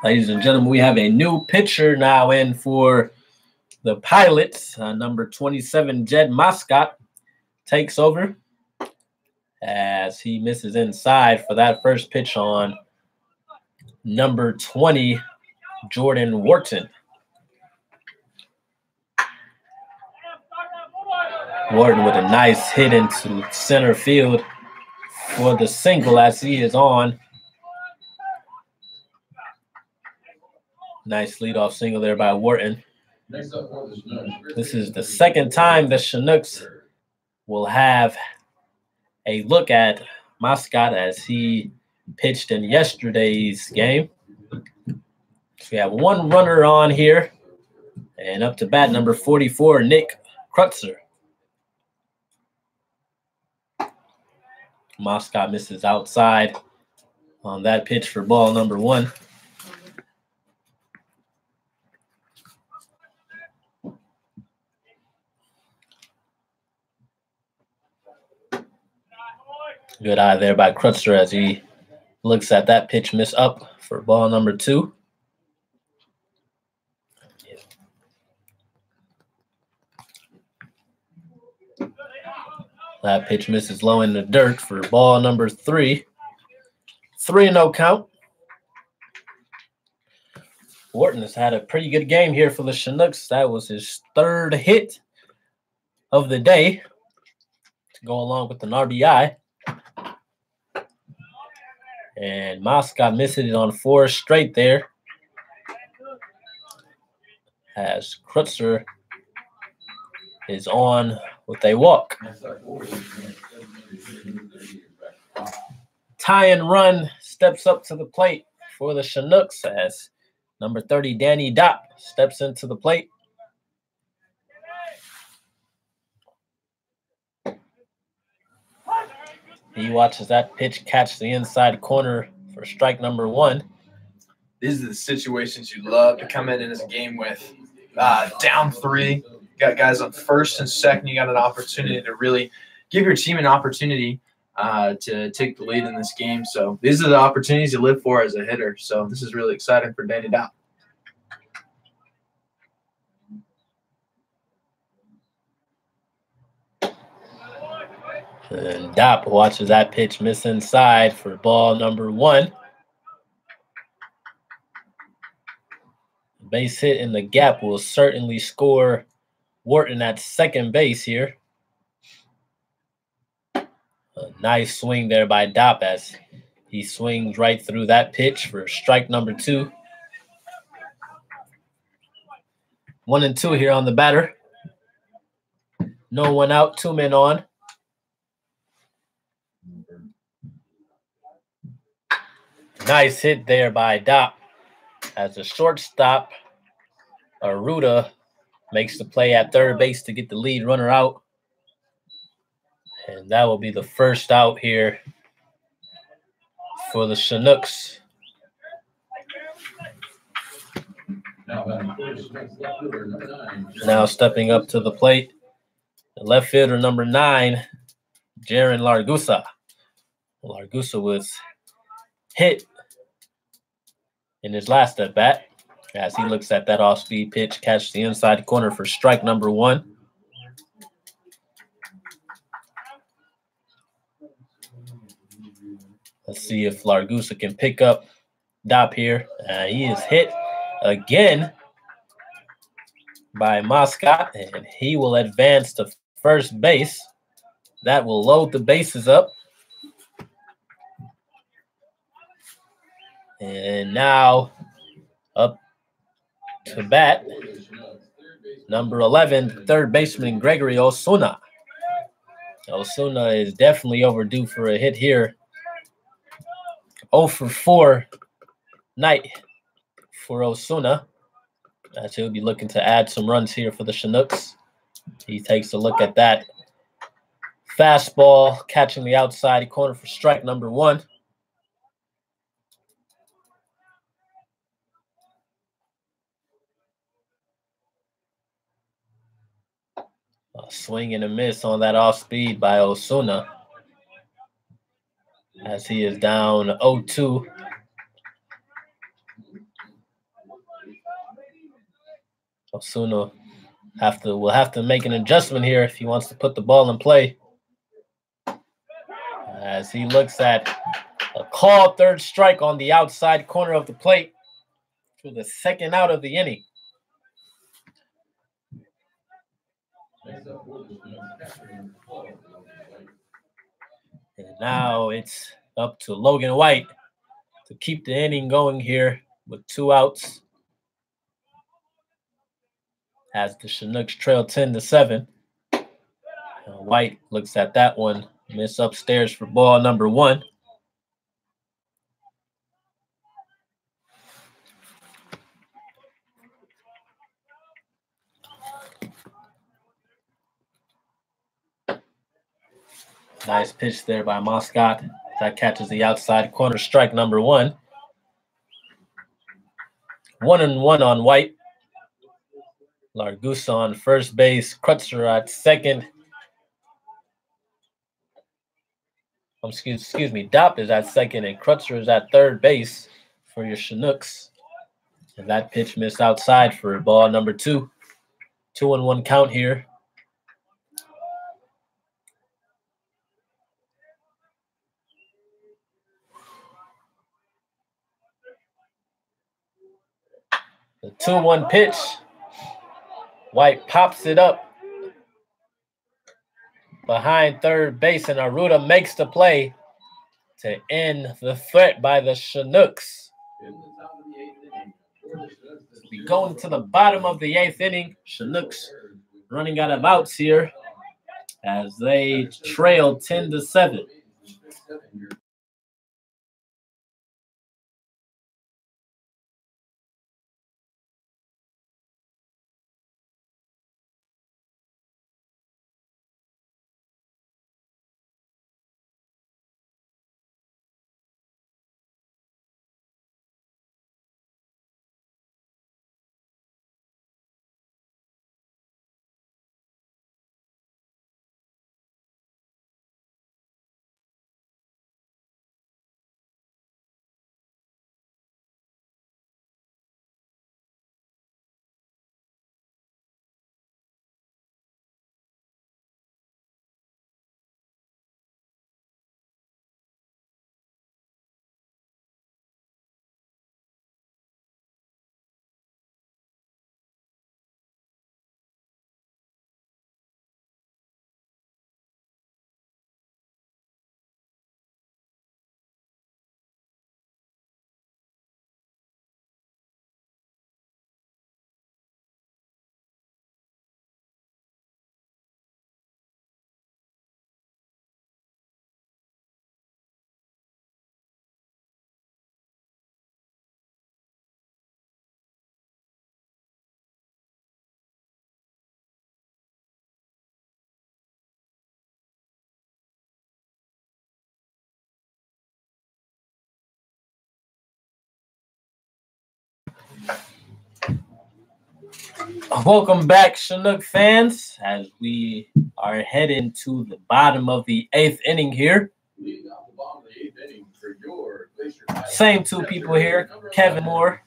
Ladies and gentlemen, we have a new pitcher now in for the Pilots. Number 27, Jed Moscott, takes over as he misses inside for that first pitch on number 20, Jordan Wharton. Wharton with a nice hit into center field for the single as he is on. Nice leadoff single there by Wharton. This is the 2nd time the Chinooks will have a look at Moscott as he pitched in yesterday's game. So we have 1 runner on here. And up to bat, number 44, Nick Krutzer. Moscott misses outside on that pitch for ball number 1. Good eye there by Krutzer as he looks at that pitch miss up for ball number 2. That pitch misses low in the dirt for ball number 3. 3-0 count. Wharton has had a pretty good game here for the Chinooks. That was his 3rd hit of the day to go along with an RBI. And Moscot missing it on 4 straight there. As Krutzer is on with a walk. Tie and run steps up to the plate for the Chinooks as number 30, Danny Dopp, steps into the plate. He watches that pitch catch the inside corner for strike number 1. These are the situations you love to come in this game with. Down 3, you got guys on first and second. You got an opportunity to really give your team an opportunity to take the lead in this game. So these are the opportunities you live for as a hitter. So this is really exciting for Danny Dopp. And Dopp watches that pitch miss inside for ball number 1. Base hit in the gap will certainly score Wharton at second base here. A nice swing there by Dopp as he swings right through that pitch for strike number 2. 1-2 here on the batter. No one out, 2 men on. Nice hit there by Dopp. As a shortstop, Aruda makes the play at third base to get the lead runner out. And that will be the first out here for the Chinooks. Now stepping up to the plate, the left fielder number 9, Jaron Largusa. Largusa was hit in his last at bat as he looks at that off-speed pitch, catch the inside corner for strike number 1. Let's see if Largusa can pick up Dopp here. He is hit again by Moscot, and he will advance to first base. That will load the bases up. And now up to bat, number 11, third baseman Gregory Osuna. Osuna is definitely overdue for a hit here. 0 for 4 night for Osuna. As he'll be looking to add some runs here for the Chinooks. He takes a look at that fastball, catching the outside corner for strike number 1. A swing and a miss on that off speed by Osuna as he is down 0-2. Osuna will have to make an adjustment here if he wants to put the ball in play. As he looks at a called third strike on the outside corner of the plate for the second out of the inning. And now it's up to Logan White to keep the inning going here with 2 outs as the Chinooks trail 10-7. White looks at that one, miss upstairs for ball number 1. Nice pitch there by Moscot. That catches the outside corner, strike number 1. 1-1 on White. Largusa on first base. Krutzer at second. Excuse me. Dopp is at second, and Krutzer is at third base for your Chinooks. And that pitch missed outside for ball number 2. 2-1 count here. The 2-1 pitch. White pops it up behind third base, and Aruda makes the play to end the threat by the Chinooks. We go into the bottom of the 8th inning. Chinooks running out of outs here as they trail 10-7. Welcome back, Chinook fans, as we are heading to the bottom of the 8th inning here. Same two people here, Kevin Moore,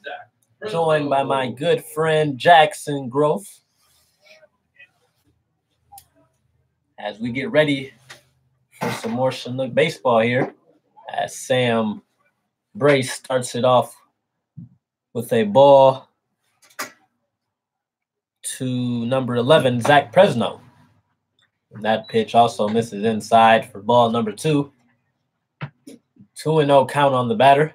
joined by my good friend Jackson Growth. As we get ready for some more Chinook baseball here, as Sam Brace starts it off with a ball to number 11, Zach Presno. And that pitch also misses inside for ball number 2. 2-0 count on the batter.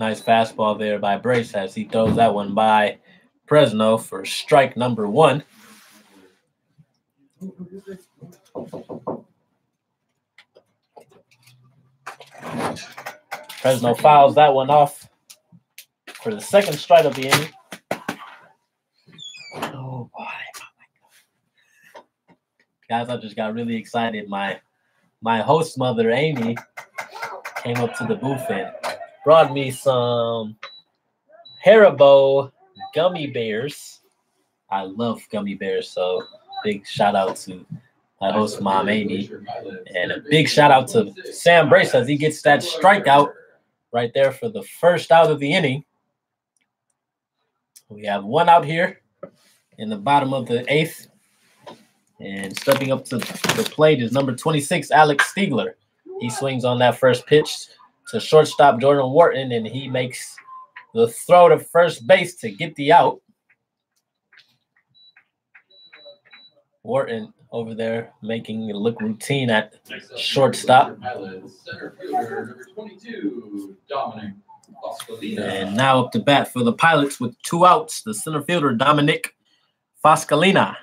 Nice fastball there by Brace as he throws that one by Presno for strike number 1. Presno fouls that one off for the second strike of the inning. Oh, boy. Guys, I just got really excited. My host mother, Amy, came up to the booth and brought me some Haribo gummy bears. I love gummy bears, so big shout out to my host mom, Amy. And a big shout out to Sam Brace as he gets that strikeout right there for the first out of the inning. We have one out here in the bottom of the 8th. And stepping up to the plate is number 26, Alex Stiegler. He swings on that first pitch to shortstop Jordan Wharton, and he makes the throw to first base to get the out. Wharton over there making it look routine at shortstop. And now up to bat for the Pilots with 2 outs, the center fielder, Dominic Foscalina.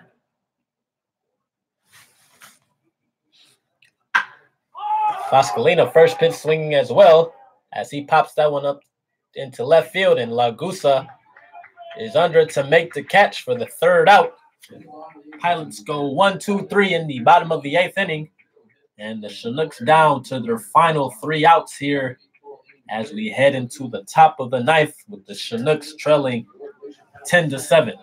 Foscalina first pitch swinging as well as he pops that one up into left field, and Lagusa is under to make the catch for the 3rd out. Pilots go 1, 2, 3 in the bottom of the 8th inning, and the Chinooks down to their final 3 outs here as we head into the top of the 9th with the Chinooks trailing 10-7.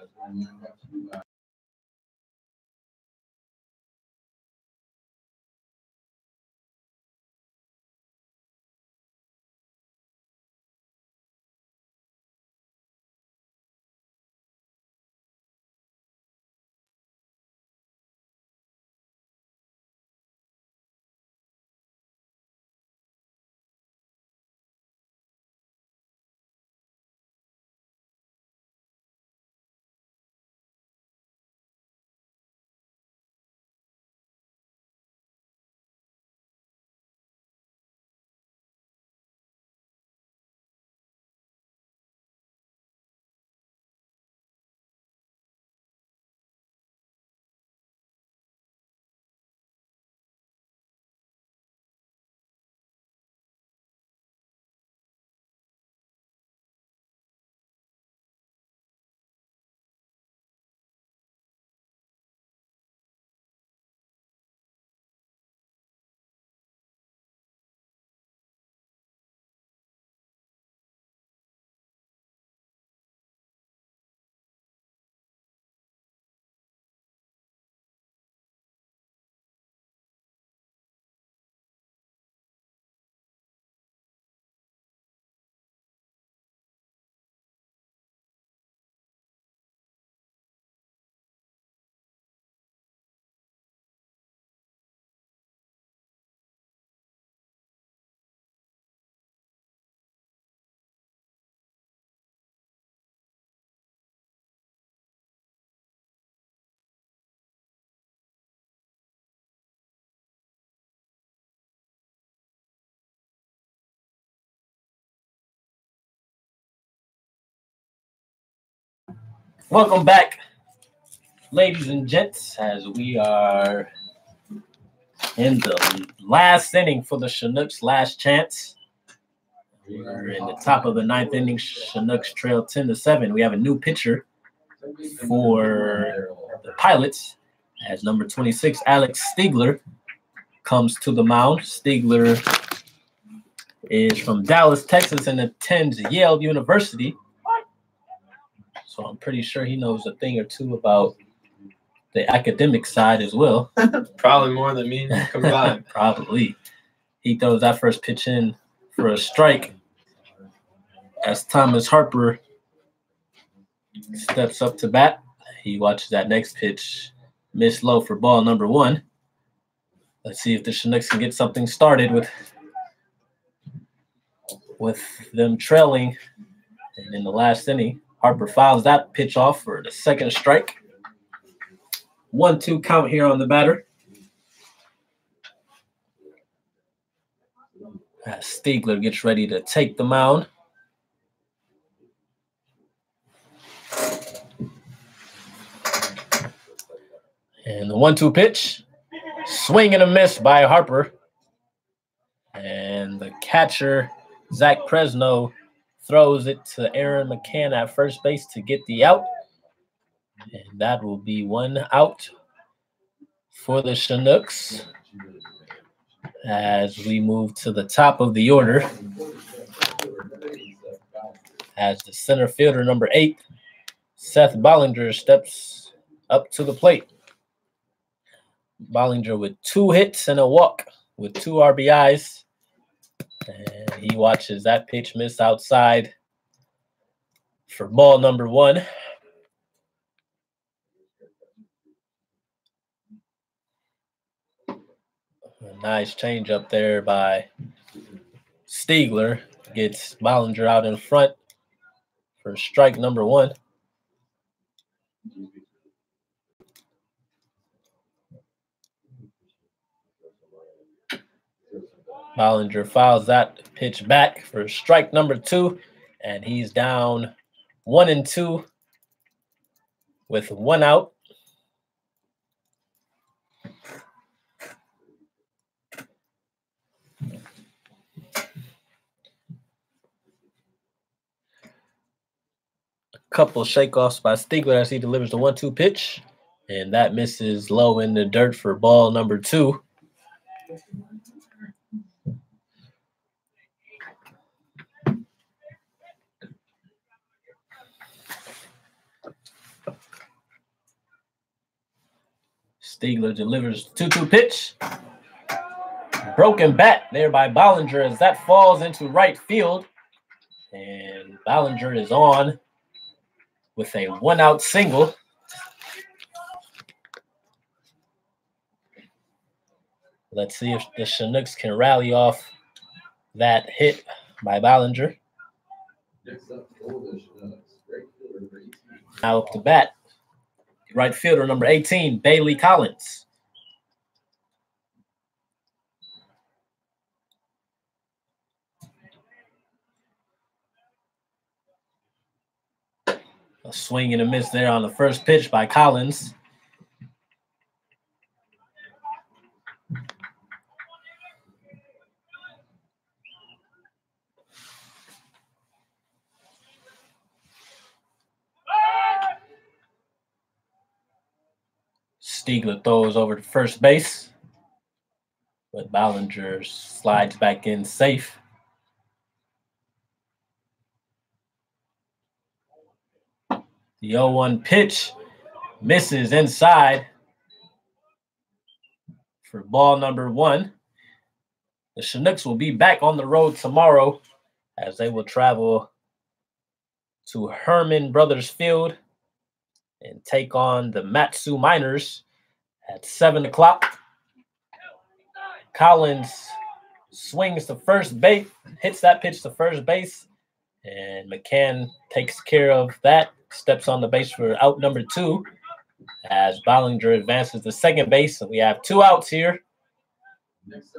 Welcome back, ladies and gents, as we are in the last inning for the Chinooks, last chance. We're in the top of the ninth inning. Chinooks trail 10-7. We have a new pitcher for the Pilots as number 26, Alex Stiegler, comes to the mound. Stiegler is from Dallas, Texas, and attends Yale University. So I'm pretty sure he knows a thing or two about the academic side as well. Probably more than me combined. Probably. He throws that first pitch in for a strike as Thomas Harper steps up to bat. He watches that next pitch miss low for ball number 1. Let's see if the Chinooks can get something started with them trailing. And in the last inning, Harper fouls that pitch off for the second strike. 1-2 count here on the batter. As Stiegler gets ready to take the mound. And the 1-2 pitch. Swing and a miss by Harper. And the catcher, Zach Presno, throws it to Aaron McCann at first base to get the out. And that will be 1 out for the Chinooks as we move to the top of the order. As the center fielder, number 8, Seth Bollinger, steps up to the plate. Bollinger with 2 hits and a walk with 2 RBIs. And he watches that pitch miss outside for ball number 1. A nice change up there by Stiegler. Gets Bollinger out in front for strike number 1. Bollinger fouls that pitch back for strike number 2, and he's down 1-2 with 1 out. A couple shakeoffs by Stiegler as he delivers the 1-2 pitch, and that misses low in the dirt for ball number 2. Stiegler delivers 2-2 pitch. Broken bat there by Bollinger as that falls into right field. And Bollinger is on with a 1-out single. Let's see if the Chinooks can rally off that hit by Bollinger. Now up to bat, right fielder number 18, Bailey Collins. A swing and a miss there on the first pitch by Collins. Stiegler throws over to first base, but Bollinger slides back in safe. The 0-1 pitch misses inside for ball number 1. The Chinooks will be back on the road tomorrow as they will travel to Herman Brothers Field and take on the Matsu Miners at 7 o'clock. Collins swings to first base, hits that pitch to first base, and McCann takes care of that, steps on the base for out number 2 as Bollinger advances to second base. And we have 2 outs here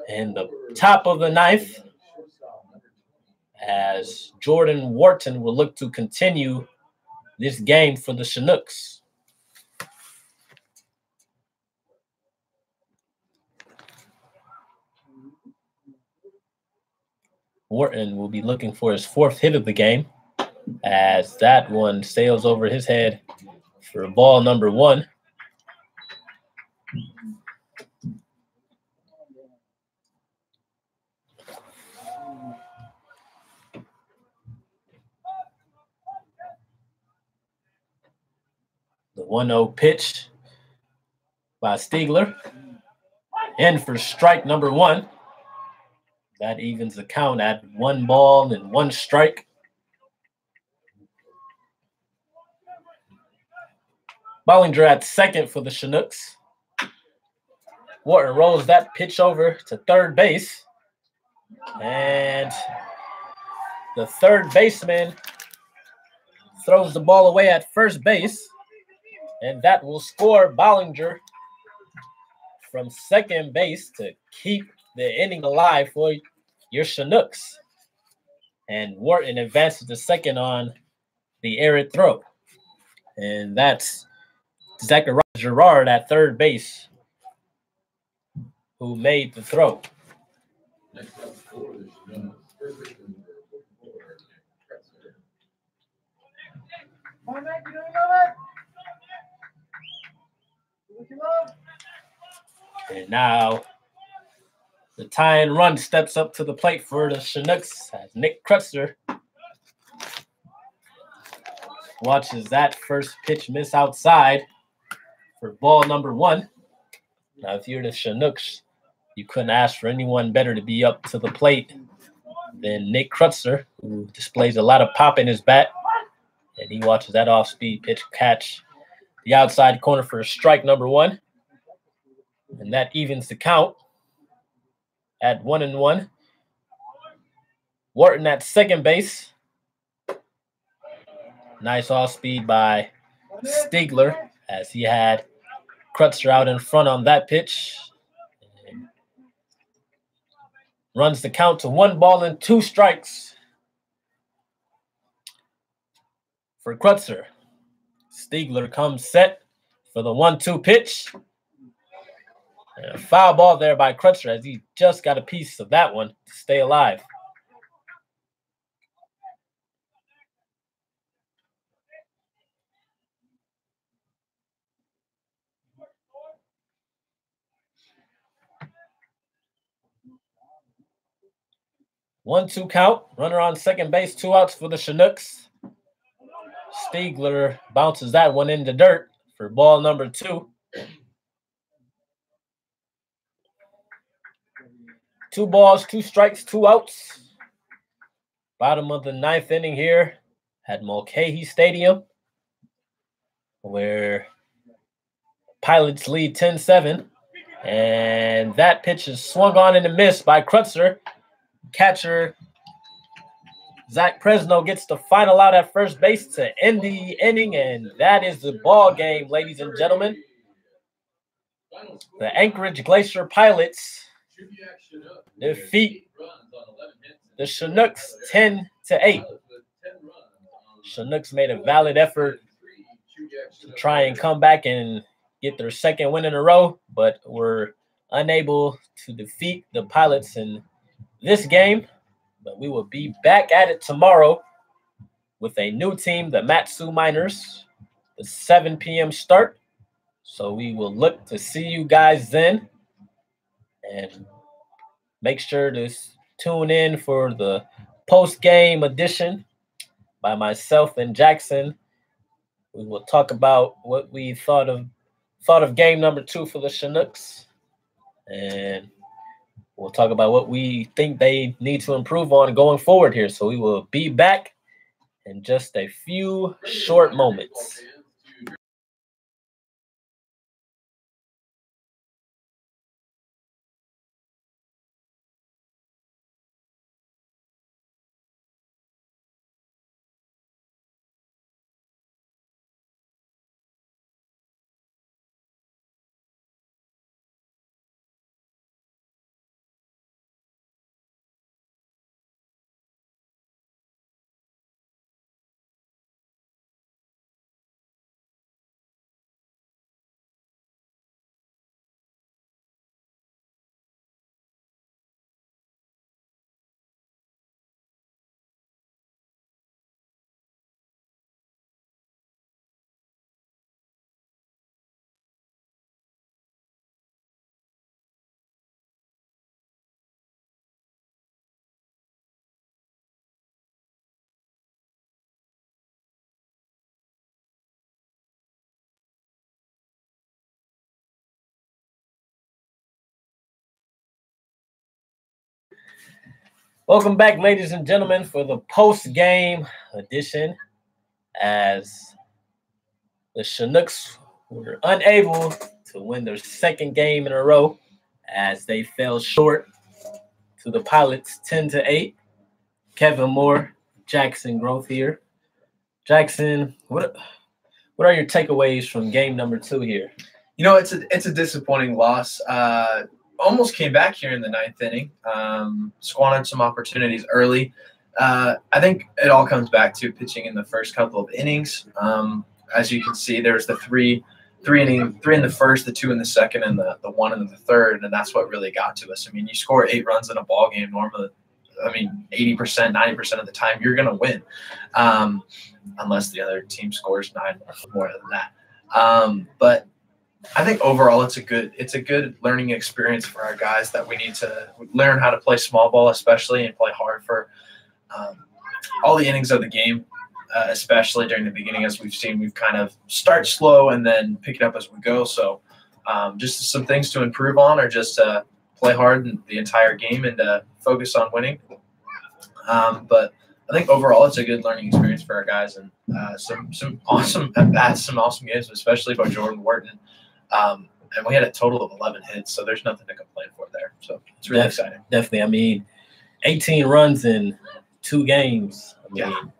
in the top of the 9th as Jordan Wharton will look to continue this game for the Chinooks. Wharton will be looking for his 4th hit of the game, as that one sails over his head for ball number 1. The 1-0 pitch by Stiegler. In for strike number 1. That evens the count at 1 ball and 1 strike. Bollinger at second for the Chinooks. Wharton rolls that pitch over to third base. And the third baseman throws the ball away at first base. And that will score Bollinger from second base to keep the inning alive for your Chinooks. And Wharton advances to second on the errant throw. And that's Zachariah Gerard at third base who made the throw. Next up for the Chinooks, first baseman And now the tying run steps up to the plate for the Chinooks as Nick Krutzer watches that first pitch miss outside for ball number 1. Now, if you're the Chinooks, you couldn't ask for anyone better to be up to the plate than Nick Krutzer, who displays a lot of pop in his bat. And he watches that off-speed pitch catch the outside corner for strike number 1. And that evens the count at 1-1. Wharton at second base. Nice off-speed by Stiegler as he had Krutzer out in front on that pitch. And runs the count to 1 ball and 2 strikes for Krutzer. Stiegler comes set for the 1-2 pitch. And a foul ball there by Krutzer as he just got a piece of that one to stay alive. One-two count. Runner on second base. 2 outs for the Chinooks. Stiegler bounces that one in the dirt for ball number 2. 2 balls, 2 strikes, 2 outs. Bottom of the 9th inning here at Mulcahy Stadium, where Pilots lead 10-7. And that pitch is swung on and a miss by Krutzer. Catcher Zach Presno gets the final out at first base to end the inning, and that is the ball game, ladies and gentlemen. The Anchorage Glacier Pilots defeat the Chinooks 10-8. Chinooks made a valid effort to try and come back and get their second win in a row, but were unable to defeat the Pilots in this game. But we will be back at it tomorrow with a new team, the Matsu Miners, the 7 p.m. start. So we will look to see you guys then. And make sure to tune in for the post-game edition by myself and Jackson. We will talk about what we thought of game number 2 for the Chinooks. And we'll talk about what we think they need to improve on going forward here. So we will be back in just a few short moments. Welcome back, ladies and gentlemen, for the post-game edition, as the Chinooks were unable to win their second game in a row as they fell short to the Pilots 10-8. Kevin Moore, Jackson Growth here. Jackson, what are your takeaways from game number 2 here? You know, it's a disappointing loss. Almost came back here in the 9th inning. Squandered some opportunities early. I think it all comes back to pitching in the first couple of innings. As you can see, there's the three in the first, the 2 in the second, and the 1 in the third, and that's what really got to us. I mean, you score 8 runs in a ball game normally. I mean, 80%, 90% of the time, you're going to win, unless the other team scores 9 more than that. But I think overall it's a good learning experience for our guys that we need to learn how to play small ball, especially, and play hard for all the innings of the game, especially during the beginning. As we've seen, we've kind of start slow and then pick it up as we go. So just some things to improve on, or just play hard in the entire game and focus on winning. But I think overall it's a good learning experience for our guys, and some awesome at-bats, some awesome games, especially by Jordan Wharton. And we had a total of 11 hits, so there's nothing to complain for there. So it's really exciting. Definitely. I mean, 18 runs in 2 games. I mean,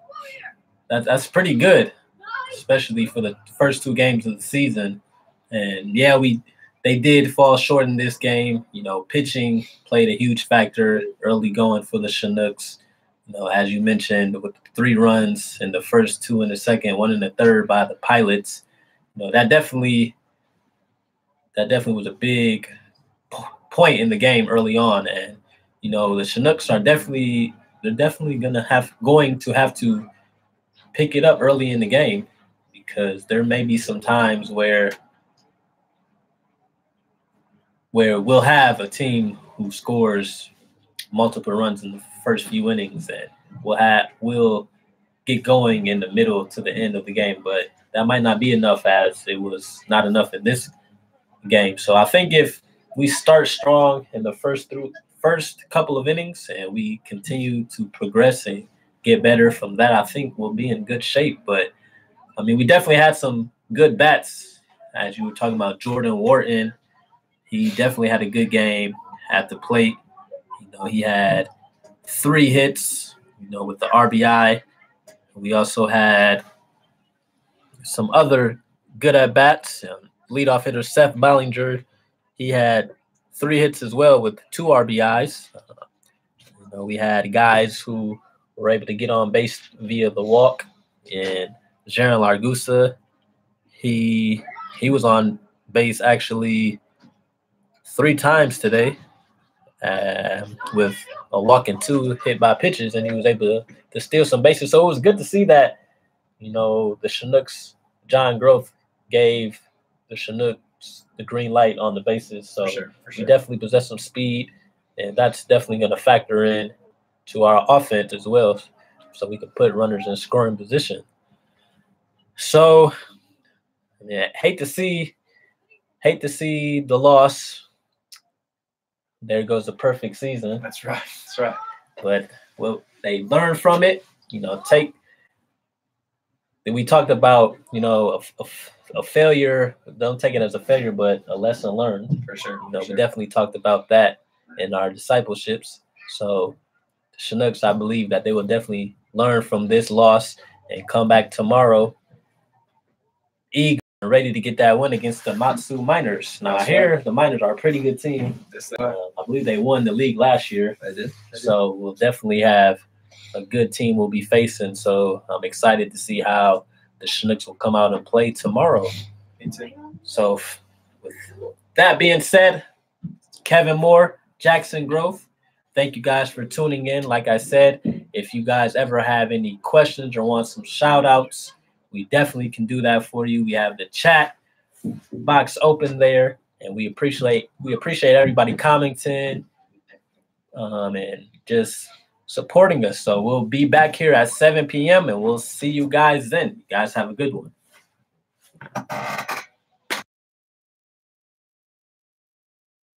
that's pretty good, especially for the first 2 games of the season. And yeah, they did fall short in this game. You know, pitching played a huge factor early going for the Chinooks. You know, as you mentioned, with 3 runs in the first, 2 in the second, 1 in the third by the Pilots. You know, that definitely was a big point in the game early on. And you know, the Chinooks are definitely going to have to pick it up early in the game, because there may be some times where we'll have a team who scores multiple runs in the first few innings, and we'll get going in the middle to the end of the game. But that might not be enough, as it was not enough in this game. So I think if we start strong in the first couple of innings and we continue to progress and get better from that, I think we'll be in good shape. But I mean, we definitely had some good bats, as you were talking about. Jordan Wharton, he definitely had a good game at the plate. You know, he had 3 hits, you know, with the RBI. We also had some other good at bats. Leadoff hitter Seth Ballinger, he had 3 hits as well with 2 RBIs. You know, we had guys who were able to get on base via the walk. And Jaron Largusa, he was on base actually 3 times today, with a walk and 2 hit by pitches, and he was able to steal some bases. So it was good to see that, you know, the Chinooks, John Growth gave the Chinooks the green light on the bases. So for sure. We definitely possess some speed, and that's definitely going to factor in to our offense as well, so we can put runners in scoring position. So yeah, hate to see the loss. There goes the perfect season. That's right. That's right. But they learn from it. You know, we talked about, you know, a failure. Don't take it as a failure, but a lesson learned. For sure. You know, we definitely talked about that in our discipleships. So the Chinooks, I believe that they will definitely learn from this loss and come back tomorrow eager and ready to get that win against the Matsu Miners. Now, I hear the Miners are a pretty good team. I believe they won the league last year. They did. So we'll definitely have a good team we'll be facing. So I'm excited to see how the Chinooks will come out and play tomorrow. Me too. So with that being said, Kevin Moore, Jackson Growth, thank you guys for tuning in. Like I said, if you guys ever have any questions or want some shout outs, we definitely can do that for you. We have the chat box open there, and we appreciate everybody commenting and just supporting us. So we'll be back here at 7 p.m. and we'll see you guys then. You guys have a good one.